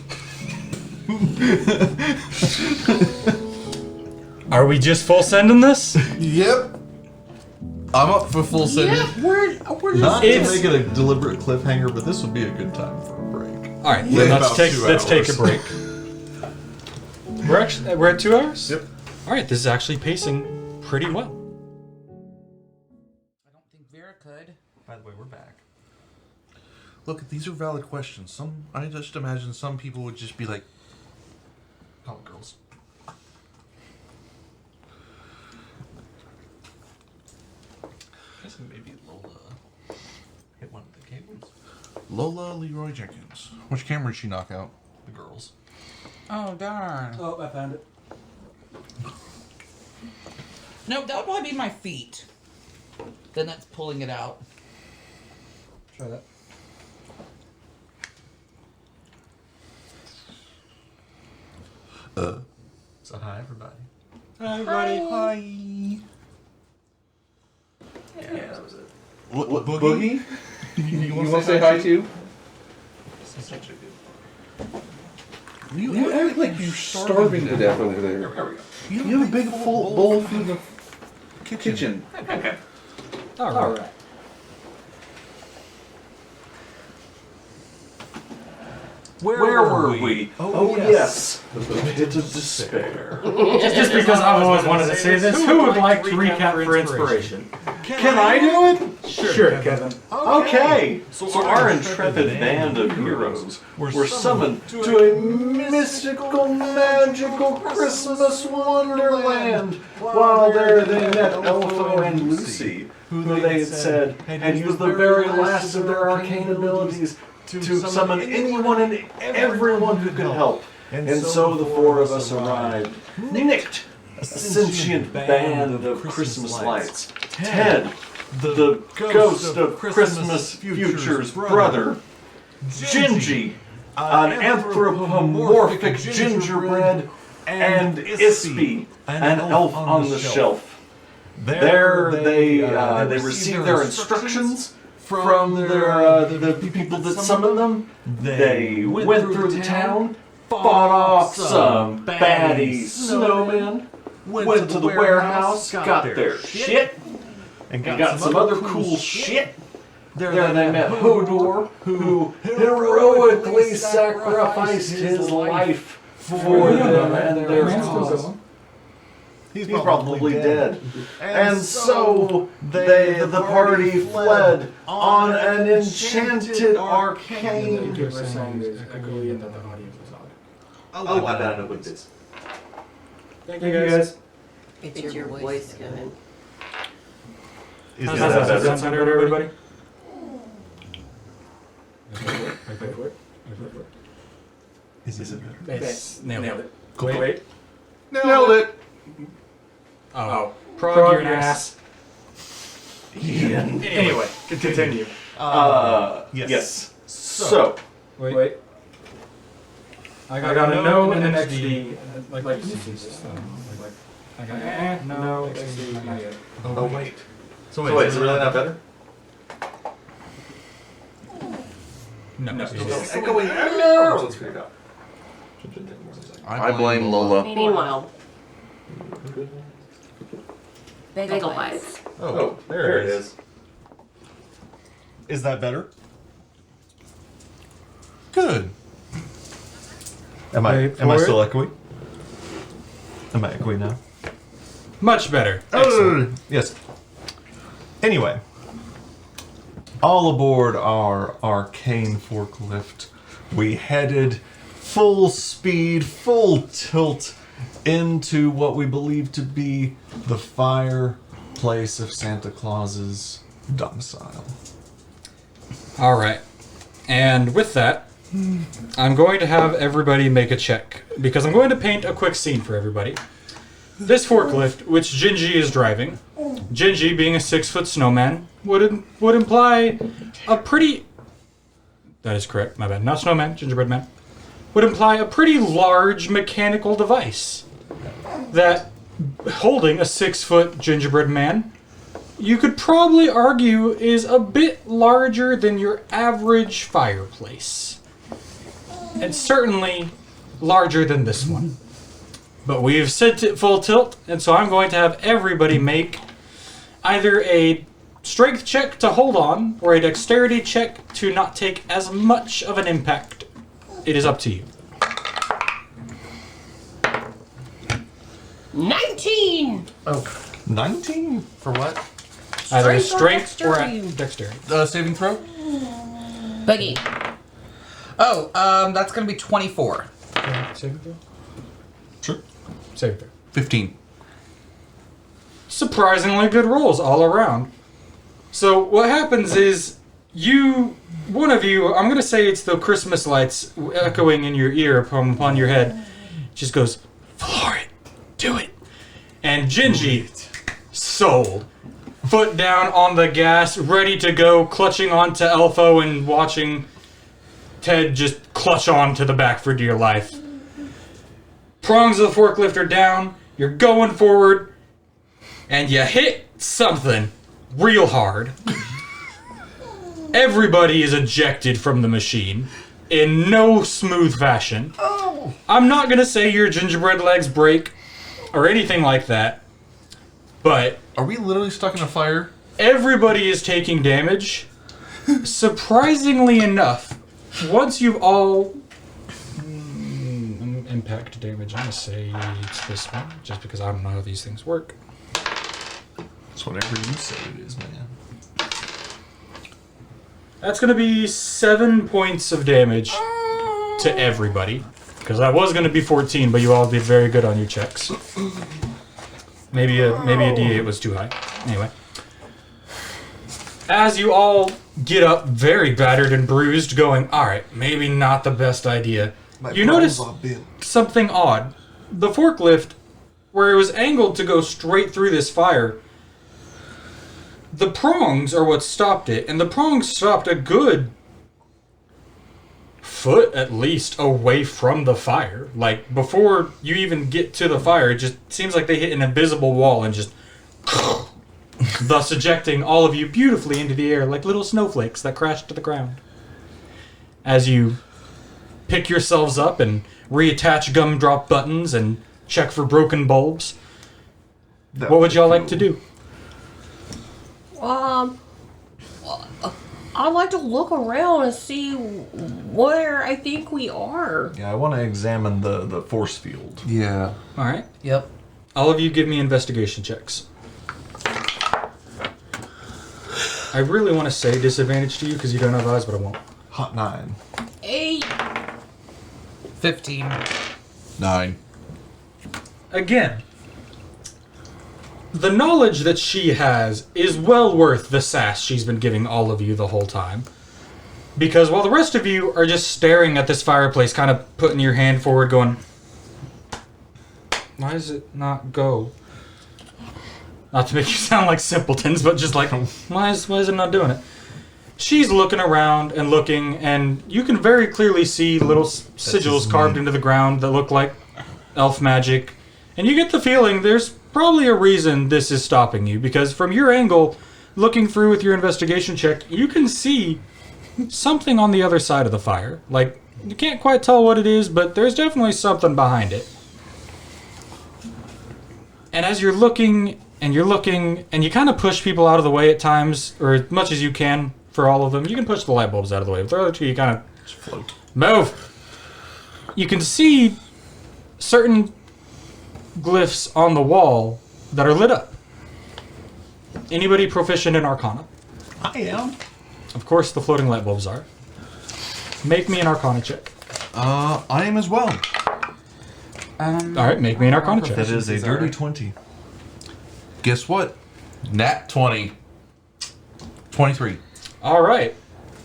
Are we just full sending this? Yep. I'm up for full sending. Yeah, we're Not It's- to make it a deliberate cliffhanger, but this would be a good time for a break. All right, In then about let's 2 take a hours. break. We're at 2 hours. Yep. All right, this is actually pacing pretty well. I don't think Vera could. By the way, we're back. Look, these are valid questions. I just imagine some people would just be like, Oh, girls. Guess maybe Lola hit one of the cables. Lola Leroy Jenkins. Which camera did she knock out? The girls. Oh, darn. Oh, I found it. No, that would probably be my feet. Then that's pulling it out. Try that. So hi, everybody. Hi, everybody. hi. Yeah, that was it. What, Boogie? You want to say hi too? This is such a good. You act like you're starving to death over there. There we go. You have a big full bowl of food in the kitchen. Okay. All right. Where were we? Oh yes. The pit of despair. Just because I've always wanted to say this, who would like to recap for inspiration? Can I do it? Sure, Kevin. Okay. So our intrepid band of heroes Were summoned to a mystical, magical Christmas wonderland. While there they met Elfo and Lucy, who they had said had used the very last of their arcane abilities to summon anyone and everyone who could help. And so the four of us arrived, nicked a sentient band of Christmas lights. Ted, the ghost of Christmas Future's brother. Gingy, an anthropomorphic gingerbread. And Ispy, an elf on the shelf. There they received their instructions from the people that summoned them. They went through the town, fought off some baddie snowmen, went to the warehouse, got their shit, and got some other cool shit. There they met Hodor, who heroically sacrificed his life for them and their cause. He's probably dead. And so the party fled on an enchanted arcane. You're saying there's echoey and that the audience was odd. Oh, I don't know what this. Thank you guys. It's your voice, Kevin. Is How's that that better? sound to everybody? Is it better? It's nailed it. Wait. Nailed it. Oh. Prog your ass. Ian. Anyway, continue. Yes. So, Wait. I got a no and an XD. Like I got no, XD, not yet. Oh, wait. So wait, is it really not better? No. It's echoing everywhere. Let's figure it out. I blame Lola. Meanwhile, bagel bites. Oh, there it is. is that better? Good. Am I Wait for still echoey? Am I echoey now? Much better. Oh, yes. Anyway, all aboard our arcane forklift, we headed full speed, full tilt into what we believe to be the fireplace of Santa Claus's domicile. All right. And with that, I'm going to have everybody make a check because I'm going to paint a quick scene for everybody. This forklift, which Gingy is driving, Gingy being a 6-foot snowman, would imply a pretty... That is correct, my bad. Not snowman, gingerbread man. Would imply a pretty large mechanical device that, holding a 6-foot gingerbread man, you could probably argue is a bit larger than your average fireplace. And certainly larger than this one. But we've set it full tilt, and so I'm going to have everybody make either a strength check to hold on or a dexterity check to not take as much of an impact. It is up to you. 19! 19? For what? Either a Strength strength or or a dexterity. Saving throw? Boogie. Oh, that's gonna be 24. Saving throw? Sure. Saving throw. 15. Surprisingly good rolls all around. So what happens is one of you, I'm going to say it's the Christmas lights echoing in your ear upon your head, just goes, floor it, do it. And Gingy, sold. Foot down on the gas, ready to go, clutching onto Elfo and watching Ted just clutch on to the back for dear life. Prongs of the forklift are down, you're going forward, and you hit something real hard. Everybody is ejected from the machine in no smooth fashion. I'm not gonna say your gingerbread legs break or anything like that, but Are we literally stuck in a fire? everybody is taking damage. Surprisingly enough, once you've all impact damage, I'm gonna say it's this one, just because I don't know how these things work. It's whatever you say it is, man. That's going to be 7 points of damage to everybody. Because that was going to be 14, but you all did very good on your checks. Maybe a D8 was too high. Anyway. As you all get up, very battered and bruised, going, alright, maybe not the best idea. You notice something odd. The forklift, where it was angled to go straight through this fire, the prongs are what stopped it, and the prongs stopped a good foot, at least, away from the fire. Like, before you even get to the fire, it just seems like they hit an invisible wall and just thus ejecting all of you beautifully into the air like little snowflakes that crashed to the ground. As you pick yourselves up and reattach gumdrop buttons and check for broken bulbs, what would y'all like to do? I'd like to look around and see where I think we are. Yeah, I want to examine the force field. Yeah. Alright. Yep. All of you give me investigation checks. I really want to say disadvantage to you because you don't have eyes, but I won't. Hot 9. 8. 15. 9. Again, the knowledge that she has is well worth the sass she's been giving all of you the whole time. Because while the rest of you are just staring at this fireplace, kind of putting your hand forward, going, why does it not go? Not to make you sound like simpletons, but just like, why is it not doing it? She's looking around and looking, and you can very clearly see little sigils carved into the ground that look like elf magic. And you get the feeling there's probably a reason this is stopping you, because from your angle, looking through with your investigation check, you can see something on the other side of the fire. Like, you can't quite tell what it is, but there's definitely something behind it. And as you're looking, and you kind of push people out of the way at times, or as much as you can for all of them. You can push the light bulbs out of the way. With the other two, you kind of Just float. move. You can see certain glyphs on the wall that are lit up. Anybody proficient in Arcana? I am. Of course, the floating light bulbs are. Make me an Arcana check. I am as well. All right, make me an Arcana check. That is a dirty 20. Guess what? Nat 20. 23. All right.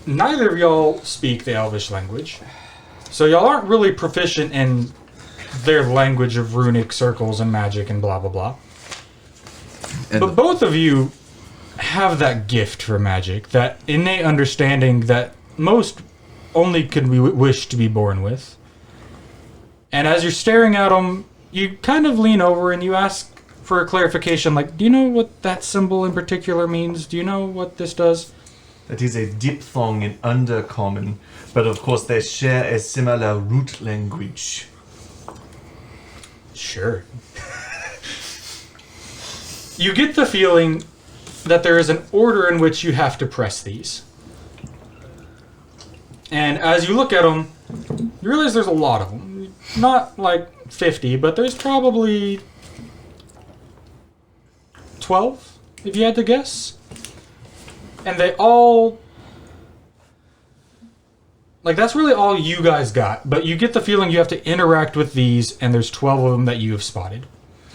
Neither of y'all speak the Elvish language, so y'all aren't really proficient in their language of runic circles and magic and blah blah blah. But both of you have that gift for magic, that innate understanding that most only could we wish to be born with. And as you're staring at them, you kind of lean over and you ask for a clarification, like, do you know what that symbol in particular means? Do you know what this does? That is a diphthong in Undercommon, but of course they share a similar root language. Sure. You get the feeling that there is an order in which you have to press these. And as you look at them, you realize there's a lot of them. Not like 50, but there's probably 12, if you had to guess. And they all... Like, that's really all you guys got. But you get the feeling you have to interact with these, and there's 12 of them that you have spotted.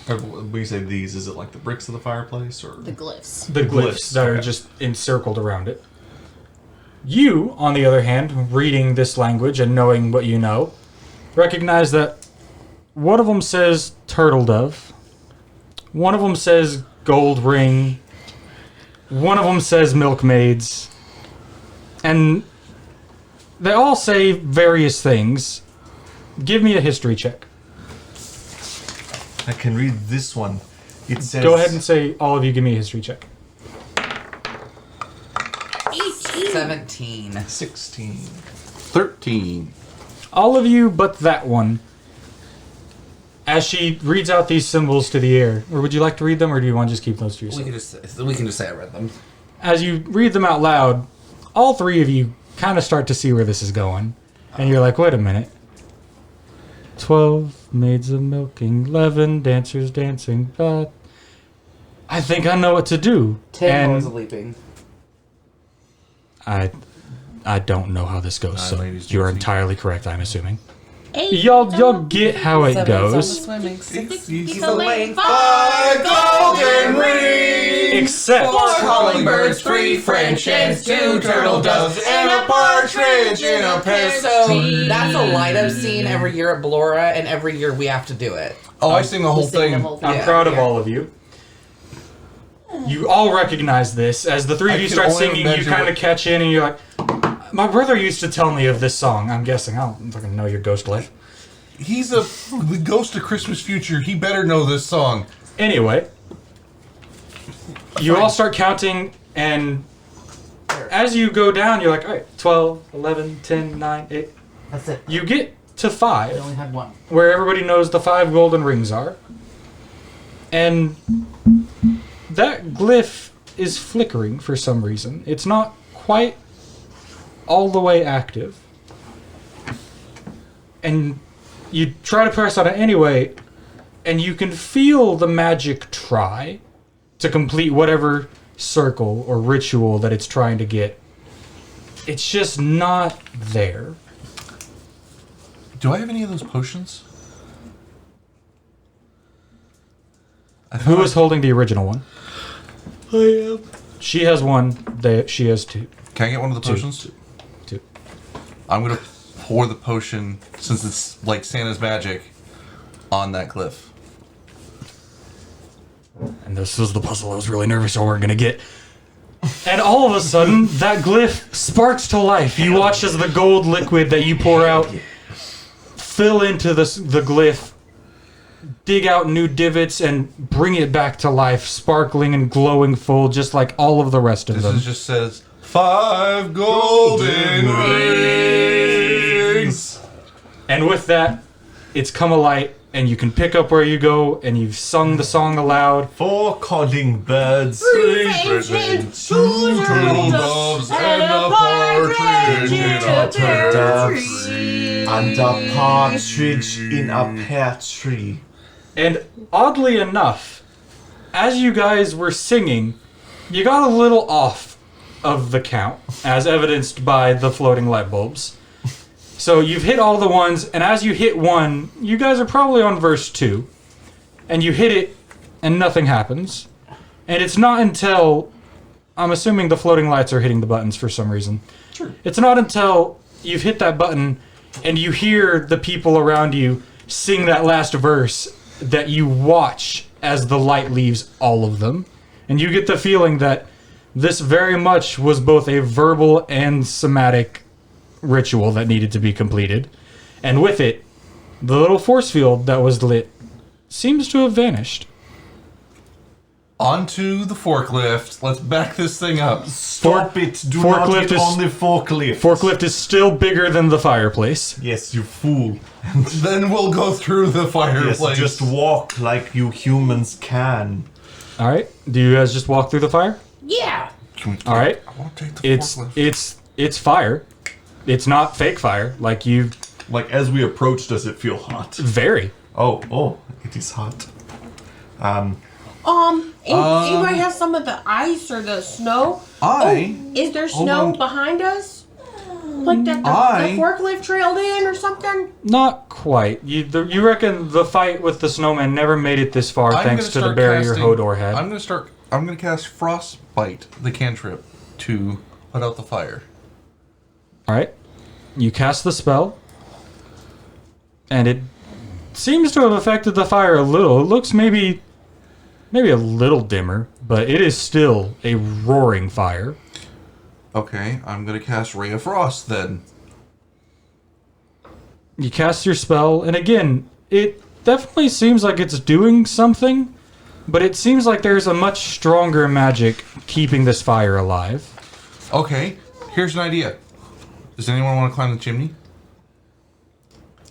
When you say these, is it like the bricks of the fireplace, or The glyphs. The glyphs that are just encircled around it. You, on the other hand, reading this language and knowing what you know, recognize that one of them says turtle dove, one of them says gold ring, one of them says milkmaids, and they all say various things. Give me a history check. I can read this one. It says... Go ahead and say, all of you give me a history check. 18. 17. 16. 13. All of you but that one. As she reads out these symbols to the air, or would you like to read them, or do you want to just keep those to yourself? We can just say I read them. As you read them out loud, all three of you kind of start to see where this is going. And you're like, wait a minute. 12 maids of milking, 11 dancers dancing. I think I know what to do. 10 and hours of leaping. I don't know how this goes, so ladies, you're Josie. entirely correct, I'm assuming. 8. Y'all get how it 7 on the goes, swimming. 6 He's a laying. 5 golden rings. except 4 calling birds, 3 French hens, 2 turtle doves, and a partridge in a pear. So that's a light up scene every year at Blora, and every year we have to do it. Oh, I sing the whole Sing the thing. whole thing. I'm Yeah, proud of yeah. all of you. You all recognize this. As the three of I you can start only singing, you imagine kind of what- catch in, and you're like, my brother used to tell me of this song. I'm guessing. I don't fucking know your ghost life. He's the ghost of Christmas future. He better know this song. Anyway, you all start counting, and as you go down, you're like, all right, 12, 11, 10, 9, 8. That's it. You get to I 5, only had 1. where everybody knows the 5 golden rings are. And that glyph is flickering for some reason. It's not quite all the way active. And you try to press on it anyway, and you can feel the magic try to complete whatever circle or ritual that it's trying to get. It's just not there. Do I have any of those potions? Who is holding the original one? I am. She has 1. She has 2. Can I get one of the potions? 2. I'm gonna pour the potion, since it's like Santa's magic, on that glyph. And this was the puzzle I was really nervous we weren't gonna get. And all of a sudden, that glyph sparks to life. You watch as the gold liquid that you pour out fill into the glyph, dig out new divots, and bring it back to life, sparkling and glowing full, just like all of the rest of This them. is just says 5 golden rings. And with that, it's come alight, and you can pick up where you go, and you've sung the song aloud. 4 calling birds. 3 French hens, 2 turtle doves, and a partridge in a pear tree. And a partridge in a pear tree. And oddly enough, as you guys were singing, you got a little off of the count, as evidenced by the floating light bulbs. So you've hit all the ones, and as you hit 1, you guys are probably on verse 2, and you hit it, and nothing happens. And it's not until, I'm assuming the floating lights are hitting the buttons for some reason. Sure. It's not until you've hit that button, and you hear the people around you sing that last verse, that you watch as the light leaves all of them. And you get the feeling that this very much was both a verbal and somatic ritual that needed to be completed. And with it, the little force field that was lit seems to have vanished. Onto the forklift. Let's back this thing up. Stop it. Do not forklift get is- on the forklift. Forklift is still bigger than the fireplace. Yes, you fool. Then we'll go through the Yes, fireplace. just walk like you humans can. All right, do you guys just walk through the fire? Yeah. All right, I won't take the forklift. it's fire. It's not fake fire. Like you Like, as we approach, does it feel hot? very. Oh, it is hot. Anybody has some of the ice or the snow? Is there snow on. behind us? Like that the forklift trailed in or something? Not quite. You reckon the fight with the snowman never made it this far, I'm thanks gonna to the start barrier casting- Hodor had. I'm gonna cast Frostbite, the cantrip, to put out the fire. All right, you cast the spell, and it seems to have affected the fire a little. It looks maybe a little dimmer, but it is still a roaring fire. Okay, I'm gonna cast Ray of Frost then. You cast your spell, and again, it definitely seems like it's doing something, but it seems like there's a much stronger magic keeping this fire alive. Okay, here's an idea. Does anyone want to climb the chimney?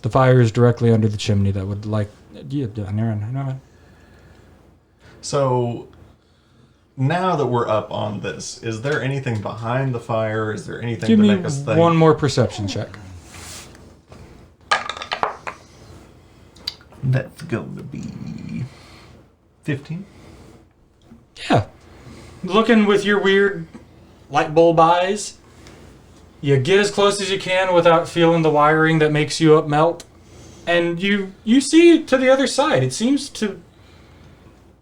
The fire is directly under the chimney that would like... Yeah, no. So, now that we're up on this, is there anything behind the fire? Is there anything Give to me make us think? one more perception check. That's going to be 15. Yeah. Looking with your weird light bulb eyes, you get as close as you can without feeling the wiring that makes you up melt. And you see to the other side. It seems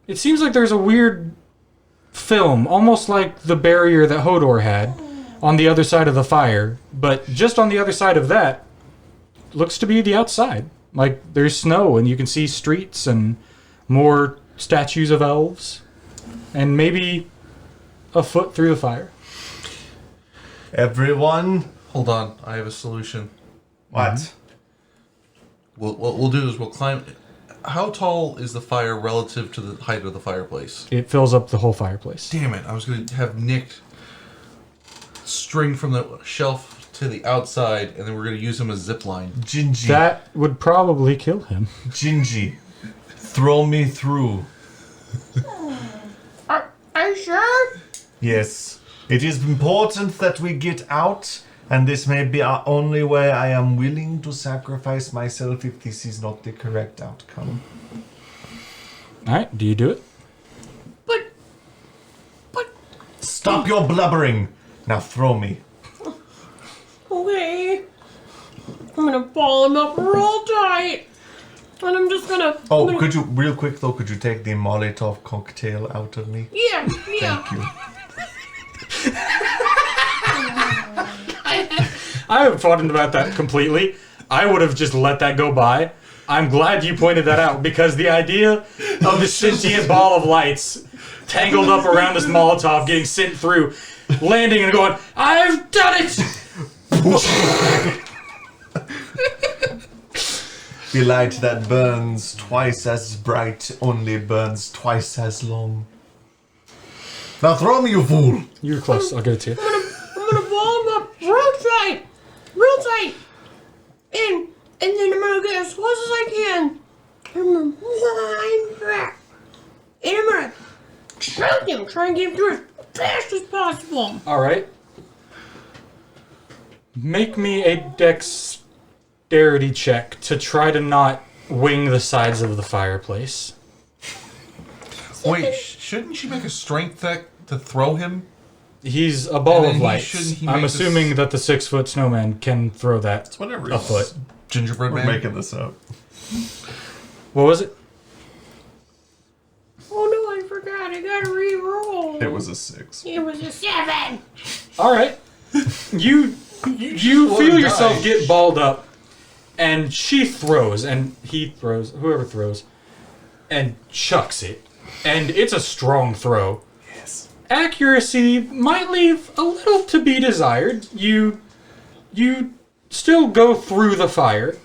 like there's a weird film, almost like the barrier that Hodor had on the other side of the fire, but just on the other side of that looks to be the outside. Like there's snow and you can see streets and more statues of elves and maybe a foot through the fire. Everyone, Hold on, I have a solution. what? What we'll do is we'll climb. How tall is the fire relative to the height of the fireplace? It fills up the whole fireplace. Damn it! I was gonna have Nick string from the shelf to the outside, and then we're gonna use him as zip line. Gingy, That would probably kill him. Gingy, throw me through. Are you sure? Yes, it is important that we get out, and this may be our only way. I am willing to sacrifice myself if this is not the correct outcome. Alright, do you do it? But Stop your blubbering! Now throw me. okay. I'm gonna ball him up real tight. And I'm just gonna Oh, I'm gonna- could you, real quick though, could you take the Molotov cocktail out of me? Yeah. Thank you. I haven't thought about that completely. I would have just let that go by. I'm glad you pointed that out because the idea of the sentient ball of lights tangled up around this Molotov getting sent through, landing and going, I've done it! The light that burns twice as bright only burns twice as long. Now throw me, you fool! You were close. I'll give it to you. I'm gonna ball him up real tight, and then I'm gonna get as close as I can. I'm gonna wind back, and I'm gonna choke him, try and get him through as fast as possible. Alright. Make me a dexterity check to try to not wing the sides of the fireplace. Wait, shouldn't you make a strength check to throw him? He's a ball And then of he lights. shouldn't he I'm make assuming this- that the 6-foot snowman can throw that It's whatever. a foot. Gingerbread We're man. making this up. What was it? Oh no, I forgot. I gotta re-roll. It was a 6. It was a 7. Alright. You feel yourself get balled up, and she throws, and he throws, whoever throws, and chucks it. And it's a strong throw. Yes. Accuracy might leave a little to be desired. You still go through the fire.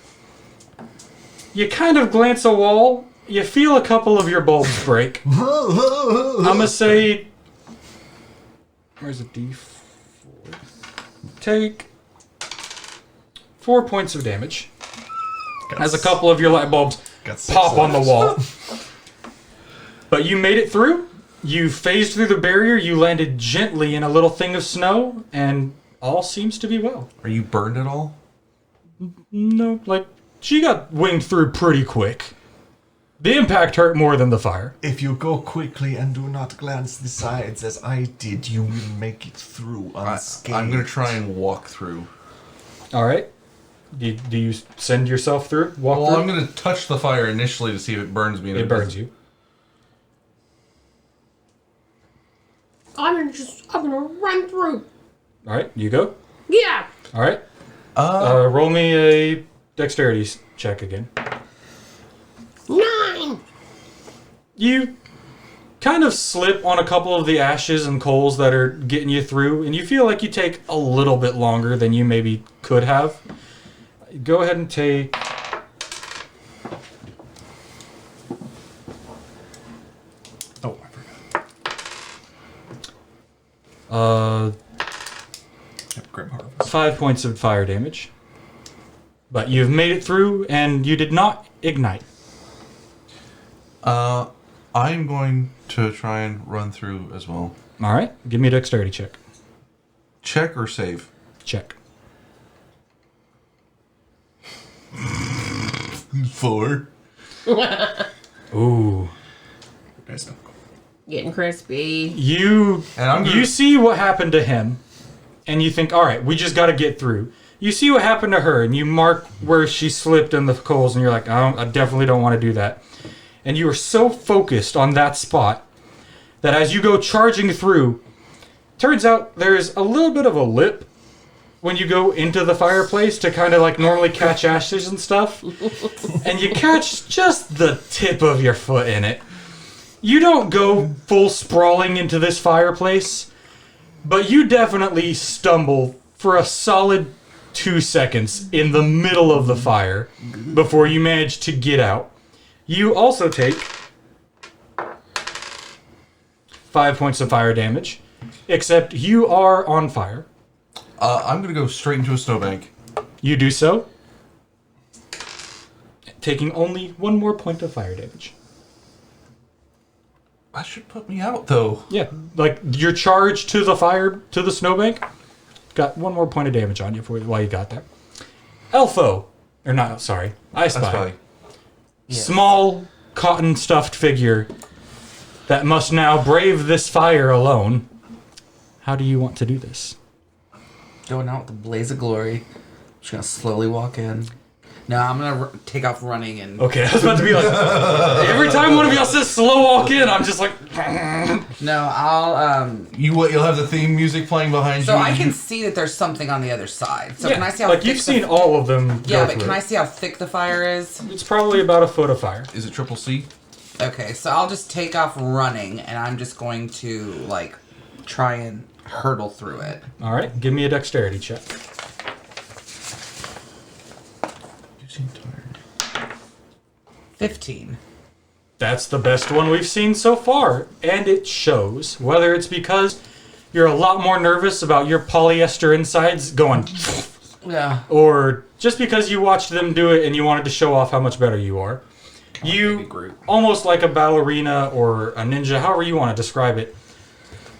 You kind of glance a wall. You feel a couple of your bulbs break. I'm gonna say, where's a D4? Take 4 points of damage as a couple of your light bulbs Got 6 pop on the lives. wall. But you made it through. You phased through the barrier. You landed gently in a little thing of snow, and all seems to be well. Are you burned at all? No, like, she got winged through pretty quick. The impact hurt more than the fire. If you go quickly and do not glance the sides as I did, you will make it through unscathed. I'm gonna try and walk through. All right. Do you send yourself through? Walk Well, through? I'm gonna touch the fire initially to see if it burns me. And It burns you. I'm gonna run through. All right, you go. Yeah. All right. Roll me a dexterity check again. 9. You kind of slip on a couple of the ashes and coals that are getting you through, and you feel like you take a little bit longer than you maybe could have. Go ahead and take... Oh, I forgot. Grim Harvest. 5 points of fire damage. But you've made it through, and you did not ignite. I'm going to try and run through as well. All right, give me a dexterity check. Check or save? Check. 4. Ooh. Guys, no. Getting crispy. You And I'm gonna- you see what happened to him, and you think, all right, we just got to get through. You see what happened to her, and you mark where she slipped in the coals, and you're like, I definitely don't want to do that. And you are so focused on that spot that as you go charging through, turns out there's a little bit of a lip when you go into the fireplace to kind of like normally catch ashes and stuff. And you catch just the tip of your foot in it. You don't go full sprawling into this fireplace, but you definitely stumble for a solid 2 seconds in the middle of the fire before you manage to get out. You also take 5 points of fire damage, except you are on fire. I'm gonna go straight into a snowbank. You do so, taking only 1 more point of fire damage. That should put me out, though. Yeah, like your charge to the fire, to the snowbank, got 1 more point of damage on you while you got there. Elfo, or not, sorry, I That's Spy. fine. Small cotton stuffed figure that must now brave this fire alone. How do you want to do this? Going out with a blaze of glory. Just gonna slowly walk in. No, I'm gonna take off running and. Okay, I was about to be like, every time one of y'all says slow walk in, I'm just like, No, I'll You'll have the theme music playing behind So you. I can see that there's something on the other side. So yeah, can I see how like thick you've seen all of them. Yeah, go but through can it. I see how thick the fire is? It's probably about a foot of fire. Is it triple C? Okay, so I'll just take off running, and I'm just going to like try and hurdle through it. All right, give me a dexterity check. You seem tired. 15. That's the best one we've seen so far, and it shows. Whether it's because you're a lot more nervous about your polyester insides going, Yeah. or just because you watched them do it and you wanted to show off how much better you are. Baby You, Groot. almost like a ballerina or a ninja, however you want to describe it,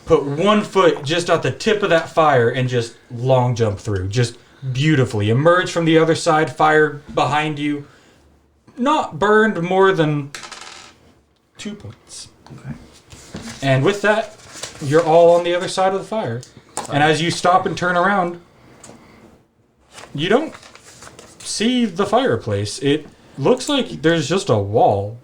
put 1 foot just at the tip of that fire and just long jump through. Just beautifully. Emerge from the other side, fire behind you. Not burned more than 2 points. Okay. And with that, you're all on the other side of the fire. And as you stop and turn around, you don't see the fireplace. It looks like there's just a wall.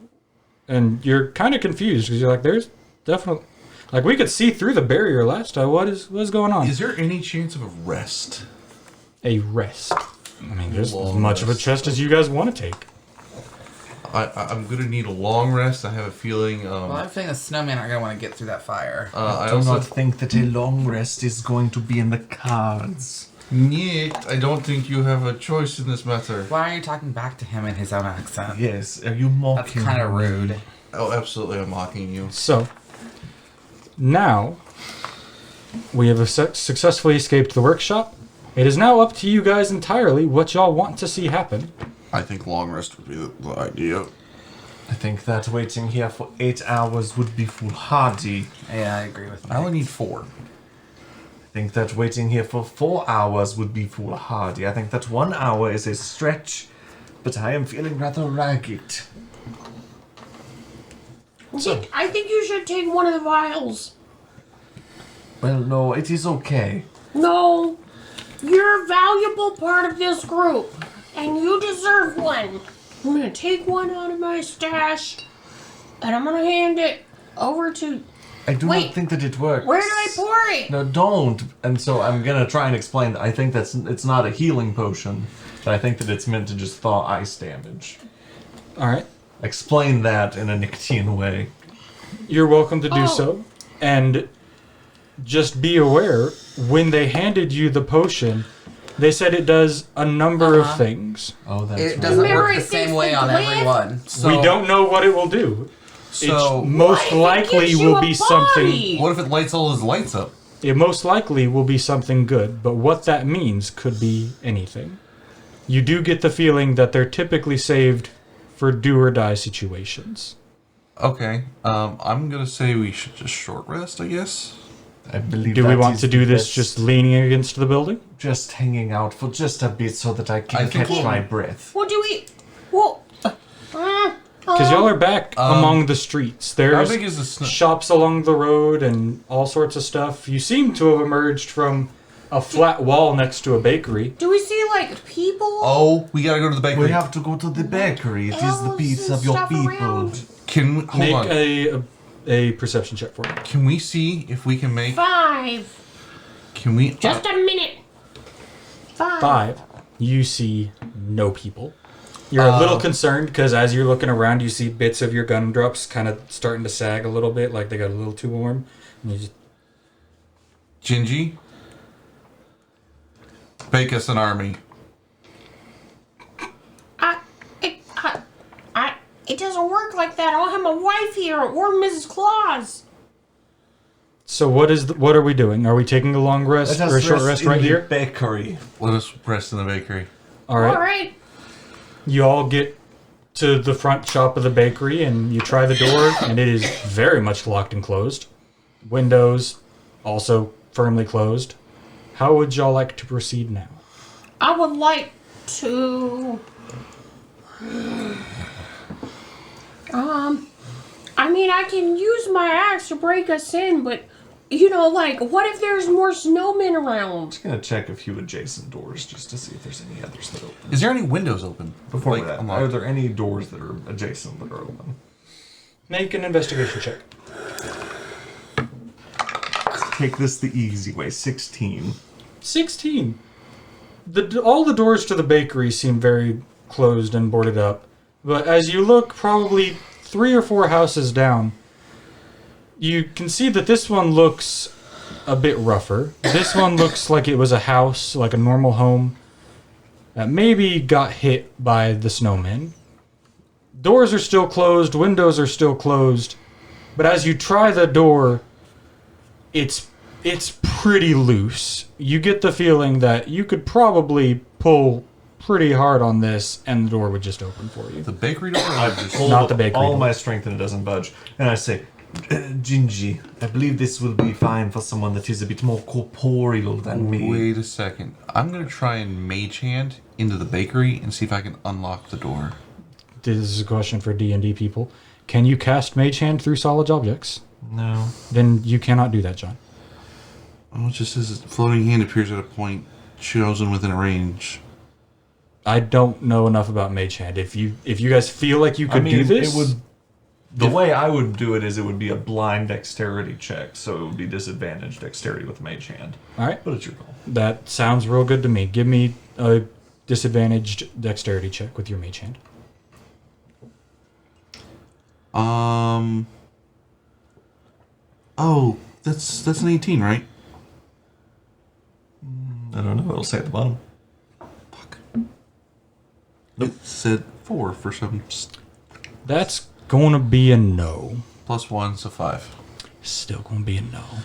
And you're kind of confused because you're like, there's definitely... Like, we could see through the barrier last time. What's going on? Is there any chance of a rest? A rest. I mean, there's as Long much of a rest. chest as you guys want to take. I'm gonna need a long rest. I have a feeling. Well, I'm feeling the snowmen are gonna want to get through that fire. I I do also not think that a long rest is going to be in the cards. Yet, I don't think you have a choice in this matter. Why are you talking back to him in his own accent? Yes, are you That's mocking kind of me? rude. Oh, absolutely, I'm mocking you. So, now, we have successfully escaped the workshop. It is now up to you guys entirely what y'all want to see happen. I think long rest would be the idea. I think that waiting here for 8 hours would be foolhardy. Yeah, I agree with I Mike. only need 4. I think that waiting here for 4 hours would be foolhardy. I think that 1 hour is a stretch, but I am feeling rather ragged. I think you should take one of the vials. Well, no, it is okay. No, you're a valuable part of this group, and you deserve one. I'm gonna take one out of my stash, and I'm gonna hand it over to. I do Wait, not think that it works. Where do I pour it? No, don't. And so I'm gonna try and explain that I think it's not a healing potion, but I think that it's meant to just thaw ice damage. All right. Explain that in a Nictean way. You're welcome to do Oh. so. And just be aware, when they handed you the potion, they said it does a number of things. Oh, that's It right. doesn't Remember work the it same fixed way the on glyph? everyone. So, We don't know what it will do. So, It most What if it likely gives you will a be something. body? what if it lights all his lights up? It most likely will be something good, but what that means could be anything. You do get the feeling that they're typically saved for do or die situations. Okay, I'm gonna say we should just short rest, I guess. I believe Do we that want is to do the this best. just leaning against the building? Just hanging out for just a bit so that I I can think catch we'll- my breath? What do we? Well, Because y'all are back among the streets. How There's big is the snow? shops along the road and all sorts of stuff. You seem to have emerged from a flat wall next to a bakery. Do we see like people? Oh, we gotta go to the bakery. We have to go to the bakery. It is the Elves peace and of your stuff people. around. Can we, hold Make on? a perception check for me. Can we see if we can make? 5. Can we? Just a minute. 5. 5. You see no people. You're a little concerned because as you're looking around, you see bits of your gumdrops kind of starting to sag a little bit, like they got a little too warm. And you just, Gingy, bake us an army. It doesn't work like that. I don't have my wife here or Mrs. Claus. so what are we doing? Are we taking a long rest Let us or a short rest in right the here? bakery. Let us rest in the bakery. All right. All right. You all get to the front shop of the bakery and you try the door, and it is very much locked and closed. Windows also firmly closed. How would y'all like to proceed now? I would like to. I mean, I can use my axe to break us in, but like, what if there's more snowmen around? Just gonna check a few adjacent doors just to see if there's any others that open. Is there any windows open? Before Like, that, unlocked? are there any doors that are adjacent that are open? Make an investigation check. Take this the easy way. 16. 16. All the doors to the bakery seem very closed and boarded up. But as you look probably 3 or 4 houses down, you can see that this one looks a bit rougher. This one looks like it was a house, like a normal home, that maybe got hit by the snowmen. Doors are still closed, windows are still closed, but as you try the door, it's pretty loose. You get the feeling that you could probably pull pretty hard on this and the door would just open for you. The bakery door? I pull Not the bakery all door. my strength and it doesn't budge. And I say, Gingy, I believe this will be fine for someone that is a bit more corporeal than me. Wait a second. I'm gonna try and mage hand into the bakery and see if I can unlock the door. This is a question for D&D people. Can you cast Mage Hand through solid objects? No. Then you cannot do that, John. Oh, it just says floating hand appears at a point chosen within a range. I don't know enough about Mage Hand. If you guys feel like you could do this, it would. The way I would do it is it would be a blind dexterity check, so it would be disadvantaged dexterity with mage hand. all right. But it's your call. That sounds real good to me. Give me a disadvantaged dexterity check with your Mage Hand. Oh, that's an 18, right? I don't know. It'll say at the bottom. Fuck. It said 4 for some. That's gonna be a no. Plus 1, so 5. Still gonna be a no. What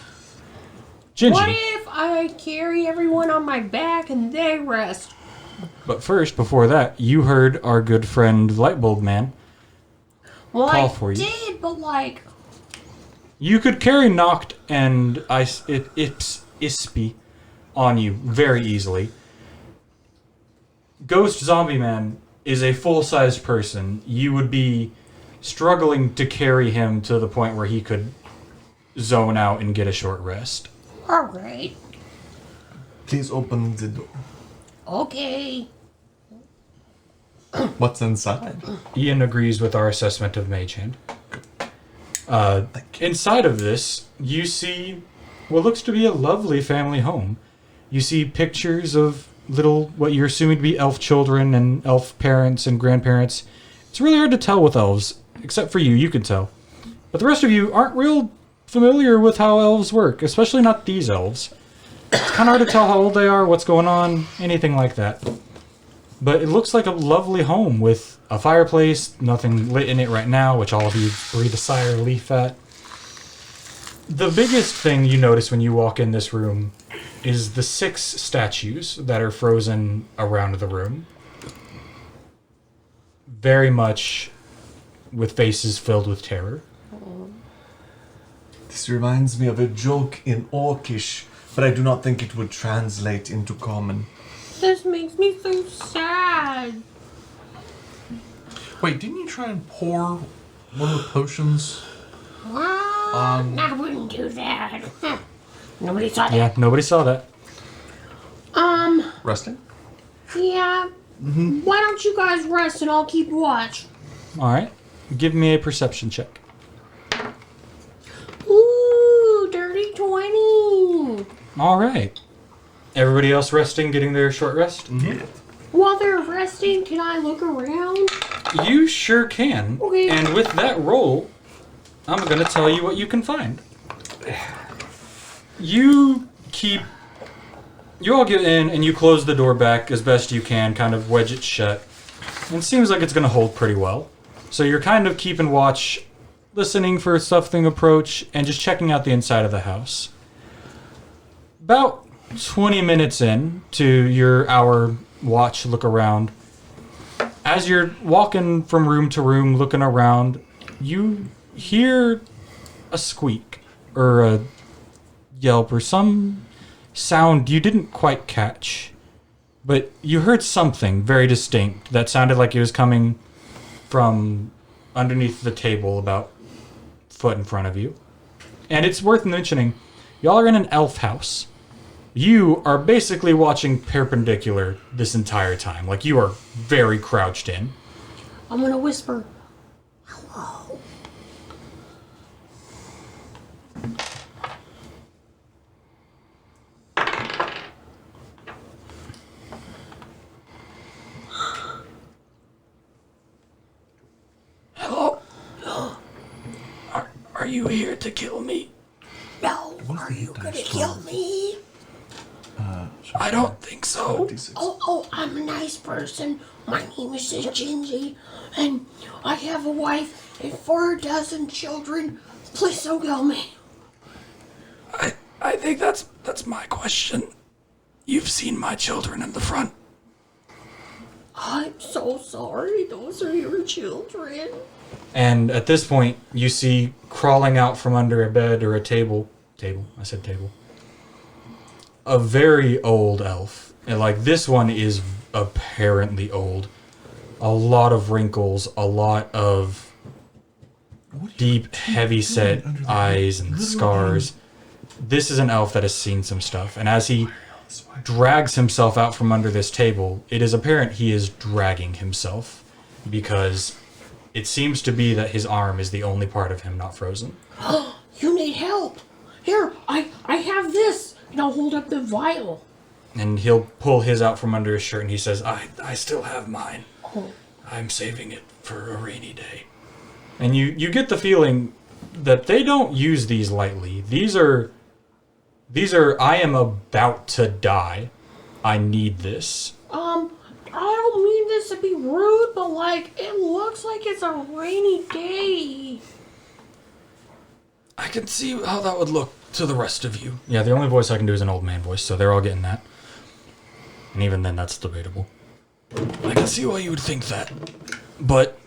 Gingy. if I carry everyone on my back and they rest? But first, before that, you heard our good friend Lightbulb Man. Well, Call I for you. did, but like, You could carry Noct and Ispy on you very easily. Ghost Zombie Man is a full-sized person. You would be struggling to carry him to the point where he could zone out and get a short rest. all right, Please open the door. okay. What's inside? Ian agrees with our assessment of Mage Hand. Inside of this, you see what looks to be a lovely family home. You see pictures of little, what you're assuming to be elf children and elf parents and grandparents. It's really hard to tell with elves, except for you, you can tell. But the rest of you aren't real familiar with how elves work, especially not these elves. It's kind of hard to tell how old they are, what's going on, anything like that. But it looks like a lovely home with a fireplace, nothing lit in it right now, which all of you breathe a sigh of relief at. The biggest thing you notice when you walk in this room is the 6 statues that are frozen around the room. Very much with faces filled with terror. This reminds me of a joke in Orcish, but I do not think it would translate into common. This makes me so sad. Wait, didn't you try and pour one of the potions? I wouldn't do that. Nobody saw that. Yeah, nobody saw that. Resting? Yeah. Why don't you guys rest and I'll keep watch? All right. Give me a perception check. Ooh, dirty 20. All right. Everybody else resting, getting their short rest? Yeah. While they're resting, can I look around? You sure can. Okay. And with that roll, I'm going to tell you what you can find. You all get in and you close the door back as best you can, kind of wedge it shut. And it seems like it's going to hold pretty well. So you're kind of keeping watch, listening for something approach, and just checking out the inside of the house. About 20 minutes in to your hour watch look around, as you're walking from room to room looking around, you hear a squeak or a yelp or some sound you didn't quite catch, but you heard something very distinct that sounded like it was coming from underneath the table about a foot in front of you. And it's worth mentioning, y'all are in an elf house. You are basically watching perpendicular this entire time. Like, you are very crouched in. I'm gonna whisper. Hello. Hello? Are you here to kill me? No, are you gonna kill me? I don't think so. Oh, I'm a nice person. My name is Gingy, and I have a wife and 4 dozen children. Please don't kill me. I think that's my question. You've seen my children in the front. I'm so sorry. Those are your children. And at this point, you see crawling out from under a bed or a table, a very old elf. And like, this one is apparently old. A lot of wrinkles, a lot of deep, heavy-set eyes and scars. This is an elf that has seen some stuff. And as he drags himself out from under this table, it is apparent he is dragging himself, because it seems to be that his arm is the only part of him not frozen. You need help. Here, I have this. And I'll hold up the vial. And he'll pull his out from under his shirt and he says, I still have mine. I'm saving it for a rainy day. And you get the feeling that they don't use these lightly. These are I am about to die. I need this. I don't mean this to be rude, but like, it looks like it's a rainy day. I can see how that would look to the rest of you. Yeah, the only voice I can do is an old man voice, so they're all getting that. And even then, that's debatable. I can see why you would think that. But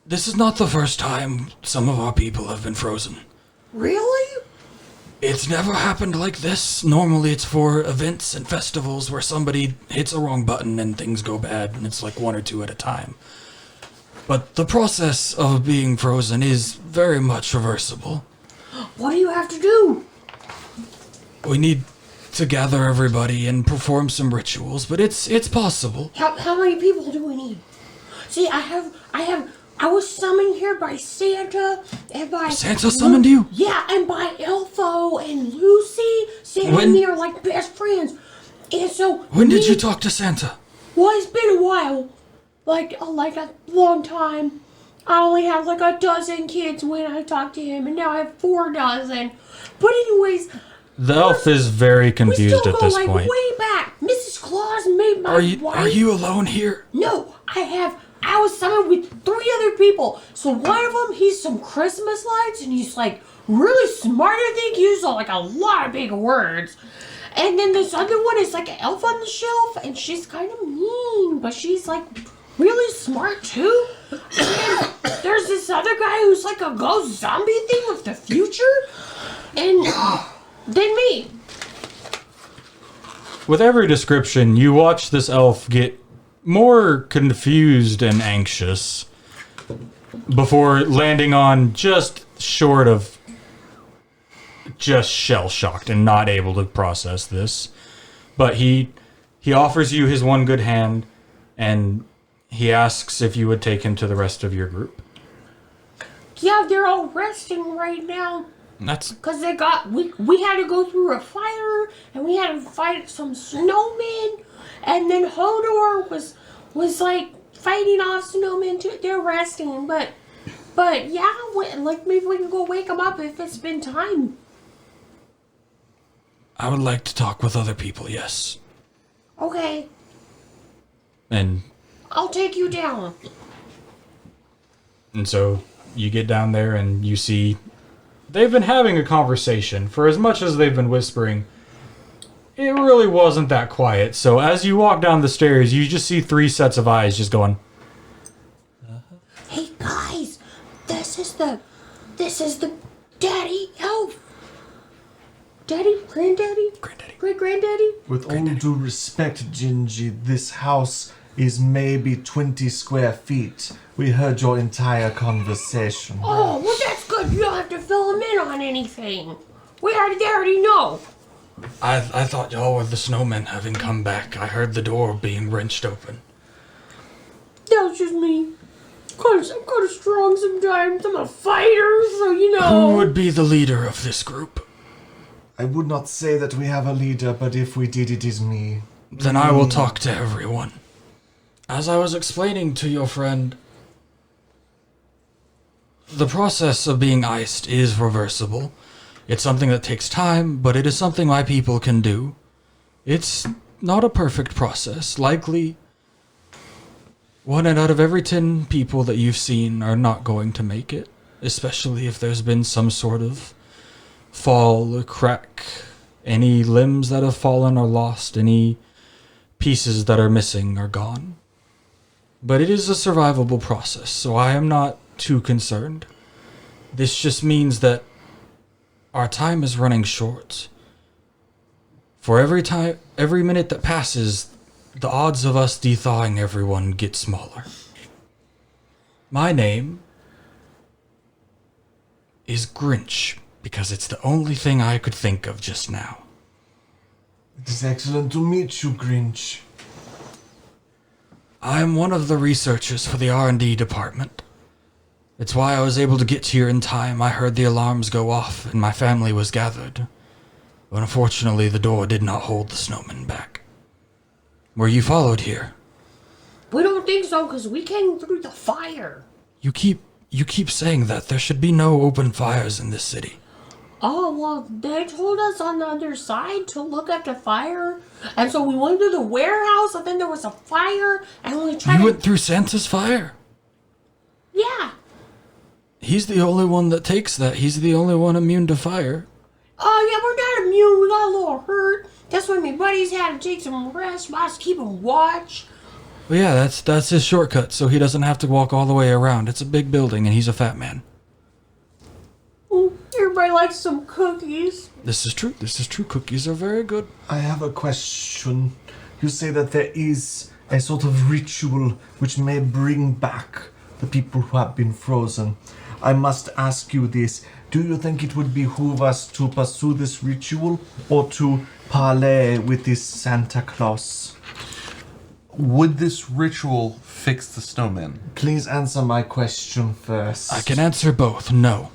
this is not the first time some of our people have been frozen. Really? It's never happened like this. Normally it's for events and festivals where somebody hits a wrong button and things go bad, and it's like 1 or 2 at a time. But the process of being frozen is very much reversible. What do you have to do? We need to gather everybody and perform some rituals, but it's possible. How many people do we need? See, I was summoned here by Santa and by... Santa summoned you? Yeah, and by Elfo and Lucy. Santa and me are like best friends. And so... When did you talk to Santa? Well, it's been a while. Like a long time. I only had like a dozen kids when I talked to him, and now I have 4 dozen. But anyways... The elf is very confused at this like point. Way back. Mrs. Claus made my wife... Are you alone here? No, I was summoned with 3 other people. So one of them, he's some Christmas lights, and he's like really smart. I think he uses like a lot of big words. And then this other one is like an elf on the shelf, and she's kind of mean, but she's like really smart too. And then there's this other guy who's like a ghost zombie thing of the future, and then me. With every description, you watch this elf get more confused and anxious. before landing on just short of just shell-shocked and not able to process this. But he offers you his one good hand, and he asks if you would take him to the rest of your group. Yeah, they're all resting right now. That's Because we had to go through a fire, and we had to fight some snowmen, and then Hodor was like fighting off snowmen too. They're resting, but yeah, like maybe we can go wake them up if it's been time. I would like to talk with other people, yes. Okay, And I'll take you down. so you get down there and you see they've been having a conversation. For as much as they've been whispering, it really wasn't that quiet. So as you walk down the stairs, you just see 3 sets of eyes just going, Hey guys, this is the daddy elf. Daddy, granddaddy, great granddaddy. With all due respect, Gingy, this house is maybe 20 square feet. We heard your entire conversation. Oh, well that's good. You don't have to fill them in on anything. They already know. I thought y'all were the snowmen having come back. I heard the door being wrenched open. That was just me. I'm kind of strong sometimes. I'm a fighter, so you know. Who would be the leader of this group? I would not say that we have a leader, but if we did, it is me. Then I will talk to everyone. As I was explaining to your friend, the process of being iced is reversible. It's something that takes time, but it is something my people can do. It's not a perfect process. Likely, 1 out of every 10 people that you've seen are not going to make it, especially if there's been some sort of fall or crack. Any limbs that have fallen are lost, any pieces that are missing are gone. But it is a survivable process, so I am not too concerned. This just means that our time is running short. For every minute that passes, the odds of us de-thawing everyone get smaller. My name is Grinch, because it's the only thing I could think of just now. It is excellent to meet you, Grinch. I am one of the researchers for the R&D department. It's why I was able to get here in time. I heard the alarms go off and my family was gathered. But unfortunately, the door did not hold the snowmen back. Were you followed here? We don't think so, because we came through the fire. You keep saying that. There should be no open fires in this city. Oh, well, they told us on the other side to look at the fire. And so we went to the warehouse, and then there was a fire, and we tried You to... went through Santa's fire? Yeah. He's the only one that takes that. He's the only one immune to fire. Oh, yeah, we're not immune. We got a little hurt. That's when my buddies had to take some rest. I was keeping watch. Well, yeah, that's his shortcut, so he doesn't have to walk all the way around. It's a big building, and he's a fat man. Everybody likes some cookies. This is true. This is true. Cookies are very good. I have a question. You say that there is a sort of ritual which may bring back the people who have been frozen. I must ask you this. Do you think it would behoove us to pursue this ritual or to parley with this Santa Claus? Would this ritual fix the snowmen? Please answer my question first. I can answer both. No.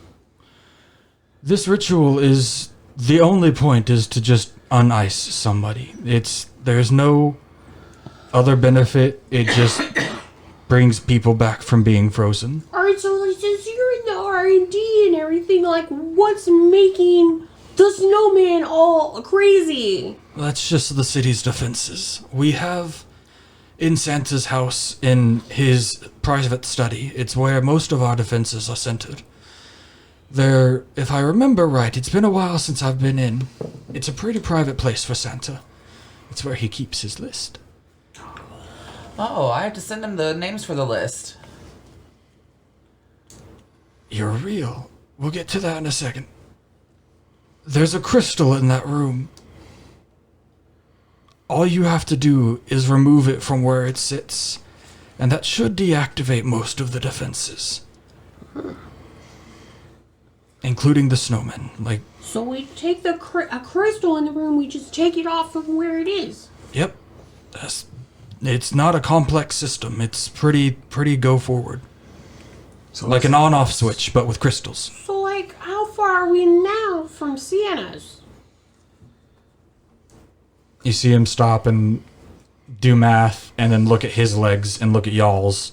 This ritual is... The only point is to just unice somebody. There's no other benefit. It just brings people back from being frozen. Alright, so like, since you're in the R&D and everything, like, what's making the snowman all crazy? That's just the city's defenses. We have in Santa's house, in his private study, it's where most of our defenses are centered. There, if I remember right, it's been a while since I've been in. It's a pretty private place for Santa. It's where he keeps his list. Oh, I have to send him the names for the list. You're real. We'll get to that in a second. There's a crystal in that room. All you have to do is remove it from where it sits, And that should deactivate most of the defenses. Including the snowmen. Like, So we take a crystal in the room, we just take it off from where it is. yep. It's not a complex system. It's pretty go forward. So Like an on-off switch, but with crystals. So, like, how far are we now from Sienna's? You see him stop and do math, and then look at his legs and look at y'all's,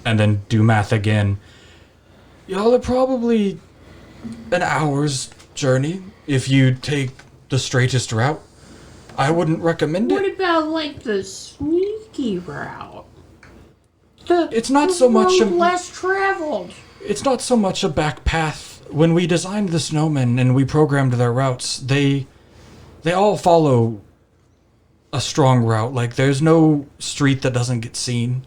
and then do math again. Y'all are probably an hour's journey if you take the straightest route. I wouldn't recommend What it. about, like, the sneaky route? It's not so much road a- less traveled. It's not so much a back path. When we designed the snowmen and we programmed their routes, they all follow a strong route. Like, there's no street that doesn't get seen.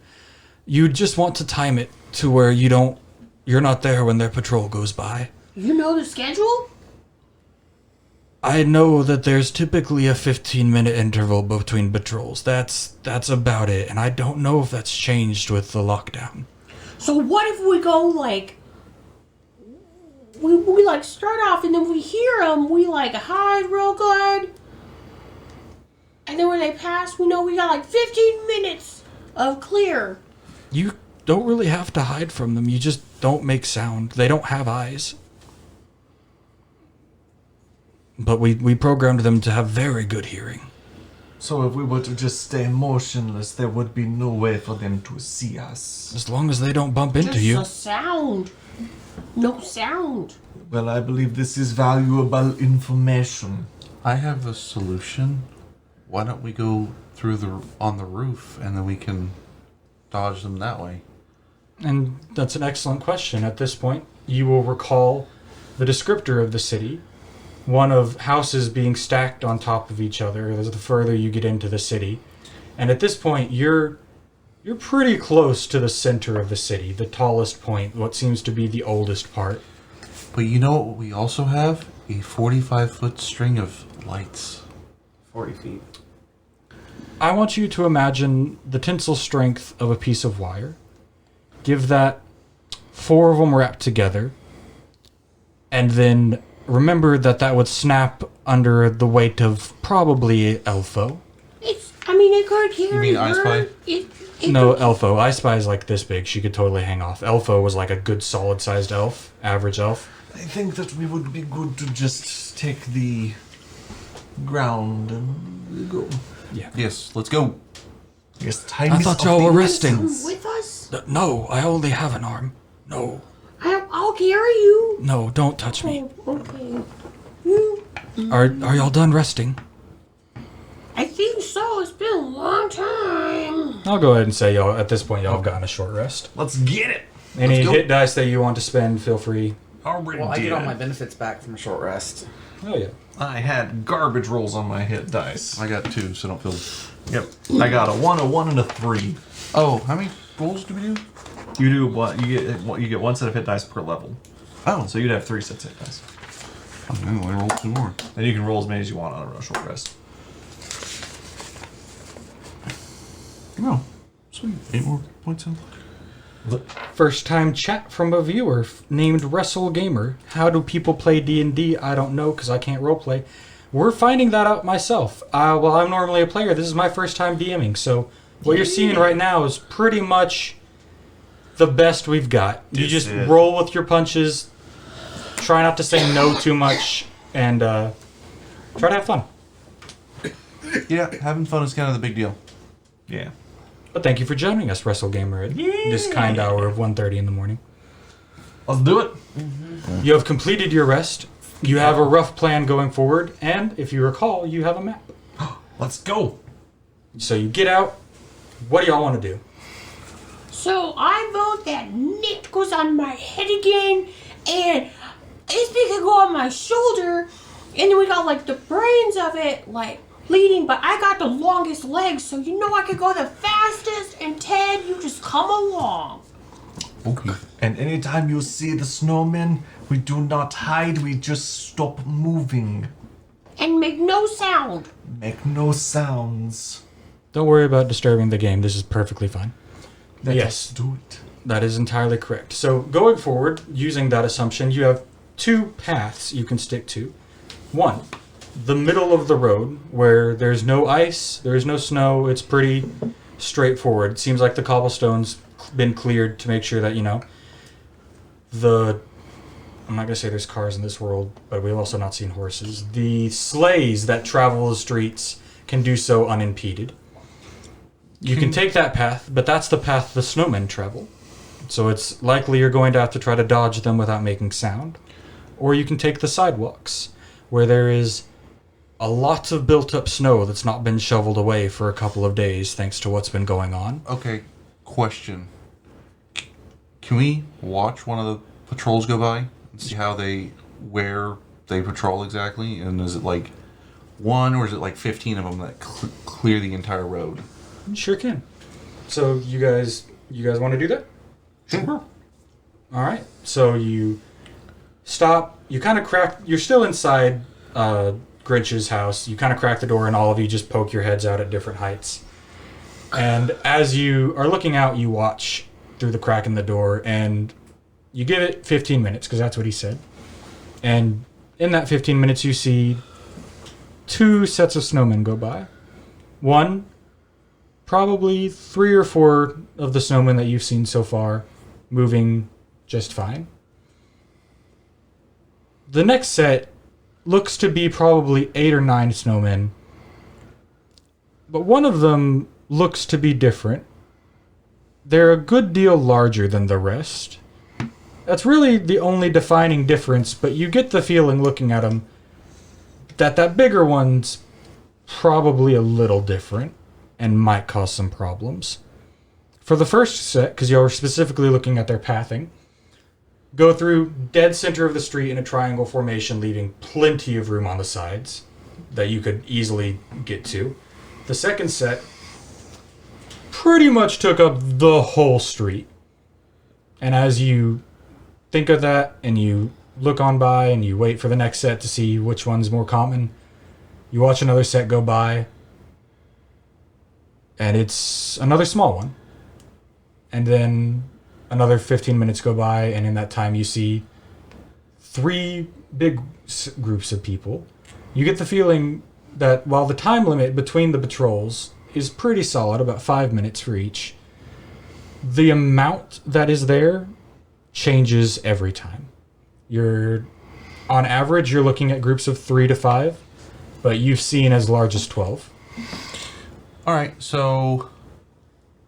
You just want to time it to where you're not there when their patrol goes by. You know the schedule? I know that there's typically a 15-minute interval between patrols. That's about it, and I don't know if that's changed with the lockdown. So what if we go, like, we like, start off, and then we hear them, we, like, hide real good, and then when they pass, we know we got, like, 15 minutes of clear. You don't really have to hide from them. You just don't make sound. They don't have eyes. But we programmed them to have very good hearing. So if we were to just stay motionless, there would be no way for them to see us. As long as they don't bump into Just you. a sound. No sound. Well, I believe this is valuable information. I have a solution. Why don't we go through on the roof and then we can dodge them that way? And that's an excellent question. At this point, you will recall the descriptor of the city. One of houses being stacked on top of each other as the further you get into the city. And at this point, you're pretty close to the center of the city, the tallest point, what seems to be the oldest part. But you know what we also have? A 45-foot string of lights. 40 feet. I want you to imagine the tensile strength of a piece of wire. Give that 4 of them wrapped together. And then remember that would snap under the weight of probably Elfo. It could carry You mean I her. Spy? It No, could- Elfo. I Spy is like this big. She could totally hang off. Elfo was like a good solid-sized elf. Average elf. I think that we would be good to just take the ground and go. Yes, let's go. Yes, time I is thought of y'all the were Come resting. with us? No, I only have an arm. No. I'll carry you. No, don't touch me. Oh, okay. You, Are y'all done resting? I think so. It's been a long time. I'll go ahead and say y'all, at this point, y'all have gotten a short rest. Let's get it. Any go. hit dice that you want to spend, feel free. Already Well, I get did. all my benefits back from a short rest. Oh, yeah. I had garbage rolls on my hit dice. I got 2, so don't feel... Yep. I got a 1, a 1, and a 3. Oh, how many rolls do we do? You do what? You get 1 set of hit dice per level. Oh, So you'd have 3 sets of hit dice. I'm only rolled 2 more. And you can roll as many as you want on a short rest. No. Sweet. 8 more points in. First time chat from a viewer named Wrestle Gamer. How do people play D&D? I don't know because I can't roleplay. We're finding that out myself. Well, I'm normally a player. This is my first time DMing, so what you're seeing right now is pretty much the best we've got. You This just is- roll with your punches, try not to say no too much, and try to have fun. Yeah, having fun is kind of the big deal. Yeah. But thank you for joining us, Wrestle Gamer, at this kind hour of 1:30 in the morning. Let's do it. You have completed your rest. You have a rough plan going forward, and if you recall, you have a map. Let's go. So you get out. What do y'all want to do? So I vote that Nick goes on my head again, and Isby can go on my shoulder, and then we got like the brains of it, like bleeding, but I got the longest legs, so you know I could go the fastest, and Ted, you just come along. Okay. And anytime you see the snowmen, we do not hide, we just stop moving. And make no sound. Make no sounds. Don't worry about disturbing the game. This is perfectly fine. Yes. Do it. That is entirely correct. So going forward, using that assumption, you have two paths you can stick to. One, the middle of the road where there's no ice, there's no snow, it's pretty straightforward. It seems like the cobblestone's been cleared to make sure that, I'm not going to say there's cars in this world, but we've also not seen horses. The sleighs that travel the streets can do so unimpeded. You can take that path, but that's the path the snowmen travel. So it's likely you're going to have to try to dodge them without making sound. Or you can take the sidewalks, where there is a lot of built-up snow that's not been shoveled away for a couple of days thanks to what's been going on. Okay, question. Can we watch one of the patrols go by and see where they patrol exactly? And is it like one or is it like 15 of them that clear the entire road? Sure can. So you guys want to do that? Sure. All right. So you stop. You kind of crack. You're still inside Grinch's house. You kind of crack the door, and all of you just poke your heads out at different heights. And as you are looking out, you watch through the crack in the door, and you give it 15 minutes because that's what he said. And in that 15 minutes, you see two sets of snowmen go by. One, probably 3 or 4 of the snowmen that you've seen so far, moving just fine. The next set looks to be probably 8 or 9 snowmen, but one of them looks to be different. They're a good deal larger than the rest. That's really the only defining difference, but you get the feeling looking at them that bigger one's probably a little different and might cause some problems. For the first set, because you're specifically looking at their pathing, go through dead center of the street in a triangle formation, leaving plenty of room on the sides that you could easily get to. The second set pretty much took up the whole street. And as you think of that and you look on by and you wait for the next set to see which one's more common, you watch another set go by and it's another small one. And then another 15 minutes go by, and in that time you see 3 big groups of people. You get the feeling that while the time limit between the patrols is pretty solid, about 5 minutes for each, the amount that is there changes every time. On average, you're looking at groups of 3 to 5, but you've seen as large as 12. All right, so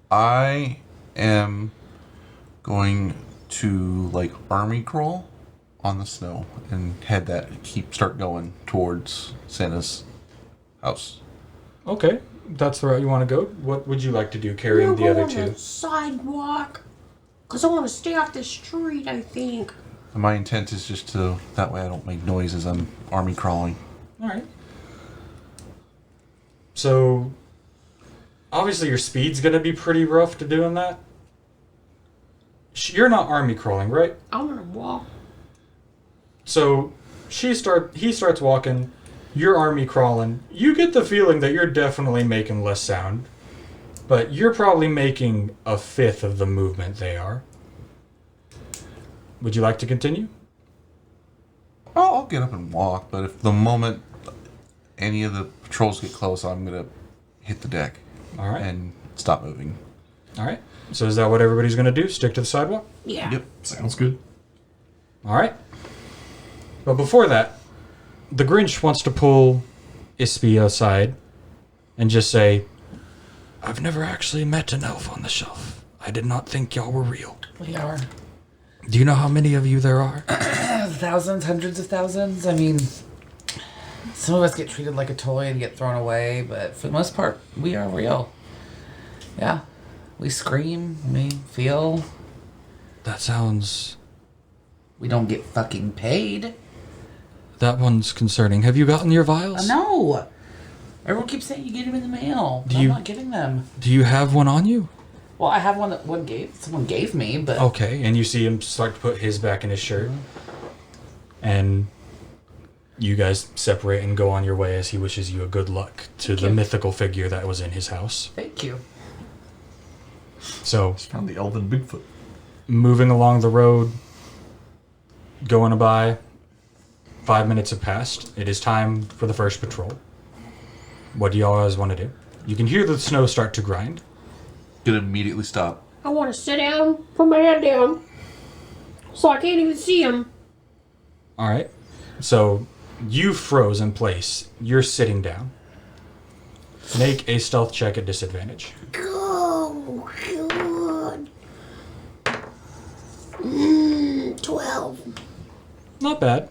I am going to like army crawl on the snow and start going towards Santa's house. Okay, that's the route you want to go. What would you like to do, carrying the other 2? Sidewalk. Because I want to stay off the street, I think. And my intent is just that way I don't make noise as I'm army crawling. All right. So, obviously your speed's going to be pretty rough to doing that. You're not army crawling, right? I'm going to walk. So, he starts walking, you're army crawling. You get the feeling that you're definitely making less sound, but you're probably making a fifth of the movement they are. Would you like to continue? I'll get up and walk, but if the moment any of the patrols get close, I'm going to hit the deck. All right. And stop moving. All right. So is that what everybody's going to do? Stick to the sidewalk? Yeah. Yep, sounds good. All right. But before that, the Grinch wants to pull Ispy aside and just say, I've never actually met an elf on the shelf. I did not think y'all were real. We are. Do you know how many of you there are? Thousands, hundreds of thousands. I mean, some of us get treated like a toy and get thrown away, but for the most part, we are real. Yeah. We scream, we feel. That sounds... We don't get fucking paid. That one's concerning. Have you gotten your vials? No. Everyone keeps saying you get them in the mail. I'm not getting them. Do you have one on you? Well, I have one that someone gave me, but... Okay, and you see him start to put his back in his shirt. And you guys separate and go on your way as he wishes you a good luck to the mythical figure that was in his house. Thank you. So, Found the elven Bigfoot. moving along the road, going by, 5 minutes have passed. It is time for the first patrol. What do y'all guys want to do? You can hear the snow start to grind. Gonna immediately stop. I want to sit down, put my head down, so I can't even see him. Alright. So, you froze in place. You're sitting down. Make a stealth check at disadvantage. Oh, God. 12. Not bad.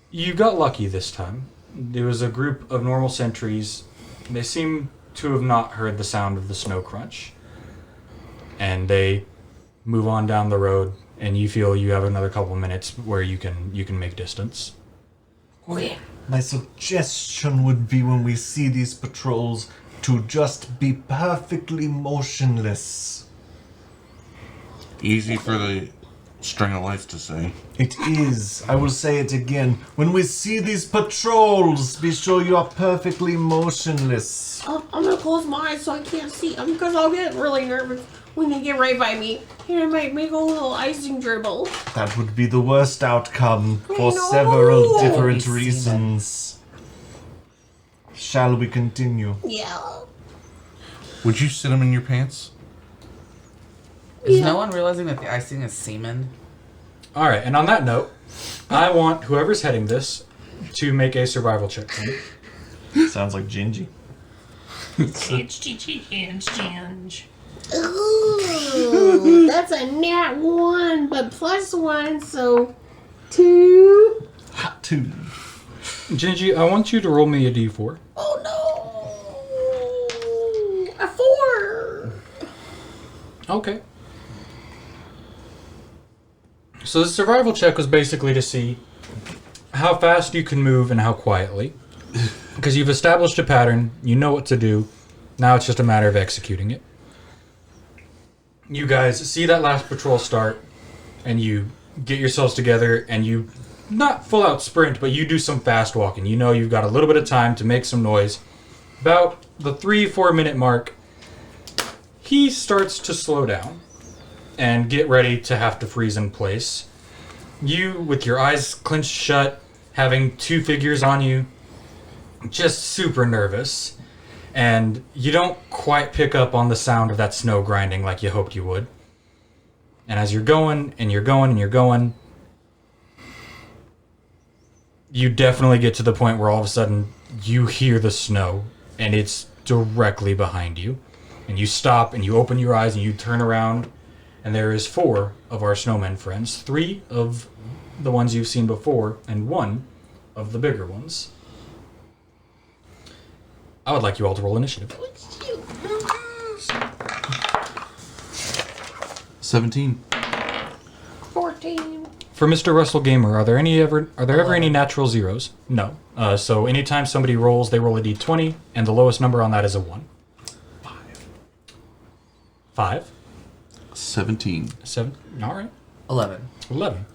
You got lucky this time. There was a group of normal sentries. They seem to have not heard the sound of the snow crunch. And they move on down the road, and you feel you have another couple minutes where you can make distance. Okay. My suggestion would be when we see these patrols to just be perfectly motionless. Easy for the string of lights to say. It is. I will say it again. When we see these patrols, be sure you are perfectly motionless. I'm gonna close my eyes so I can't see him because I'll get really nervous when they get right by me. And I might make a little icing dribble. That would be the worst outcome for I know. several different reasons. Shall we continue? Yeah. Would you sit them in your pants? Is Yeah. no one realizing that the icing is semen? Alright, and on that note, I want whoever's heading this to make a survival check for me. Sounds like Gingy. Ooh, that's a nat 1, but plus 1, so 2. Hot 2. Gingy, I want you to roll me a d4. Oh no! A 4! Okay. So the survival check was basically to see how fast you can move and how quietly. Because you've established a pattern, you know what to do. Now it's just a matter of executing it. You guys see that last patrol start, and you get yourselves together, and you, not full out sprint, but you do some fast walking. You know you've got a little bit of time to make some noise. About the 3-4 minute mark, he starts to slow down and get ready to have to freeze in place. You, with your eyes clenched shut, having two figures on you, just super nervous. And you don't quite pick up on the sound of that snow grinding like you hoped you would. And as you're going, and you're going, and you're going, you definitely get to the point where all of a sudden you hear the snow, and it's directly behind you. And you stop, and you open your eyes, and you turn around, and there is 4 of our snowmen friends. 3 of the ones you've seen before, and 1 of the bigger ones. I would like you all to roll initiative. 17. 14. For Mr. Russell Gamer, are there ever any natural zeros? No. So anytime somebody rolls, they roll a d20, and the lowest number on that is a 1. 5. 17. 7. All right. 11. 11.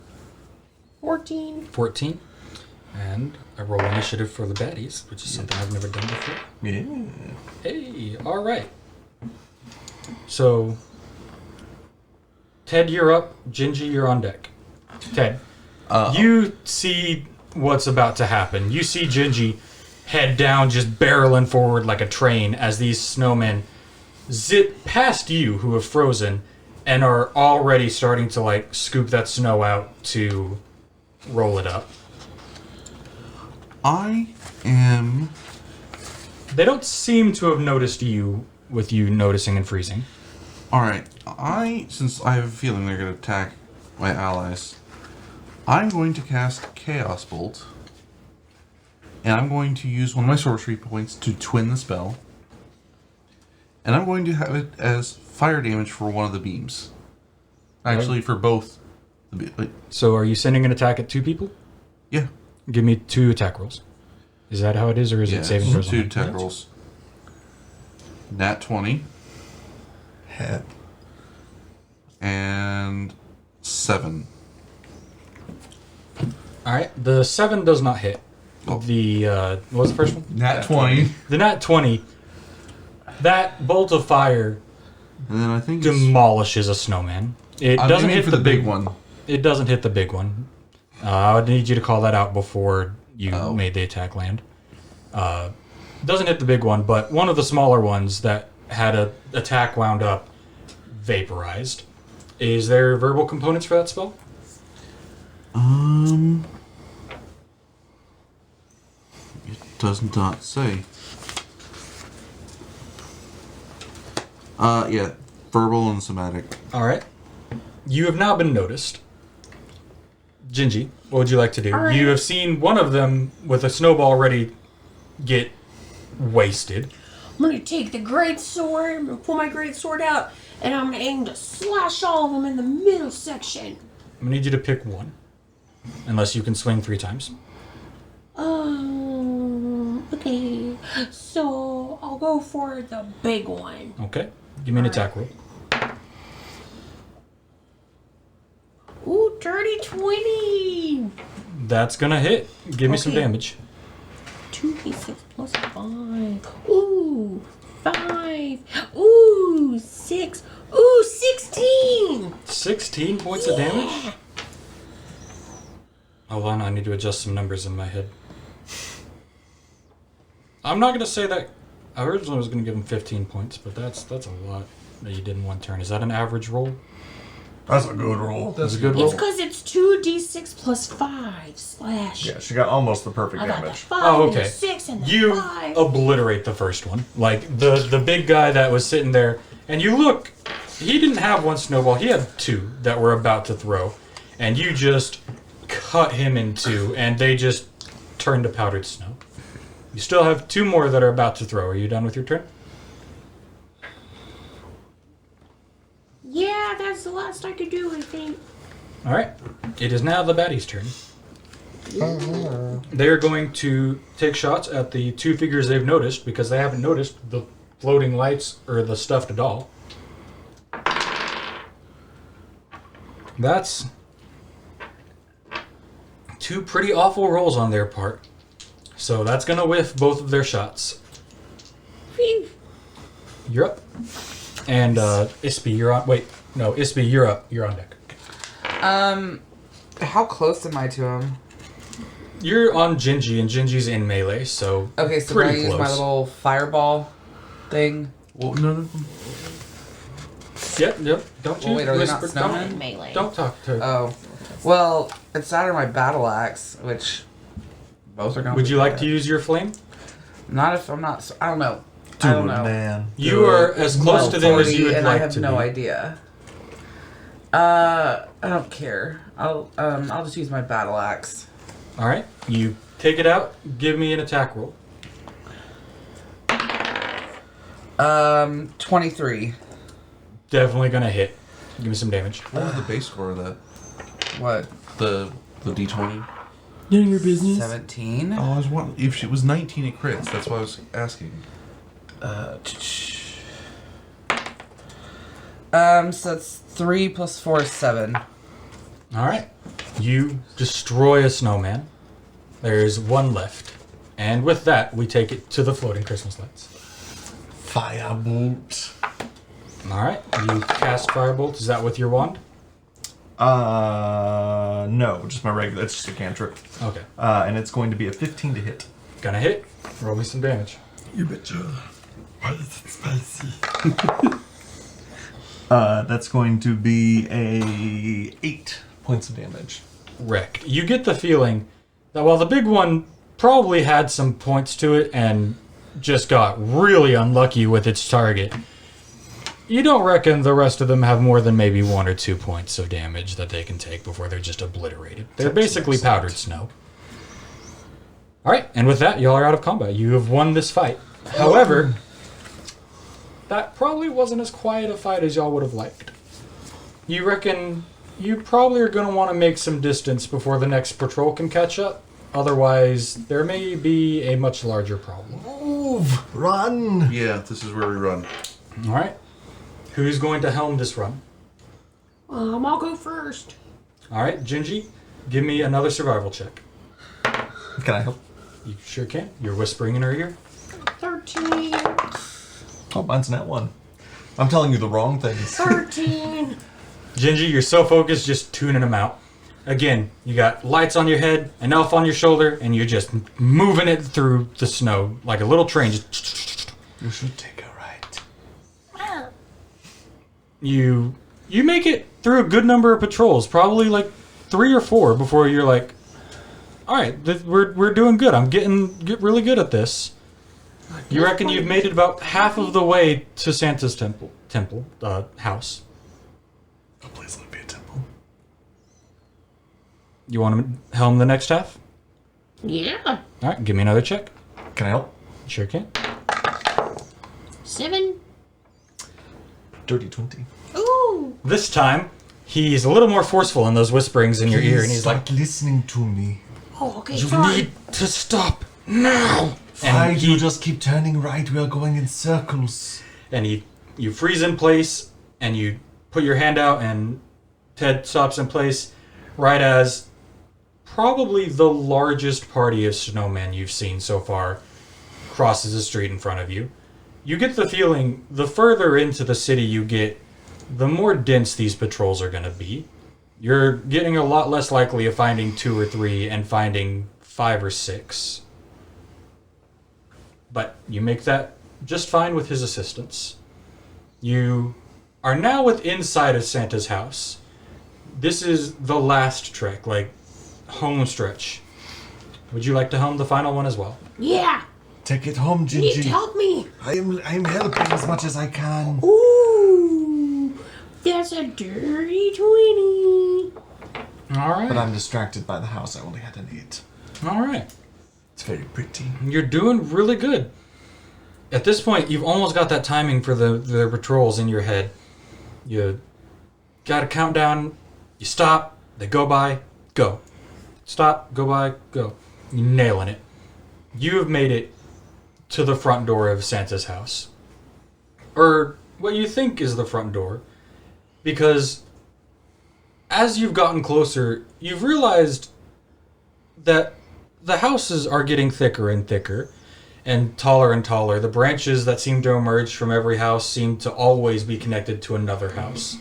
14. 14. And I roll initiative for the baddies, which is something I've never done before. Yeah. Hey, all right. So, Ted, you're up. Gingy, you're on deck. Ted, you see what's about to happen. You see Gingy head down, just barreling forward like a train as these snowmen zip past you who have frozen and are already starting to, like, scoop that snow out to roll it up. I am... They don't seem to have noticed you with you noticing and freezing. Alright, since I have a feeling they're going to attack my allies, I'm going to cast Chaos Bolt. And I'm going to use one of my sorcery points to twin the spell. And I'm going to have it as fire damage for one of the beams. Actually, for both. So are you sending an attack at 2 people? Yeah. Give me 2 attack rolls. Is that how it is, or is it saving throws? 2 attack rolls. Nat 20. Head. And 7. Alright, the 7 does not hit. The, what was the first one? Nat 20. The nat 20, that bolt of fire And then I think it's, demolishes a snowman. It I'm doesn't aiming hit for the the big big one. It doesn't hit the big one. I would need you to call that out before you Oh. made the attack land. Doesn't hit the big one, but one of the smaller ones that had a attack wound up vaporized. Is there verbal components for that spell? It does not say. Yeah, verbal and somatic. All right. You have now been noticed. Gingy, what would you like to do? All right. You have seen one of them with a snowball ready get wasted. I'm gonna take the great sword, I'm gonna pull my great sword out, and I'm gonna aim to slash all of them in the middle section. I'm gonna need you to pick one, unless you can swing 3 times. Okay. So I'll go for the big one. Okay. Give me an attack roll. Ooh, dirty 20! That's gonna hit. Give me some Okay. damage. 2d6 plus 5. Ooh, 5. Ooh, 6. Ooh, 16! 16 points of damage? Hold on, I need to adjust some numbers in my head. I'm not gonna say that. I originally was gonna give him 15 points, but that's a lot that you did in one turn. Is that an average roll? That's a good roll. That's a good It's roll. because it's 2d6 plus 5 slash. Yeah, she got almost the perfect I got the damage. 5 Oh, and the okay. 6 and the You 5. obliterate the first one. Like the big guy that was sitting there, and you look. He didn't have one snowball. He had 2 that were about to throw, and you just cut him in 2, and they just turned to powdered snow. You still have 2 more that are about to throw. Are you done with your turn? Yeah, that's the last I could do, I think. All right. It is now the baddie's turn. They are going to take shots at the 2 figures they've noticed because they haven't noticed the floating lights or the stuffed doll. That's 2 pretty awful rolls on their part. So that's going to whiff both of their shots. Phew. You're up. And Ispy, you're on. Wait, no, Ispy, you're up. You're on deck. How close am I to him? You're on Gingy, and Gingy's in melee, so Okay, so when I pretty use my close. little fireball thing. Well, no. Yep. Don't you Wait, are they not whisper? snowmen? Melee. Don't talk to her. Oh, well, it's out of my battle axe, which both are going. Would you like to use your flame? Not if I'm not. I don't know. Do I don't it, know. man. You are as close to them as you would and like I have to no be. idea. I don't care. I'll just use my battle axe. All right, you take it out. Give me an attack roll. 23. Definitely gonna hit. Give me some damage. What was the base score of that? What? The D20? None of your business. 17. Oh, I was wondering if she was 19 it crits. That's why I was asking. So it's 3 plus 4 is 7. All right, you destroy a snowman. There's 1 left, and with that, we take it to the floating Christmas lights. Firebolt. All right, you cast firebolt. Is that with your wand? No, just my regular. It's just a cantrip. Okay, And it's going to be a 15 to hit. gonna hit. Roll me some damage. You betcha. Why is it spicy? That's going to be a 8 points of damage. Wrecked. You get the feeling that while the big one probably had some points to it and just got really unlucky with its target, you don't reckon the rest of them have more than maybe 1 or 2 points of damage that they can take before they're just obliterated. They're basically powdered snow. Alright, and with that, y'all are out of combat. You have won this fight. However, that probably wasn't as quiet a fight as y'all would have liked. You reckon you probably are going to want to make some distance before the next patrol can catch up. Otherwise, there may be a much larger problem. Move! Run! Yeah, this is where we run. Alright. Who's going to helm this run? I'll go first. Alright, Gingy, give me another survival check. Can I help? You sure can. You're whispering in her ear. 13. Oh, mine's net 1. I'm telling you the wrong things. 13. Gingy, you're so focused, just tuning them out. Again, you got lights on your head, an elf on your shoulder, and you're just moving it through the snow like a little train. Just You should take a ride. you make it through a good number of patrols, probably like 3 or 4 before you're like, all right, we're doing good. I'm getting really good at this. You reckon you've made it about half of the way to Santa's house. Oh, please let it be a temple. You want to helm the next half? Yeah. All right, give me another check. Can I help? Sure can. 7. Dirty 20. Ooh. This time, he's a little more forceful in those whisperings in your ear, and he's like, listening to me. Oh, okay, "You sorry. need to stop now." Why And do you he just keep turning right? We are going in circles. you freeze in place, and you put your hand out, and Ted stops in place, right as probably the largest party of snowmen you've seen so far crosses the street in front of you. You get the feeling the further into the city you get, the more dense these patrols are going to be. You're getting a lot less likely of finding 2 or 3 and finding 5 or 6. But you make that just fine with his assistance. You are now within sight of Santa's house. This is the last trek, like home stretch. Would you like to helm the final one as well? Yeah. Take it home, You need to Gingy. help me. I'm helping as much as I can. Ooh. That's a dirty 20. All right. But I'm distracted by the house. I only had an 8. All right. It's very pretty. You're doing really good. At this point, you've almost got that timing for the patrols in your head. You got a countdown. You stop. They go by. Go. Stop. Go by. Go. You're nailing it. You have made it to the front door of Santa's house. Or what you think is the front door. Because as you've gotten closer, you've realized that the houses are getting thicker and thicker and taller. The branches that seem to emerge from every house seem to always be connected to another house,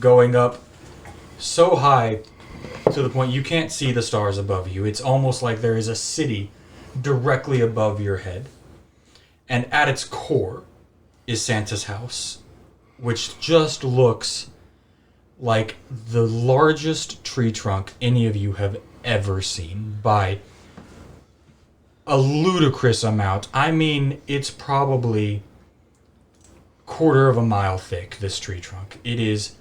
going up so high to the point you can't see the stars above you. It's almost like there is a city directly above your head. And at its core is Santa's house, which just looks like the largest tree trunk any of you have ever seen by a ludicrous amount. I mean, it's probably 1/4 of a mile thick, this tree trunk. It is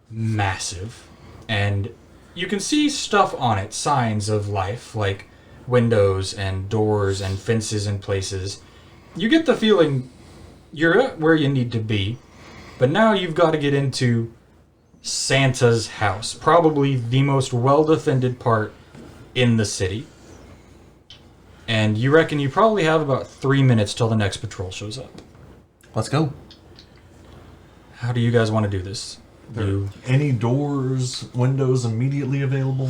massive. And you can see stuff on it, signs of life, like windows and doors and fences in places. You get the feeling you're at where you need to be, but now you've got to get into Santa's house, probably the most well-defended part in the city. And you reckon you probably have about 3 minutes till the next patrol shows up. Let's go. How do you guys want to do this? You, Any doors, windows immediately available?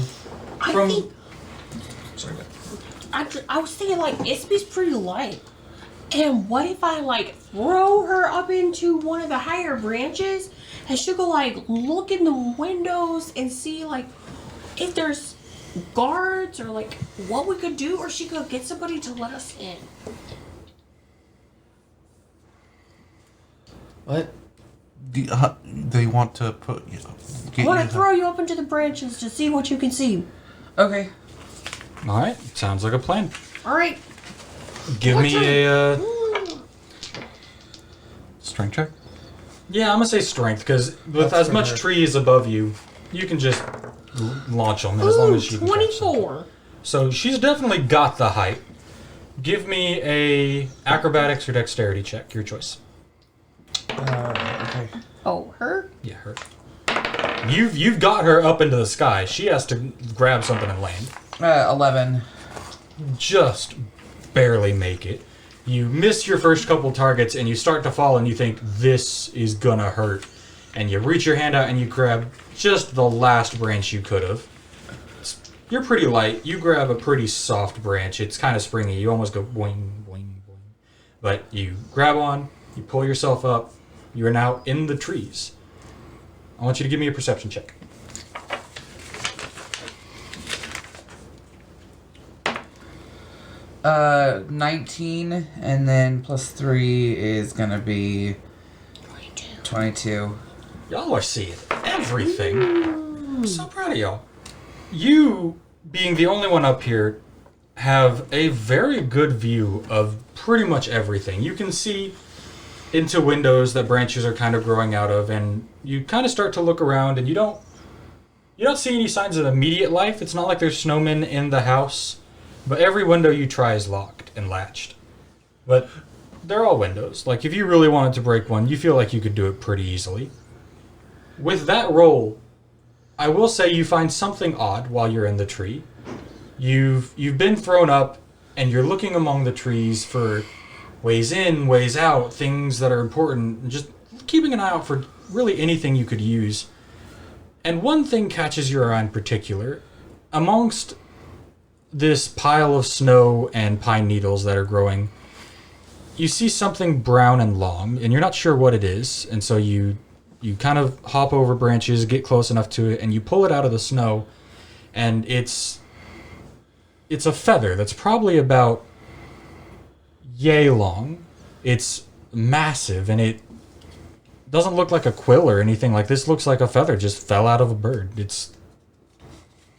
I From- think... Sorry, man. I was thinking, like, Ispy's pretty light. And what if I, like, throw her up into one of the higher branches and she'll go, like, look in the windows and see, like, if there's guards or, like, what we could do, or she could get somebody to let us in. What? They want to put. I Get want you to throw you up into the branches to see what you can see. Okay. all right, sounds like a plan. All right. Give What me time? a strength check. yeah. I'm gonna say strength because with That's as much fair. trees above you, you can just launch them as long as she can catch them. 24. So she's definitely got the height. Give me a acrobatics or dexterity check, your choice. Okay. Oh, her? Yeah, her. You've got her up into the sky. She has to grab something and land. 11. Just barely make it. You miss your first couple targets and you start to fall and you think this is gonna hurt. And you reach your hand out and you grab just the last branch you could have. You're pretty light. You grab a pretty soft branch. It's kind of springy. You almost go boing, boing, boing. But you grab on, you pull yourself up, You are now in the trees. I want you to give me a perception check. Uh, 19, and then plus 3 is gonna be 22. Y'all are seeing everything. I'm so proud of y'all. You, being the only one up here, have a very good view of pretty much everything. You can see into windows that branches are kind of growing out of, and you kind of start to look around, and you don't see any signs of immediate life. It's not like there's snowmen in the house, but every window you try is locked and latched. But they're all windows. Like, if you really wanted to break one, you feel like you could do it pretty easily. With that roll, I will say you find something odd while you're in the tree. You've been thrown up, and you're looking among the trees for ways in, ways out, things that are important, and just keeping an eye out for really anything you could use. And one thing catches your eye in particular. Amongst this pile of snow and pine needles that are growing, you see something brown and long, and you're not sure what it is, and so you kind of hop over branches, get close enough to it, and you pull it out of the snow, and it's a feather that's probably about yay long. It's massive, and it doesn't look like a quill or anything like this. Looks like a feather just fell out of a bird. It's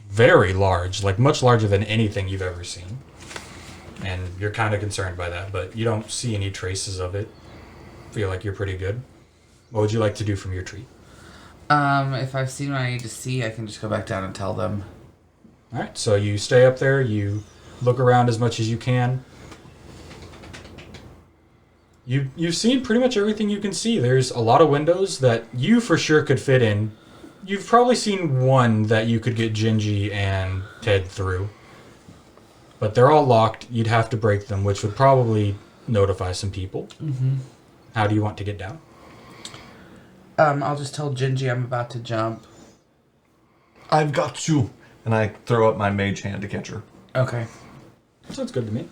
very large, like much larger than anything you've ever seen. And you're kind of concerned by that, but you don't see any traces of it. Feel like you're pretty good. What would you like to do from your tree? If I've seen what I need to see, I can just go back down and tell them. Alright, so you stay up there, you look around as much as you can. You've seen pretty much everything you can see. There's a lot of windows that you for sure could fit in. You've probably seen one that you could get Gingy and Ted through. But they're all locked. You'd have to break them, which would probably notify some people. Mm-hmm. How do you want to get down? I'll just tell Gingy I'm about to jump. I've got you. And I throw up my mage hand to catch her. Okay. Sounds good to me.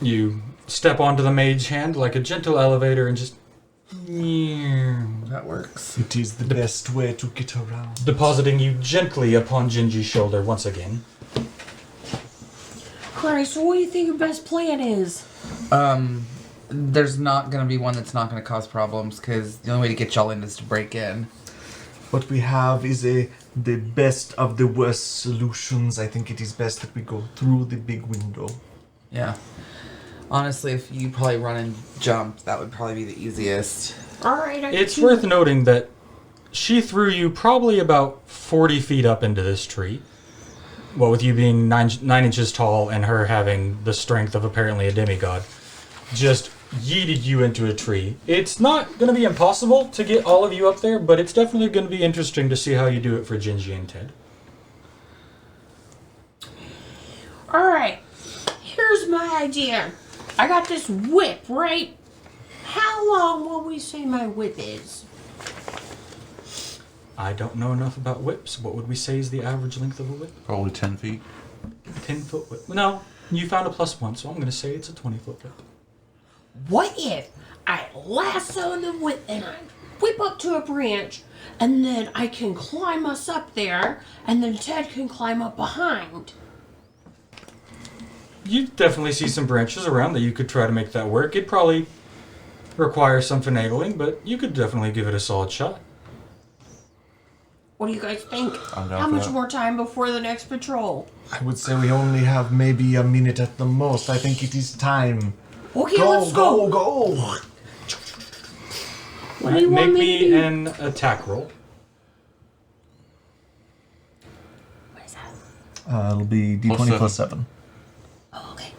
You step onto the mage hand like a gentle elevator and just... That works. It is the best way to get around. Depositing you gently upon Gingy's shoulder once again. Christ, so what do you think the best plan is? There's not gonna be one that's not gonna cause problems, because the only way to get y'all in is to break in. What we have is the best of the worst solutions. I think it is best that we go through the big window. Yeah. Honestly, if you probably run and jump, that would probably be the easiest. Alright, It's worth noting that she threw you probably about 40 feet up into this tree. Well, with you being 9 inches tall and her having the strength of apparently a demigod. Just yeeted you into a tree. It's not going to be impossible to get all of you up there, but it's definitely going to be interesting to see how you do it for Gingy and Ted. Alright, here's my idea. I got this whip, right? How long will we say my whip is? I don't know enough about whips. What would we say is the average length of a whip? Probably 10 feet. 10-foot whip. No, you found a +1, so I'm going to say it's a 20-foot whip. What if I lasso the whip and I whip up to a branch, and then I can climb us up there, and then Ted can climb up behind? You definitely see some branches around that you could try to make that work. It'd probably require some finagling, but you could definitely give it a solid shot. What do you guys think? I'm down How for much that. more time before the next patrol? I would say we only have maybe a minute at the most. I think it is time. Okay, let's go. Go! What do you want Make me to me do? an attack roll. What is that? It'll be D20 plus 7. Oh, okay.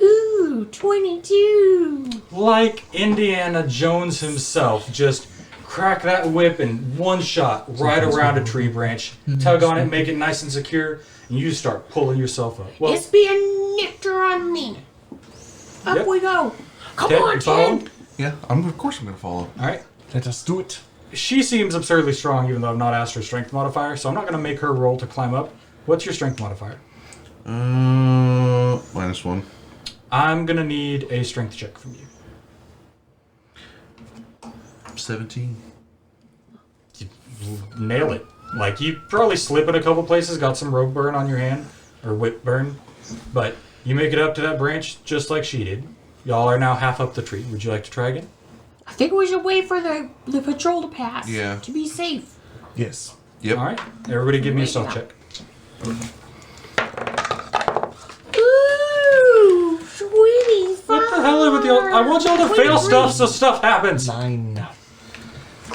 Ooh, 22. Like Indiana Jones himself, just crack that whip in one shot right around a tree branch, tug on it, make it nice and secure, and you start pulling yourself up. Well, It's being nectar on me. Up Yep. we go. Come Ted, on, you following? Ted. Yeah, of course I'm gonna follow. All right. Let us do it. She seems absurdly strong, even though I've not asked her strength modifier, so I'm not going to make her roll to climb up. What's your strength modifier? -1. I'm going to need a strength check from you. 17. You nail it. Like, you probably slip in a couple places, got some rope burn on your hand, or whip burn, but you make it up to that branch just like she did. Y'all are now half up the tree. Would you like to try again? I think we should wait for the patrol to pass. Yeah. To be safe. Yes. Yep. All right. Everybody give me a stealth check. Ooh, 25. What the hell with y'all? I want y'all to fail stuff so stuff happens. 9.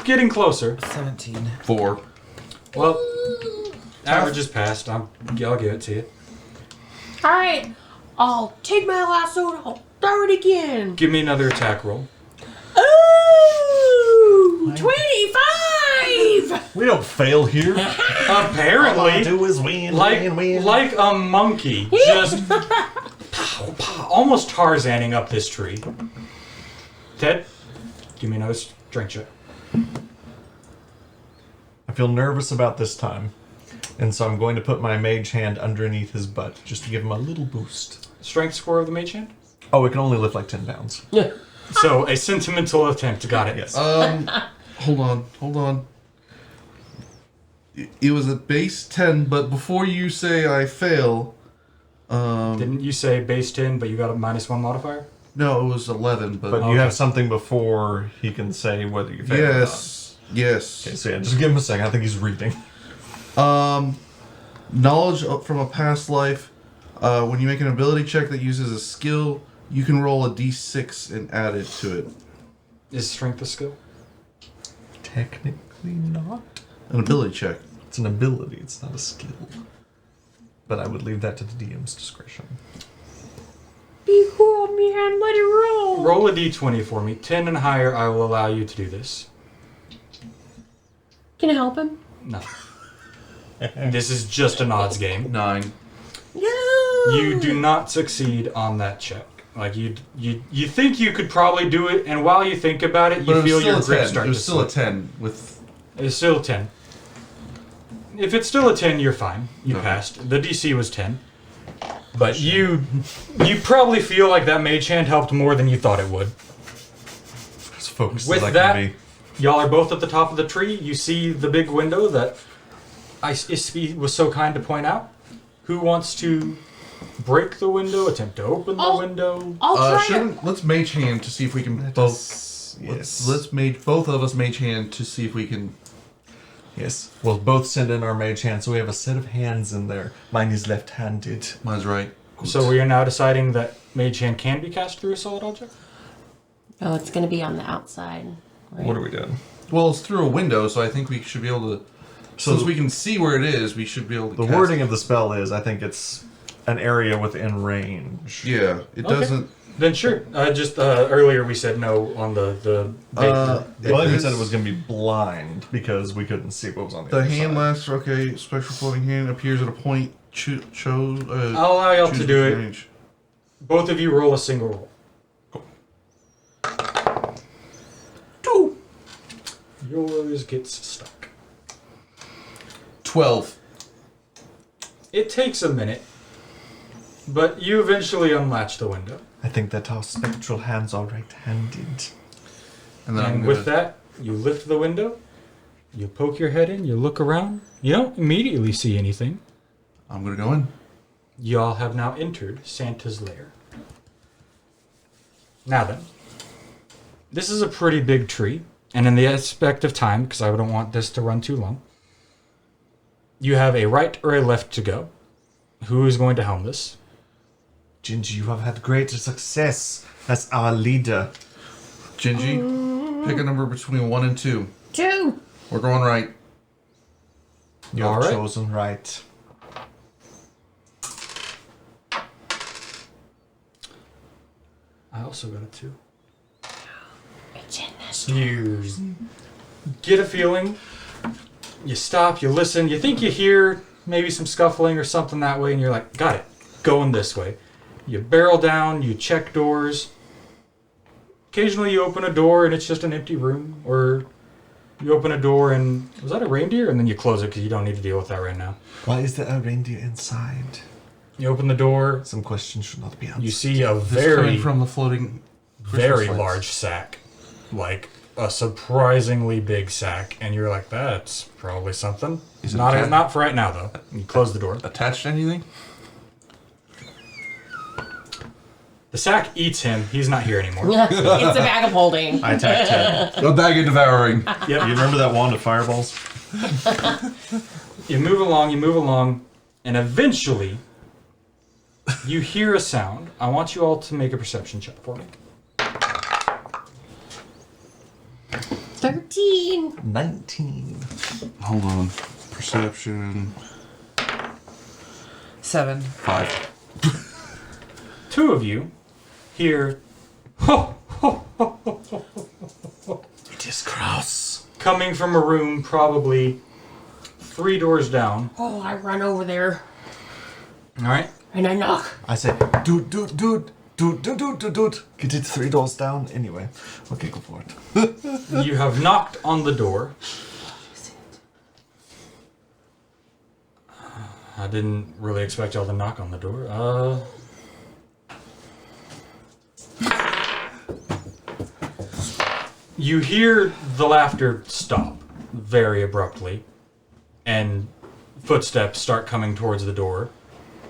Getting closer. 17. 4. Well, average is passed. I'll give it to you. All right, I'll take my lasso and I'll throw it again. Give me another attack roll. Ooh, 25. We don't fail here. Apparently, do is win, like a monkey, just pow, pow, almost Tarzaning up this tree. Ted, give me another strength check. I feel nervous about this time, and so I'm going to put my mage hand underneath his butt just to give him a little boost. Strength score of the mage hand? Oh, it can only lift like 10 pounds. Yeah. So, a sentimental attempt. Got it. Yes. Hold on. It was a base 10, but before you say I fail, Didn't you say base 10, but you got a -1 modifier? no, it was 11, but, But you have something before he can say whether you fail or not. yes. Okay, so yeah, just give him a second. I think he's reading. Knowledge from a past life. When you make an ability check that uses a skill, you can roll a d6 and add it to it. Is strength a skill? Technically not. An ability check. It's an ability, it's not a skill. But I would leave that to the DM's discretion. Be cool, man. Let it roll. Roll a d20 for me. 10 and higher, I will allow you to do this. Can I help him? No. This is just an odds game. 9. No. You do not succeed on that check. Like, you think you could probably do it, and while you think about it, But you it was feel still your a grip 10. start It was to still a slip. 10 with... It's still a 10. If it's still a 10, you're fine. You Okay. passed. The DC was 10. But you probably feel like that mage hand helped more than you thought it would. As focused With as I that, can be. y'all are both at the top of the tree. You see the big window that Ispi was so kind to point out. Who wants to break the window, attempt to open the window? I'll try it. Let's mage hand to see if we can both... Yes. Let's mage both of us mage hand to see if we can... Yes. We'll both send in our mage hand, so we have a set of hands in there. Mine is left-handed. Mine's right. So we are now deciding that mage hand can be cast through a solid object? Oh, it's gonna be on the outside. Right? What are we doing? Well, it's through a window, so I think we should be able to... Since we can see where it is, we should be able to The cast wording it. of the spell is, I think it's an area within range. Yeah, it doesn't... Then sure. Just earlier we said no on the Well, you is- said it was going to be blind because we couldn't see what was on the The other hand side. lasts, okay, special floating hand appears at a point, chose... I'll allow y'all to choose do which it. range. Both of you roll a single roll. Two. Yours gets stuck. 12. It takes a minute, but you eventually unlatch the window. I think that our spectral hands are right-handed. And then I'm And gonna... with that, you lift the window, you poke your head in, you look around. You don't immediately see anything. I'm gonna go in. Y'all have now entered Santa's lair. Now then, this is a pretty big tree, and in the aspect of time, because I don't want this to run too long, you have a right or a left to go. Who is going to helm this? Gingy, you have had great success as our leader. Gingy, pick a number between 1 and 2. 2. We're going right. You have All right. chosen right. I also got a 2. It's in this. You get a feeling, you stop, you listen, you think you hear maybe some scuffling or something that way, and you're like, got it, going this way. You barrel down, you check doors. Occasionally you open a door and it's just an empty room, or you open a door and, was that a reindeer? And then you close it because you don't need to deal with that right now. Why is there a reindeer inside? You open the door, Some questions should not be answered. you see a This very, coming from the floating... very Christmas lights. large sack. Like, a surprisingly big sack, and you're like, that's probably something. Is it Not for right now, though. You close the door. Attached to anything? The sack eats him. He's not here anymore. It's a bag of holding. I attack Ted. A bag of devouring. Yep. You remember that wand of fireballs? You move along, and eventually you hear a sound. I want you all to make a perception check for me. 13. 19. Hold on. Perception. 7. 5. Two of you hear ho, ho, ho, ho, ho, ho, It is Kraus. coming from a room probably 3 doors down. Oh, I run over there All right. and I knock. I say, dude. Get it 3 doors down. Anyway. Okay, go for it. You have knocked on the door. I didn't really expect y'all to knock on the door. You hear the laughter stop very abruptly, and footsteps start coming towards the door,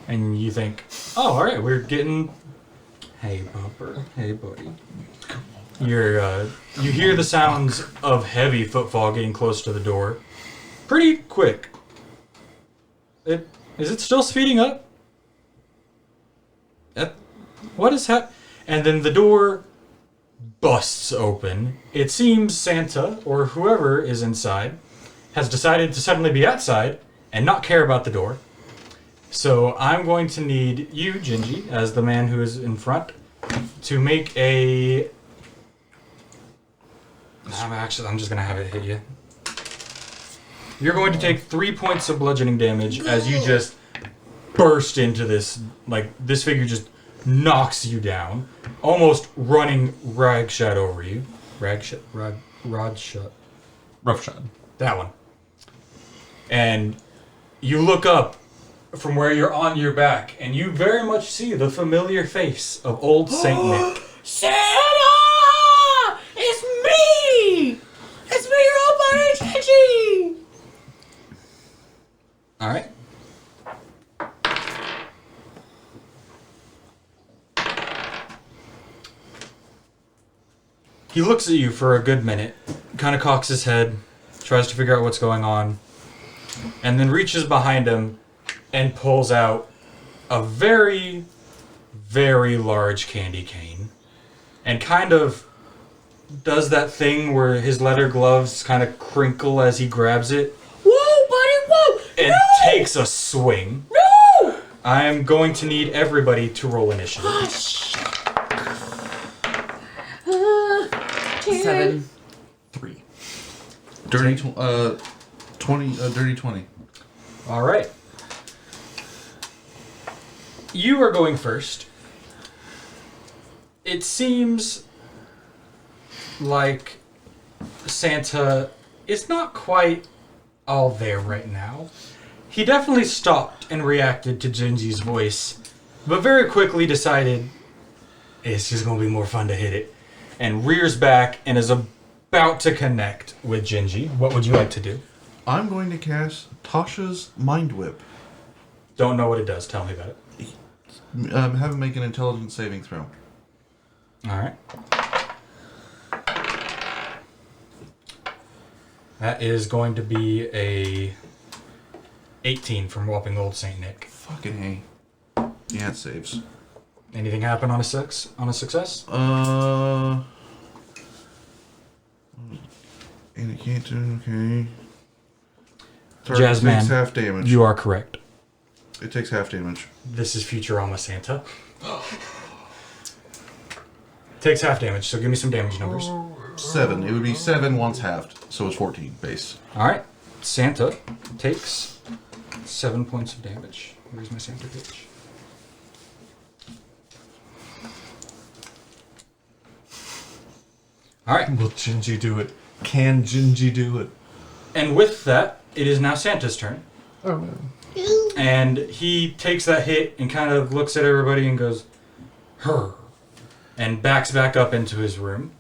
and you think, oh, all right, we're getting... Hey, Bumper. Hey, buddy. You hear the sounds of heavy footfall getting close to the door. Pretty quick. Is it still speeding up? What is happening? And then the door busts open. It seems Santa, or whoever is inside, has decided to suddenly be outside and not care about the door. So I'm going to need you, Gingy, as the man who is in front, to make a... I'm just going to have it hit you. You're going to take 3 points of bludgeoning damage as you just burst into this, this figure just knocks you down, almost running ragshot over you. Rodshot. Roughshod. That one. And you look up from where you're on your back, and you very much see the familiar face of old Saint Nick. Santa! It's me! It's me, your old buddy, Gigi! All right. He looks at you for a good minute, kind of cocks his head, tries to figure out what's going on, and then reaches behind him and pulls out a very, very large candy cane, and kind of does that thing where his leather gloves kind of crinkle as he grabs it. Whoa, buddy, whoa! And No! takes a swing. No! I am going to need everybody to roll initiative. Oh, shit. 7. 3. Dirty 20. Dirty 20. All right. You are going first. It seems like Santa is not quite all there right now. He definitely stopped and reacted to Gingy's voice, but very quickly decided it's just going to be more fun to hit it, and rears back and is about to connect with Gingy. What would you like to do? I'm going to cast Tasha's Mind Whip. Don't know what it does. Tell me about it. Have him make an intelligence saving throw. All right. That is going to be a 18 from Whopping Old Saint Nick. Fucking A. Yeah, it saves. Anything happen on a success? And it can't do, okay. Target Jazzman, takes half damage. You are correct. It takes half damage. This is Futurama Santa. Takes half damage, so give me some damage numbers. 7. It would be 7 once halved, so it's 14 base. All right. Santa takes 7 points of damage. Where's my Santa pitch? All right. Will Gingy do it? Can Gingy do it? And with that, it is now Santa's turn. Oh, no. And he takes that hit and kind of looks at everybody and goes, "Her," and backs back up into his room.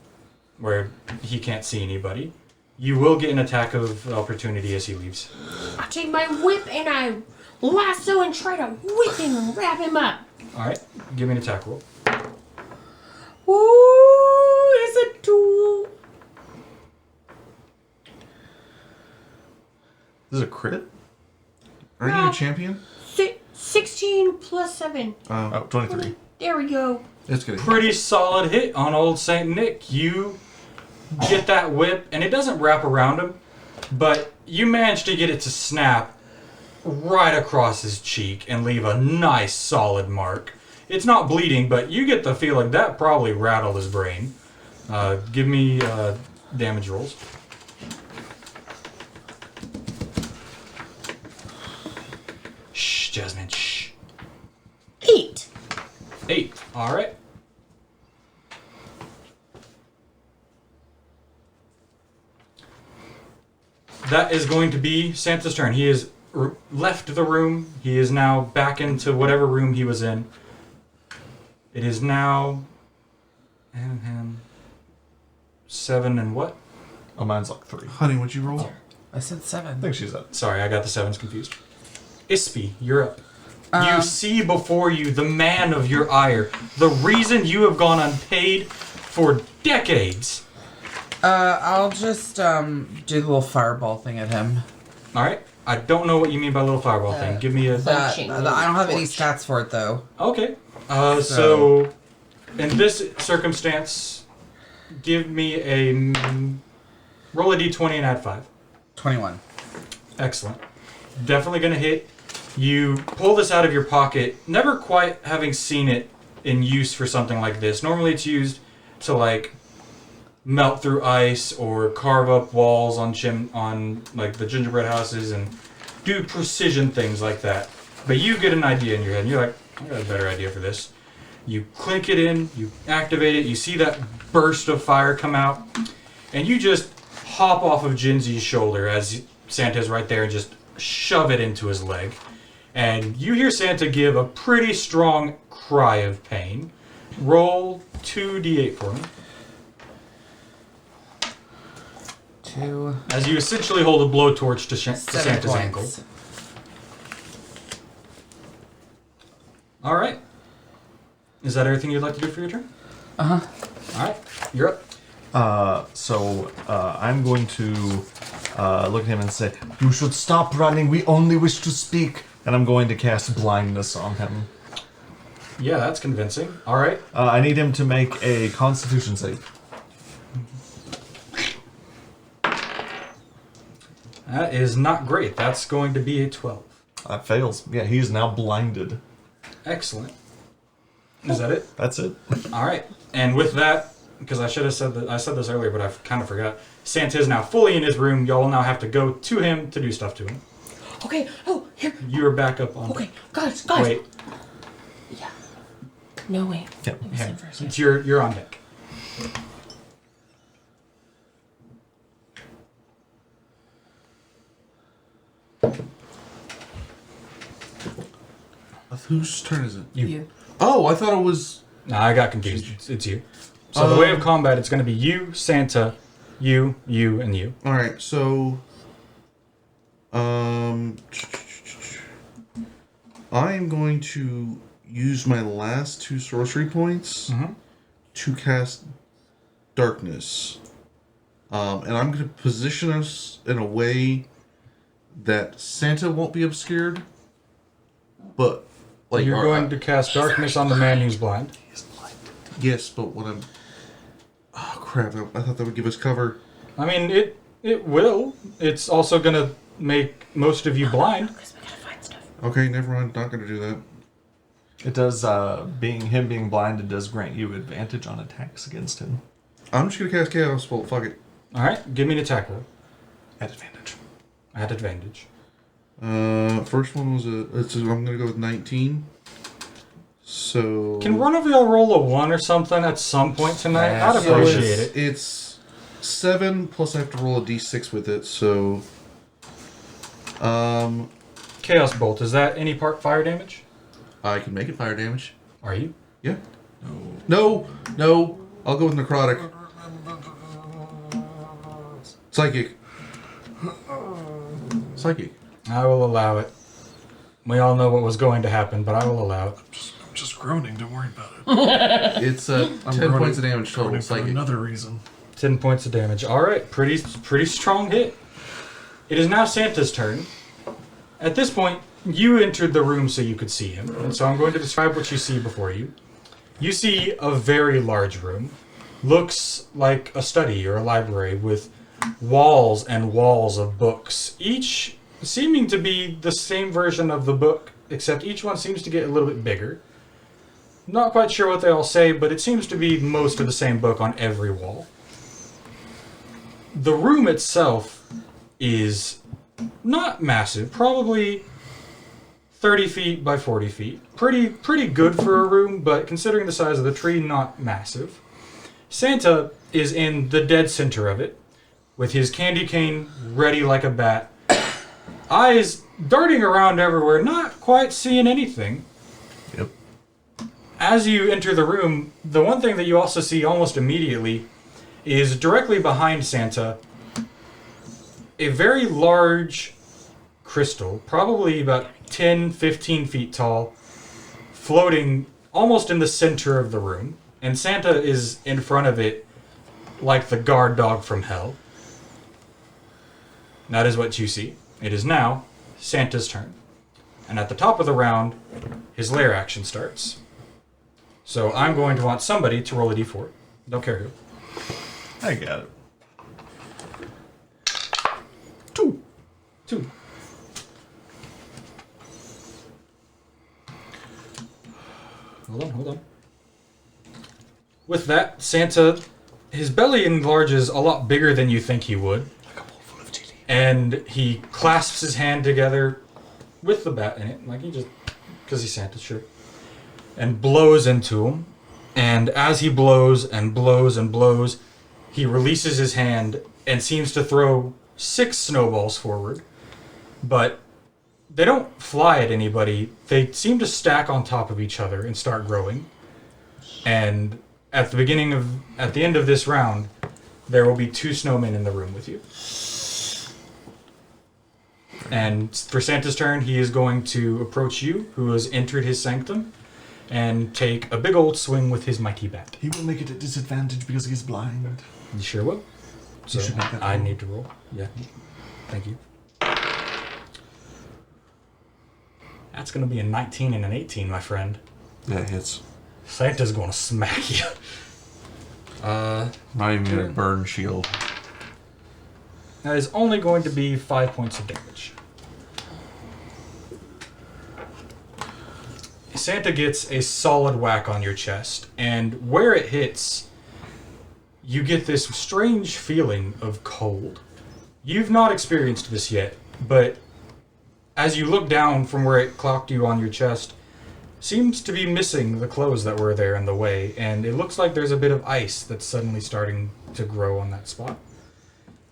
where he can't see anybody. You will get an attack of opportunity as he leaves. I take my whip and I lasso and try to whip him and wrap him up. Alright, give me an attack roll. Ooh, it's a tool. This is a crit? Aren't you a champion? 16 plus 7. Oh, 23. There we go. It's good. Pretty solid hit on old Saint Nick. You get that whip, and it doesn't wrap around him, but you manage to get it to snap right across his cheek and leave a nice solid mark. It's not bleeding, but you get the feeling that probably rattled his brain. Give me damage rolls. Shh, Jasmine, shh. 8. 8. All right. That is going to be Santa's turn. He has left the room. He is now back into whatever room he was in. It is now 7 and what? Oh, mine's like 3. Honey, what'd you roll? I said I 7. think she's up. Sorry, I got the 7s confused. Ispy, you're up. You see before you the man of your ire. The reason you have gone unpaid for decades. I'll just do the little fireball thing at him. Alright. I don't know what you mean by little fireball thing. Give me a... I don't have any stats for it though. Okay. So, in this circumstance, give me a... roll a d20 and add 5. 21. Excellent. Definitely going to hit. You pull this out of your pocket, never quite having seen it in use for something like this. Normally it's used to, like, melt through ice or carve up walls on like, the gingerbread houses and do precision things like that. But you get an idea in your head, and you're like, I got a better idea for this. You clink it in, you activate it, you see that burst of fire come out, and you just hop off of Jinzi's shoulder as Santa's right there and just shove it into his leg. And you hear Santa give a pretty strong cry of pain. Roll 2d8 for me. 2. As you essentially hold a blowtorch to 7 Santa's ankle. points. Alright. Is that everything you'd like to do for your turn? Uh-huh. Alright, you're up. I'm going to look at him and say, "You should stop running. We only wish to speak." And I'm going to cast blindness on him. Yeah, that's convincing. Alright. I need him to make a Constitution save. That is not great. That's going to be a 12. That fails. Yeah, he is now blinded. Excellent. Is that it? That's it. Alright. And with that, because I should have said that, I said this earlier, but I kind of forgot. Santa is now fully in his room. Y'all will now have to go to him to do stuff to him. Okay, oh, here. You are back up on. Okay, guys. Wait, Yeah. No, wait. Yeah. Let me here. sing first. It's you're on deck. Whose turn is it? You. Oh, I thought it was. No, I got confused. It's you. So the way of combat, it's going to be you, Santa, you, and you. All right, so I am going to use my last 2 sorcery points to cast darkness, and I'm going to position us in a way that Santa won't be obscured, but like You're going to cast darkness on the man who's blind. yes, but what I'm oh crap! I thought that would give us cover. I mean, it will. It's also going to make most of you blind. Because we gotta find stuff. Okay, never mind. Not going to do that. It does, being blinded does grant you advantage on attacks against him. I'm just going to cast Chaos Bolt. Fuck it. All right, give me an attack roll. At advantage. At advantage. First one was I'm gonna go with 19. So Can one of y'all roll a 1 or something at some point tonight? I'd so appreciate it. It's 7 plus I have to roll a d6 with it. So Chaos Bolt, is that any part fire damage? I can make it fire damage. Are you? Yeah. No. I'll go with necrotic. Psychic. Psychic. I will allow it. We all know what was going to happen, but I will allow it. I'm just groaning. Don't worry about it. It's 10 groaning- points of damage total. Groaning for Psychic. another reason. 10 points of damage. All right, pretty strong hit. It is now Santa's turn. At this point, you entered the room so you could see him, and so I'm going to describe what you see before you. You see a very large room. Looks like a study or a library with walls and walls of books, each seeming to be the same version of the book, except each one seems to get a little bit bigger. Not quite sure what they all say, but it seems to be most of the same book on every wall. The room itself is not massive, probably 30 feet by 40 feet. Pretty good for a room, but considering the size of the tree, not massive. Santa is in the dead center of it, with his candy cane ready like a bat. Eyes darting around everywhere, not quite seeing anything. Yep. As you enter the room, the one thing that you also see almost immediately is directly behind Santa, a very large crystal, probably about 10, 15 feet tall, floating almost in the center of the room. And Santa is in front of it like the guard dog from hell. That is what you see. It is now Santa's turn. And at the top of the round, his lair action starts. So I'm going to want somebody to roll a d4. Don't care who. I got it. 2. Hold on. With that, Santa, his belly enlarges a lot bigger than you think he would. Like a bowl full of titty. And he clasps his hand together with the bat in it, like he just, because he's Santa, sure, and blows into him. And as he blows and blows and blows, he releases his hand and seems to throw 6 snowballs forward. But they don't fly at anybody. They seem to stack on top of each other and start growing. And at the end of this round, there will be 2 snowmen in the room with you. And for Santa's turn, he is going to approach you, who has entered his sanctum, and take a big old swing with his mighty bat. He will make it a disadvantage because he's blind. You sure will? So should make that I roll. need to roll. Yeah. Thank you. That's going to be a 19 and an 18, my friend. That hits. Santa's going to smack you. Not even gonna burn shield. That is only going to be 5 points of damage. Santa gets a solid whack on your chest, and where it hits, you get this strange feeling of cold. You've not experienced this yet, but as you look down from where it clocked you on your chest, seems to be missing the clothes that were there in the way, and it looks like there's a bit of ice that's suddenly starting to grow on that spot.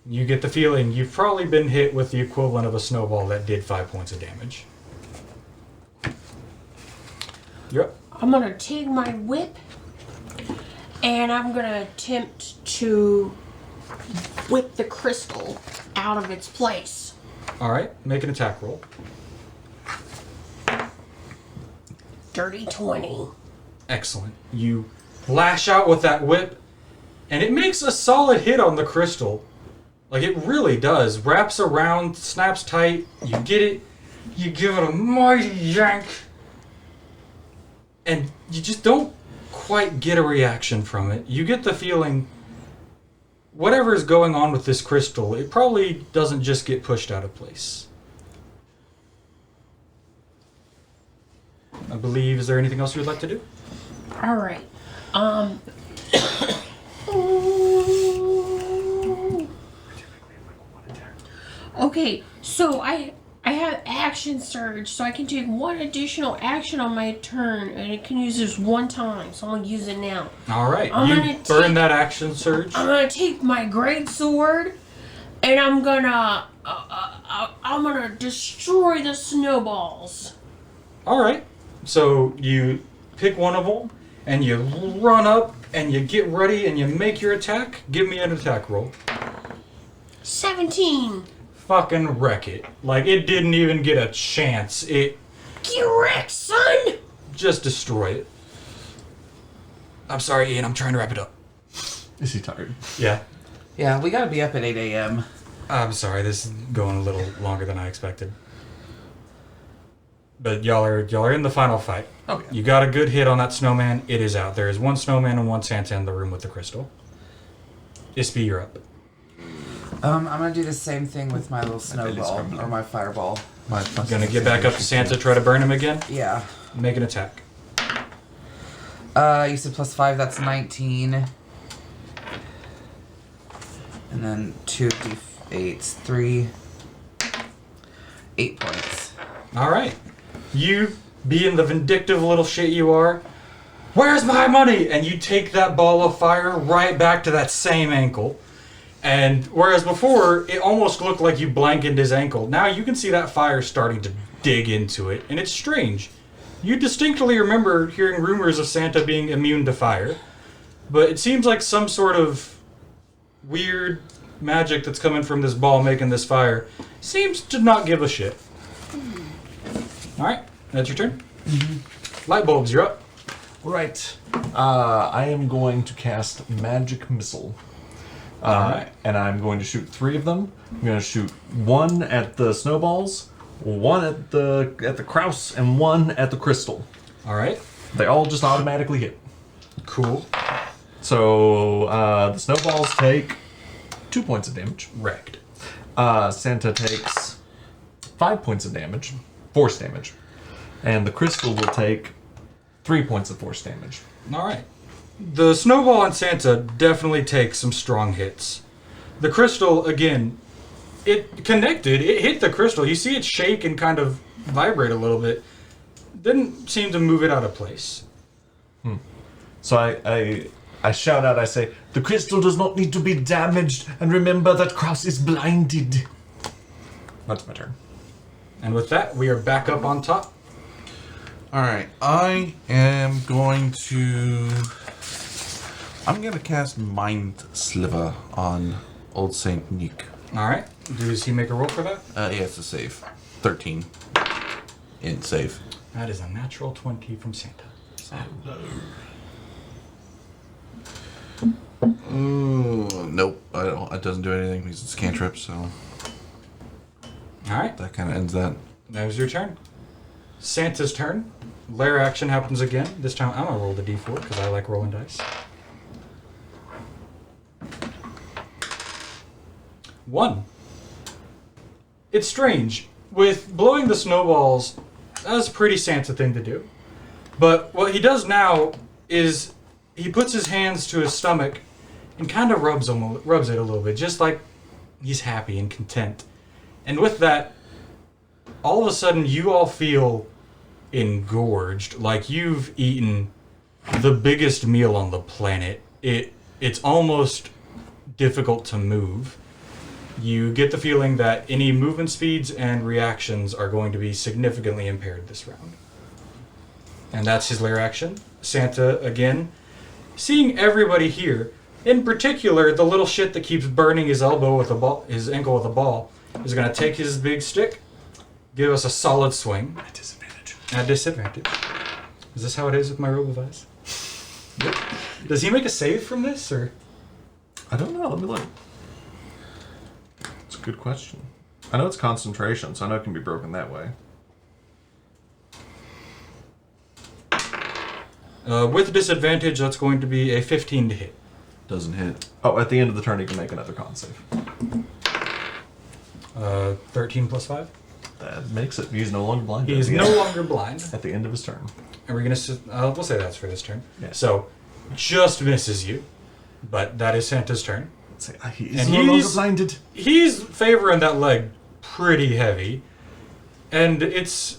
You get the feeling you've probably been hit with the equivalent of a snowball that did 5 points of damage. Yep. I'm gonna take my whip and I'm gonna attempt to whip the crystal out of its place. All right, make an attack roll. Dirty 20. Excellent. You lash out with that whip, and it makes a solid hit on the crystal. Like, it really does. Wraps around, snaps tight, you get it, you give it a mighty yank, and you just don't quite get a reaction from it. You get the feeling whatever is going on with this crystal, it probably doesn't just get pushed out of place. I believe, is there anything else you would like to do? All right. Okay, so I have action surge, so I can take 1 additional action on my turn, and it can use this 1 time, so I'm gonna use it now. All right, I'm you gonna burn that action surge. I'm gonna take my great sword, and I'm gonna destroy the snowballs. All right. So you pick one of them and you run up and you get ready and you make your attack. Give me an attack roll. 17. Fucking wreck it. Like, it didn't even get a chance. It Get wrecked, son! just destroy it. I'm sorry, Ian. I'm trying to wrap it up. Is he tired? Yeah. Yeah, we gotta be up at 8 a.m. I'm sorry. This is going a little longer than I expected. But y'all are in the final fight. Okay. You got a good hit on that snowman. It is out. There is one snowman and one Santa in the room with the crystal. Ispy, you're up. I'm gonna do the same thing with my little snowball or my fireball. Gonna get back up to Santa, try to burn him again. Yeah. Make an attack. You said +5. That's 19. And then 2 d8s, 3, 8 points. All right. You, being the vindictive little shit you are, where's my money? And you take that ball of fire right back to that same ankle. And whereas before, it almost looked like you blanketed his ankle, now you can see that fire starting to dig into it. And it's strange. You distinctly remember hearing rumors of Santa being immune to fire. But it seems like some sort of weird magic that's coming from this ball making this fire seems to not give a shit. Alright, that's your turn. Light bulbs, you're up. Right. I am going to cast Magic Missile. Alright. And I'm going to shoot 3 of them. I'm going to shoot 1 at the snowballs, 1 at the Kraus, and 1 at the crystal. Alright, They all just automatically hit. cool. So the snowballs take 2 points of damage. Wrecked. Santa takes 5 points of damage, force damage. And the crystal will take 3 points of force damage. Alright. The snowball on Santa definitely takes some strong hits. The crystal, again, it connected. It hit the crystal. You see it shake and kind of vibrate a little bit. Didn't seem to move it out of place. So I shout out, I say, the crystal does not need to be damaged, and remember that Kraus is blinded. That's my turn. And with that, we are back up on top. Alright, I am going to... I'm going to cast Mind Sliver on Old Saint Nick. Alright. Does he make a roll for that? Yeah, it's a save. 13. In save. That is a natural 20 from Santa. Nope, I don't. It doesn't do anything because it's cantrip, so Alright. that kind of ends that. That was your turn. Santa's turn. Lair action happens again. This time I'm going to roll the d4 because I like rolling dice. 1. It's strange. With blowing the snowballs, that's a pretty Santa thing to do. But what he does now is he puts his hands to his stomach and kind of rubs it a little bit, just like he's happy and content. And with that, all of a sudden you all feel engorged, like you've eaten the biggest meal on the planet. It's almost difficult to move. You get the feeling that any movement speeds and reactions are going to be significantly impaired this round. And that's his lair action. Santa, again, seeing everybody here, in particular the little shit that keeps burning his elbow with a ball, his ankle with a ball, is going to take his big stick, give us a solid swing. At disadvantage. At disadvantage. Is this how it is with my robe of ice? Yep. Does he make a save from this, or? I don't know, let me look. It's a good question. I know it's concentration, so I know it can be broken that way. With disadvantage, that's going to be a 15 to hit. Doesn't hit. Oh, at the end of the turn, he can make another con save. 13 plus 5. That makes it. He's no longer blind. He is no longer blind. At the end of his turn. And we're gonna we'll say that's for this turn. Yeah. So, just misses you, but that is Santa's turn. Say, he is And no longer he's- blinded. He's favoring that leg pretty heavy, and it's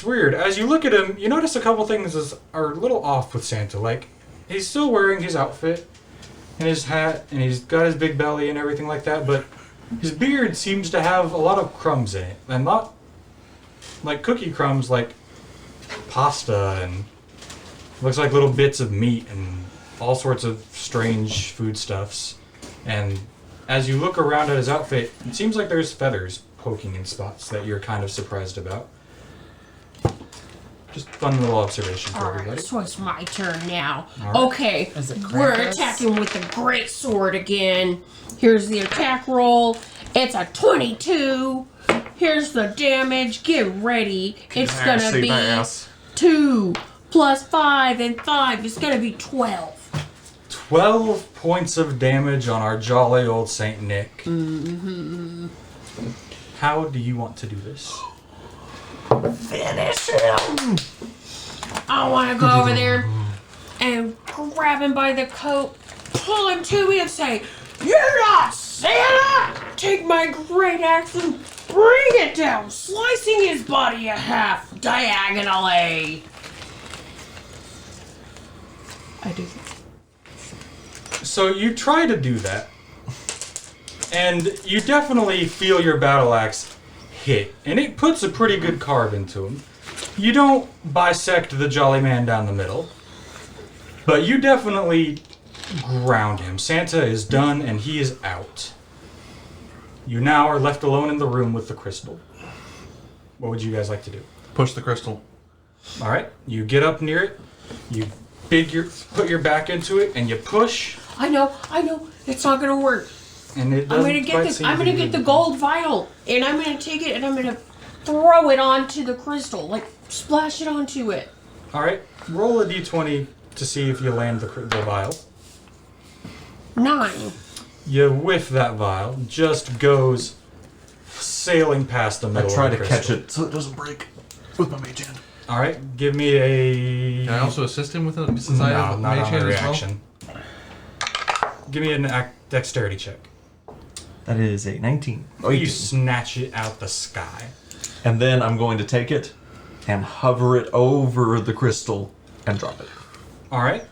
weird. As you look at him, you notice a couple things are a little off with Santa. Like, he's still wearing his outfit and his hat, and he's got his big belly and everything like that, but his beard seems to have a lot of crumbs in it, and not like cookie crumbs, like pasta, and looks like little bits of meat and all sorts of strange foodstuffs. And as you look around at his outfit, it seems like there's feathers poking in spots that you're kind of surprised about. Just fun little observation for everybody. Alright, so it's my turn now. All right. Okay, Is it we're Krampus? attacking with the great sword again. Here's the attack roll. It's a 22. Here's the damage. Get ready. It's gonna be 2 plus 5 and 5. It's gonna be 12. 12 points of damage on our jolly old Saint Nick. Mm-hmm. How do you want to do this? Finish him! I want to go over there and grab him by the coat, pull him to me, and say, "You're not Santa!" Take my great axe and bring it down, slicing his body in half diagonally. I do. So you try to do that, and you definitely feel your battle axe hit, and it puts a pretty good carve into him. You don't bisect the jolly man down the middle, but you definitely ground him. Santa is done, and he is out. You now are left alone in the room with the crystal. What would you guys like to do? Push the crystal. All right, you get up near it, you put your back into it, and you push, I know, it's not gonna work. and it I'm doesn't gonna quite get seem I'm to gonna be get the able to- gold vial, and I'm gonna take it and I'm gonna throw it onto the crystal, like splash it onto it. All right, roll a d20 to see if you land the vial. 9. You whiff that vial, just goes sailing past the I middle try of the to crystal. catch it so it doesn't break with my mage hand. All right, give me a... Can I also assist him with it since no, I have a not mage on hand a as well? reaction. Give me an dexterity check. That is a 19. Oh, You snatch it out the sky. And then I'm going to take it and hover it over the crystal and drop it. All right,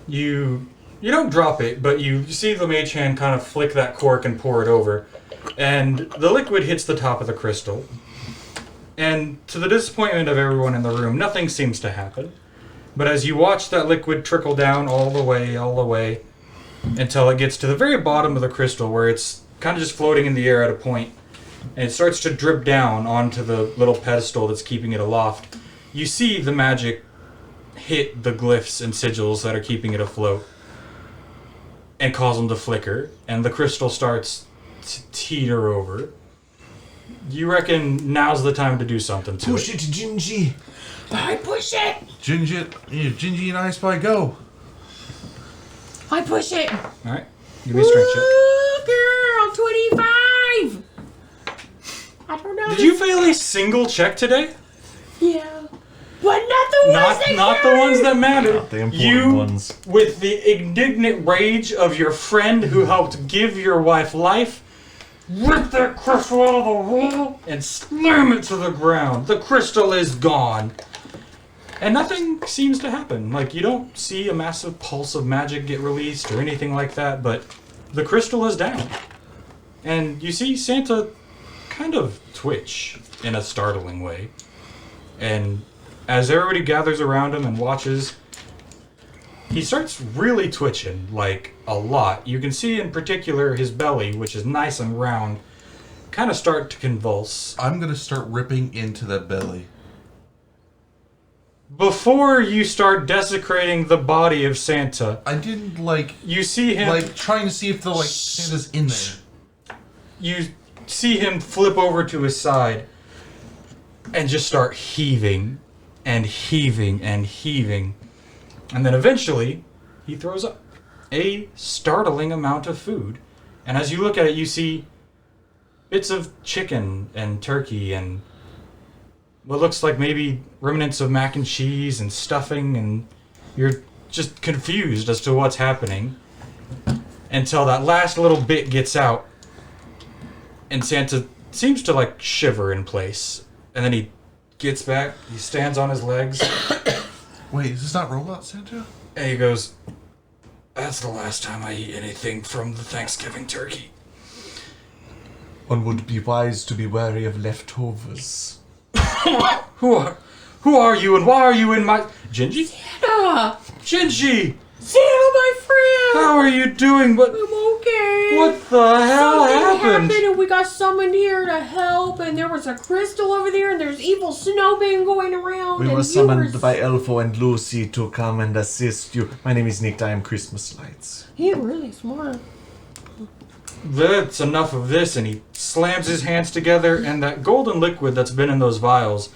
you don't drop it, but you see the mage hand kind of flick that cork and pour it over, and the liquid hits the top of the crystal. And to the disappointment of everyone in the room, nothing seems to happen. But as you watch that liquid trickle down all the way, until it gets to the very bottom of the crystal where it's kind of just floating in the air at a point, and it starts to drip down onto the little pedestal that's keeping it aloft, you see the magic hit the glyphs and sigils that are keeping it afloat and cause them to flicker, and the crystal starts to teeter over. You reckon now's the time to do something to Push it. it, Gingy! I push it! Gingy and I Spy go. I push it! All right, give me a strength check. Ooh, girl, 25! I don't know. Did you fail a single check today? Yeah. But not the ones that Not the ones that matter. Not the important You, ones. with the indignant rage of your friend who helped give your wife life, rip that crystal out of the wall and slam it to the ground. The crystal is gone. And nothing seems to happen. Like, you don't see a massive pulse of magic get released or anything like that, but the crystal is down. And you see Santa kind of twitch in a startling way. And as everybody gathers around him and watches, he starts really twitching, like a lot. You can see in particular his belly, which is nice and round, kind of start to convulse. I'm gonna start ripping into that belly. Before you start desecrating the body of Santa, I didn't you see him trying to see if the Santa's in there. you see him flip over to his side and just start heaving and heaving and heaving. And then eventually, he throws up a startling amount of food. And as you look at it, you see bits of chicken and turkey and what looks like maybe remnants of mac and cheese and stuffing, and you're just confused as to what's happening until that last little bit gets out. And Santa seems to shiver in place. And then he gets back, he stands on his legs, Wait, is this not Robot Santa? and he goes, "That's the last time I eat anything from the Thanksgiving turkey." One would be wise to be wary of leftovers. Who are you and why are you in my... Gingy? Ah, Gingy! Santa, my How are you doing? What? I'm okay. What the hell Something happened? and we got summoned here to help, and there was a crystal over there, and there's evil snowman going around. We and were you summoned by Elfo and Lucy to come and assist you. My name is Nick. I am Christmas Lights. You're really smart. That's enough of this, and he slams his hands together, and that golden liquid that's been in those vials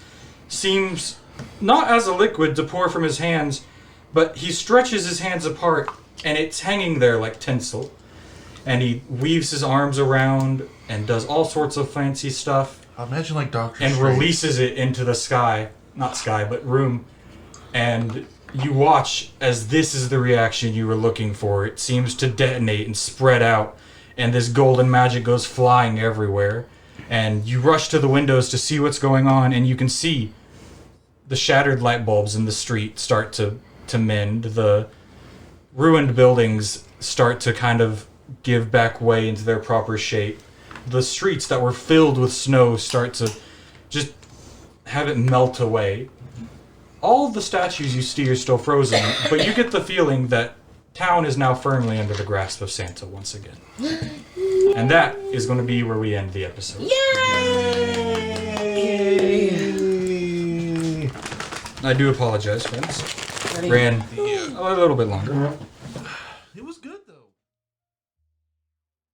seems not as a liquid to pour from his hands, but he stretches his hands apart, and it's hanging there like tinsel. And he weaves his arms around and does all sorts of fancy stuff. I imagine like Doctor And Strange. releases it into the sky. Not sky, but room. And you watch as this is the reaction you were looking for. It seems to detonate and spread out. And this golden magic goes flying everywhere. And you rush to the windows to see what's going on. And you can see the shattered light bulbs in the street start to mend. The ruined buildings start to kind of give back way into their proper shape. The streets that were filled with snow start to just have it melt away. All of the statues you see are still frozen, but you get the feeling that town is now firmly under the grasp of Santa once again. And that is going to be where we end the episode. Yay! I do apologize, friends. Ran a little bit longer.